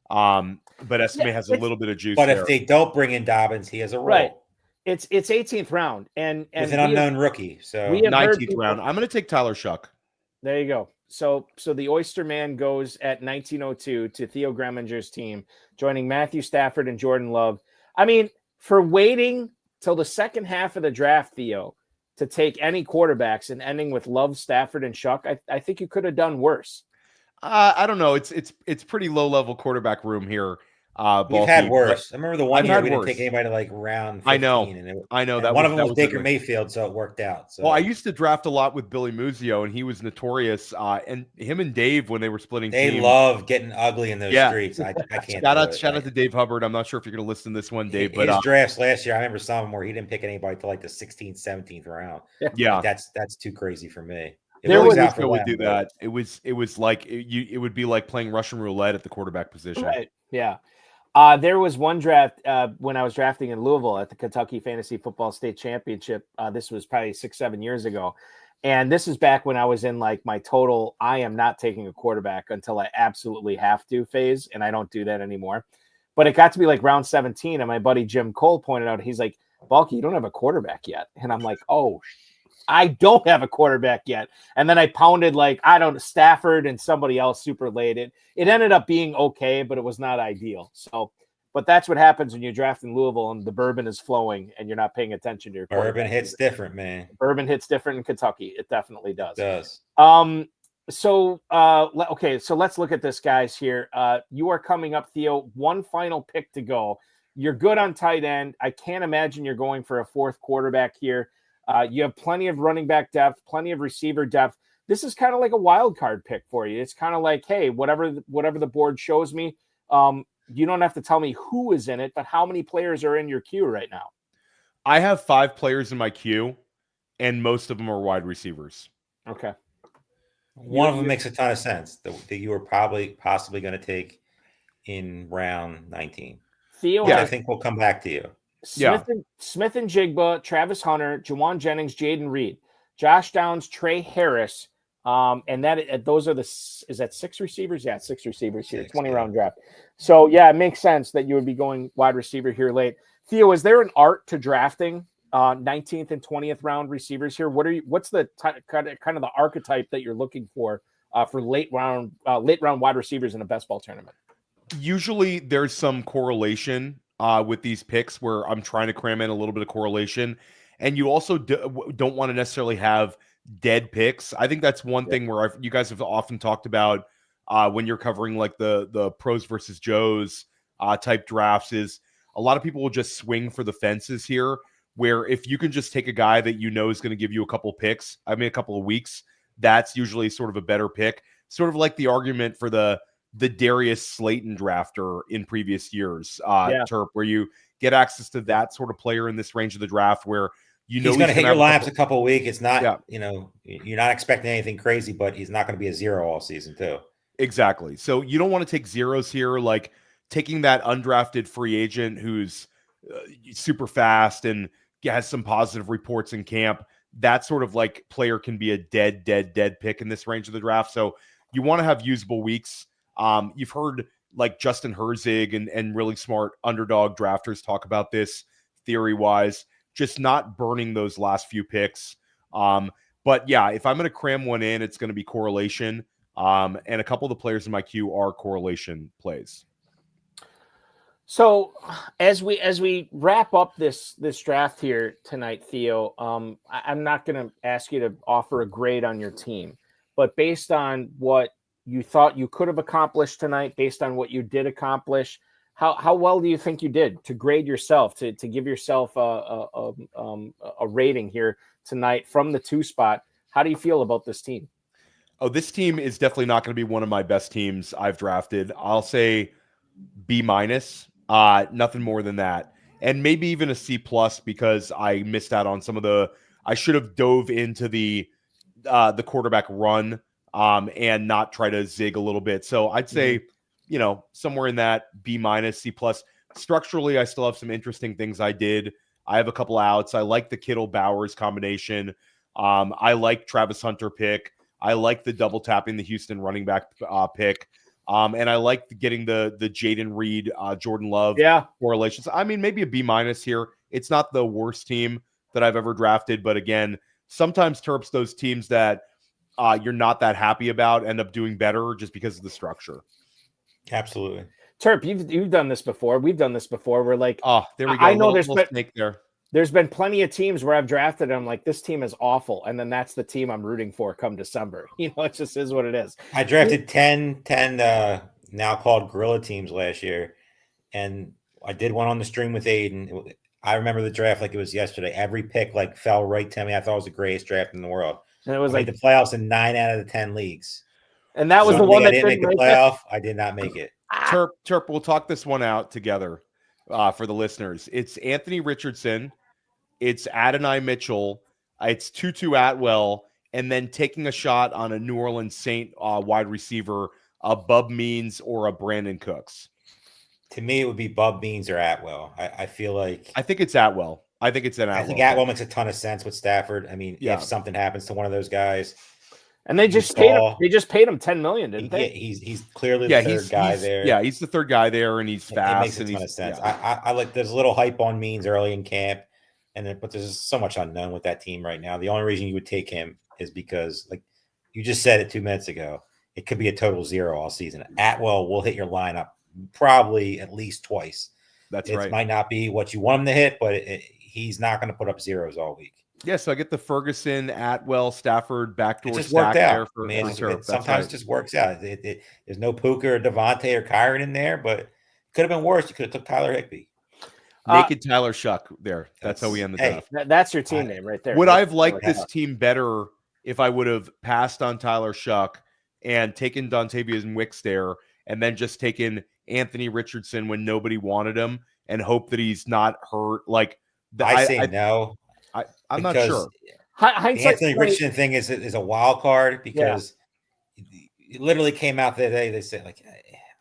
But Estime has a little bit of juice. But if they don't bring in Dobbins, he has a role. Right. It's 18th round and with an unknown rookie. So 19th round. I'm going to take Tyler Shuck. There you go. So the Oyster Man goes at 1902 to Theo Gremminger's team, joining Matthew Stafford and Jordan Love. I mean, for waiting till the second half of the draft, Theo, to take any quarterbacks and ending with Love, Stafford, and Shuck, I think you could have done worse. I don't know. It's pretty low level quarterback room here. We've had worse. I remember the one year we didn't take worse. anybody like round 15. I know. And one of them was Baker Mayfield, so it worked out. So. Well, I used to draft a lot with Billy Muzio, and he was notorious. And him and Dave, when they were splitting teams, they love getting ugly in those streets. I can't. Shout out to Dave Hubbard. I'm not sure if you're going to listen to this one, Dave. But his drafts last year, I remember some of them where he didn't pick anybody till like the 16th, 17th round. Yeah, that's too crazy for me. Muzio would do that. It was like it would be like playing Russian roulette at the quarterback position. Right. Yeah. There was one draft when I was drafting in Louisville at the Kentucky Fantasy Football State Championship. This was probably 6-7 years ago. And this is back when I was in like my total, I am not taking a quarterback until I absolutely have to phase. And I don't do that anymore. But it got to be like round 17. And my buddy Jim Cole pointed out, he's like, Balky, you don't have a quarterback yet. And I'm like, oh, I don't have a quarterback yet. And then I pounded Stafford and somebody else super late. It ended up being okay, but it was not ideal. So, but that's what happens when you draft in Louisville and the bourbon is flowing and you're not paying attention to your quarterback. Bourbon hits different, man. Bourbon hits different in Kentucky. It definitely does. It does. So let's look at this, guys, here. You are coming up, Theo. One final pick to go. You're good on tight end. I can't imagine you're going for a fourth quarterback here. You have plenty of running back depth, plenty of receiver depth. This is kind of like a wild card pick for you. It's kind of like, hey, whatever the board shows me, you don't have to tell me who is in it, but how many players are in your queue right now? I have 5 players in my queue, and most of them are wide receivers. Okay. One of them makes a ton of sense that you were possibly going to take in round 19. Theo, I think we'll come back to you. Smith and Jigba, Travis Hunter, Jawan Jennings, Jaden Reed, Josh Downs, Trey Harris, and those are is that 6 receivers? Yeah, 6 receivers here, 20-round draft. So yeah, it makes sense that you would be going wide receiver here late. Theo, is there an art to drafting 19th and 20th round receivers here? What's the kind of the archetype that you're looking for late round wide receivers in a best ball tournament? Usually, there's some correlation with these picks where I'm trying to cram in a little bit of correlation. And you also don't want to necessarily have dead picks. I think that's one thing where you guys have often talked about when you're covering like the pros versus Joes type drafts is a lot of people will just swing for the fences here, where if you can just take a guy that you know is going to give you a couple of weeks, that's usually sort of a better pick. Sort of like the argument for the Darius Slayton drafter in previous years, Terp, where you get access to that sort of player in this range of the draft where he's going to hit your laps a couple of weeks. It's not, you're not expecting anything crazy, but he's not going to be a zero all season too. Exactly. So you don't want to take zeros here, like taking that undrafted free agent who's super fast and has some positive reports in camp. That sort of like player can be a dead pick in this range of the draft. So you want to have usable weeks. You've heard like Justin Herzig and really smart underdog drafters talk about this theory-wise, just not burning those last few picks. But yeah, if I'm going to cram one in, it's going to be correlation. And a couple of the players in my queue are correlation plays. So as we wrap up this draft here tonight, Theo, I'm not going to ask you to offer a grade on your team, but based on what you thought you could have accomplished tonight, based on what you did accomplish, how well do you think you did to grade yourself, to give yourself a rating here tonight from the 2 spot? How do you feel about this team? Oh, this team is definitely not going to be one of my best teams I've drafted. I'll say B-, nothing more than that. And maybe even a C+ because I missed out on I should have dove into the quarterback run and not try to zig a little bit. So I'd say, somewhere in that B-, C+. Structurally, I still have some interesting things I did. I have a couple outs. I like the Kittle-Bowers combination. I like Travis Hunter pick. I like the double tapping the Houston running back pick. And I like getting the Jaden Reed, Jordan Love correlations. I mean, maybe a B- here. It's not the worst team that I've ever drafted. But again, sometimes Terps, those teams that you're not that happy about end up doing better just because of the structure. Absolutely. Terp, you've done this before. We've done this before. We're like, there we go. I know there's been plenty of teams where I've drafted and I'm like, this team is awful. And then that's the team I'm rooting for come December. It just is what it is. I drafted 10 now called Gorilla teams last year. and I did one on the stream with Aiden. I remember the draft like it was yesterday. Every pick like fell right to me. I thought it was the greatest draft in the world. And it was made the playoffs in 9 out of the 10 leagues. And that was the one that I didn't make the playoff. I did not make it. Terp, we'll talk this one out together for the listeners. It's Anthony Richardson. It's Adonai Mitchell. It's Tutu Atwell. And then taking a shot on a New Orleans Saint wide receiver, a Bub Means or a Brandon Cooks. To me, it would be Bub Means or Atwell. I feel like I think it's Atwell. I think it's an Atwell. I think Atwell makes a ton of sense with Stafford. I mean, if something happens to one of those guys, and they just paid him. They just paid him $10 million, didn't they? He's clearly the third guy there. Yeah, he's the third guy there, and he's fast. It makes a ton of sense. Yeah. I like. There's a little hype on Means early in camp, but there's so much unknown with that team right now. The only reason you would take him is because, like you just said it 2 minutes ago, it could be a total zero all season. Atwell will hit your lineup probably at least twice. That's right. It might not be what you want him to hit, but he's not going to put up zeros all week. Yeah, so I get the Ferguson, Atwell, Stafford backdoor it just stack worked out. there for sometimes it just works out. There's no Puka or Devontae or Kyron in there, but it could have been worse. You could have took Tyler Higbee. Naked Tyler Shuck there. That's how we end the draft. That's your team name right there. Would I have liked this team better if I would have passed on Tyler Shuck and taken Dontavious Wicks there and then just taken Anthony Richardson when nobody wanted him and hope that he's not hurt? Like, I say no. I'm not sure. The Anthony Richardson thing is a wild card because it literally came out that day. They said, like,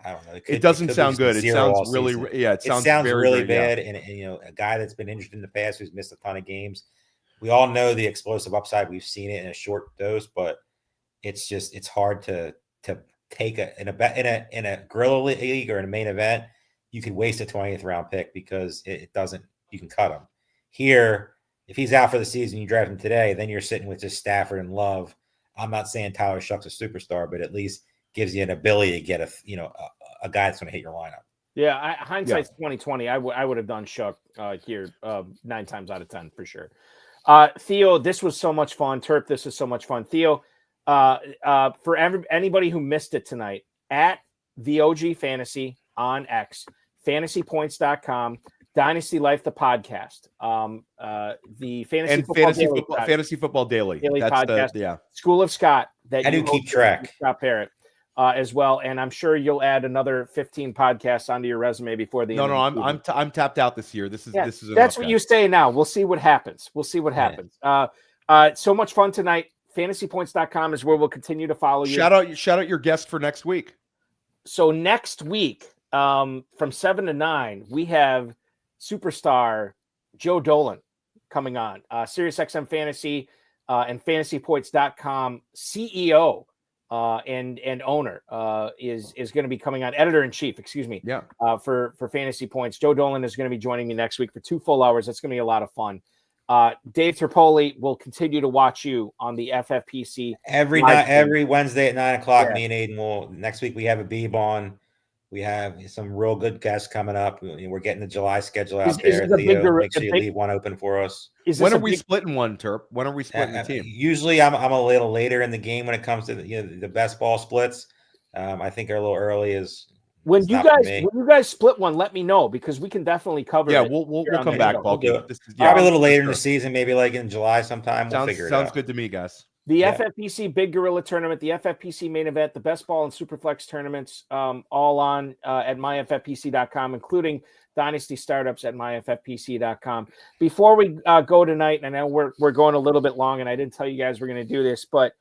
I don't know. It doesn't sound good. It sounds really, it sounds very, really bad. And a guy that's been injured in the past who's missed a ton of games. We all know the explosive upside. We've seen it in a short dose, but it's hard to take in a gorilla league or in a main event. You could waste a 20th round pick because it doesn't. You can cut him here. If he's out for the season, you draft him today, then you're sitting with just Stafford and Love. I'm not saying Tyler Shuck's a superstar, but at least gives you an ability to get a guy that's going to hit your lineup. Yeah, hindsight's 2020. I would have done Shuck here 9 times out of 10 for sure. Theo, this was so much fun. Terp, this is so much fun. Theo, for anybody who missed it tonight, at the OG Fantasy on X, fantasypoints.com. Dynasty Life, the podcast, the Fantasy Football Daily that's podcast, School of Scott. That I do keep track. Scott Parrott as well, and I'm sure you'll add another 15 podcasts onto your resume before the. No, I'm tapped out this year. This is that's what you say now. We'll see what happens. So much fun tonight. Fantasypoints.com is where we'll continue to follow you. Shout out your guest for next week. So next week, from 7 to 9, we have superstar Joe Dolan coming on, SiriusXM Fantasy and fantasypoints.com CEO and owner is going to be coming on, editor-in-chief, for Fantasy Points. Joe Dolan is going to be joining me next week for 2 full hours. That's going to be a lot of fun. Dave Terpoilli will continue to watch you on the FFPC every night, every Wednesday at 9 o'clock. Me and Aiden will. Next week we have a Beeb on. We have some real good guests coming up. We're getting the July schedule out there. Theo, make sure you leave one open for us. When are we splitting one, Terp? When are we splitting the team? Usually I'm a little later in the game when it comes to the best ball splits. I think a little early is when you guys split one. Let me know because we can definitely cover. Yeah, we'll come back. Probably a little later in the season, maybe like in July sometime. We'll figure it out. Sounds good to me, guys. The FFPC Big Gorilla Tournament, the FFPC Main Event, the Best Ball and Superflex Tournaments, all on at myffpc.com, including Dynasty Startups at myffpc.com. Before we go tonight, and I know we're going a little bit long, and I didn't tell you guys we're going to do this, but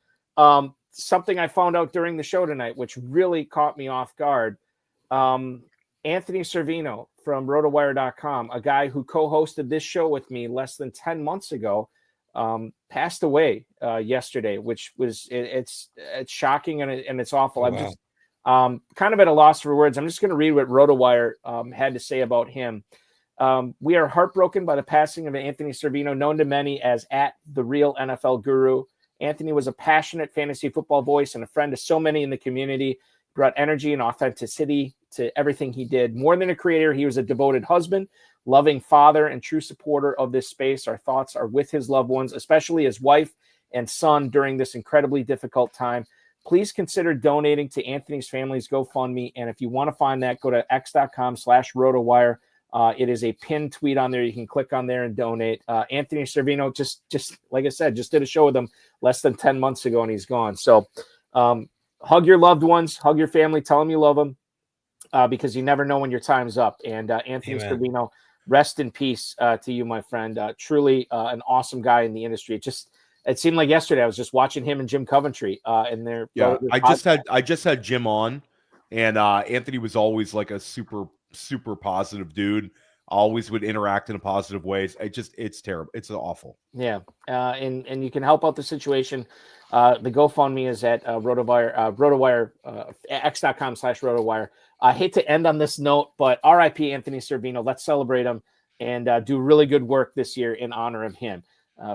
something I found out during the show tonight, which really caught me off guard. Anthony Servino from rotowire.com, a guy who co-hosted this show with me less than 10 months ago, passed away yesterday, which was it's shocking and it's awful. Wow. I'm just kind of at a loss for words. I'm just going to read what RotoWire had to say about him. We are heartbroken by the passing of Anthony Servino, known to many as at the real NFL guru. Anthony was a passionate fantasy football voice and a friend to so many in the community. Brought energy and authenticity to everything he did. More than a creator, he was a devoted husband, loving father, and true supporter of this space. Our thoughts are with his loved ones, especially his wife and son during this incredibly difficult time. please consider donating to Anthony's family's GoFundMe. And if you want to find that, go to x.com/RotoWire. It is a pinned tweet on there. You can click on there and donate. Anthony Servino, just like I said, just did a show with him less than 10 months ago, and he's gone. So hug your loved ones, hug your family, tell them you love them, because you never know when your time's up. And Anthony Servino, rest in peace to you, my friend. Truly an awesome guy in the industry. It seemed like yesterday I was just watching him and Jim Coventry in their I just had Jim on, and Anthony was always like a super positive dude. Always would interact in a positive way. It's terrible. It's awful. Yeah. And you can help out the situation. The GoFundMe is at RotoWire, x.com/RotoWire. I hate to end on this note, but RIP Anthony Servino. Let's celebrate him and do really good work this year in honor of him.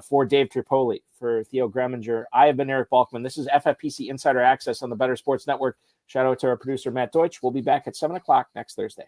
For Dave Terpoilli, for Theo Gremminger, I have been Eric Balkman. This is FFPC Insider Access on the Better Sports Network. Shout out to our producer, Matt Deutsch. We'll be back at 7 o'clock next Thursday.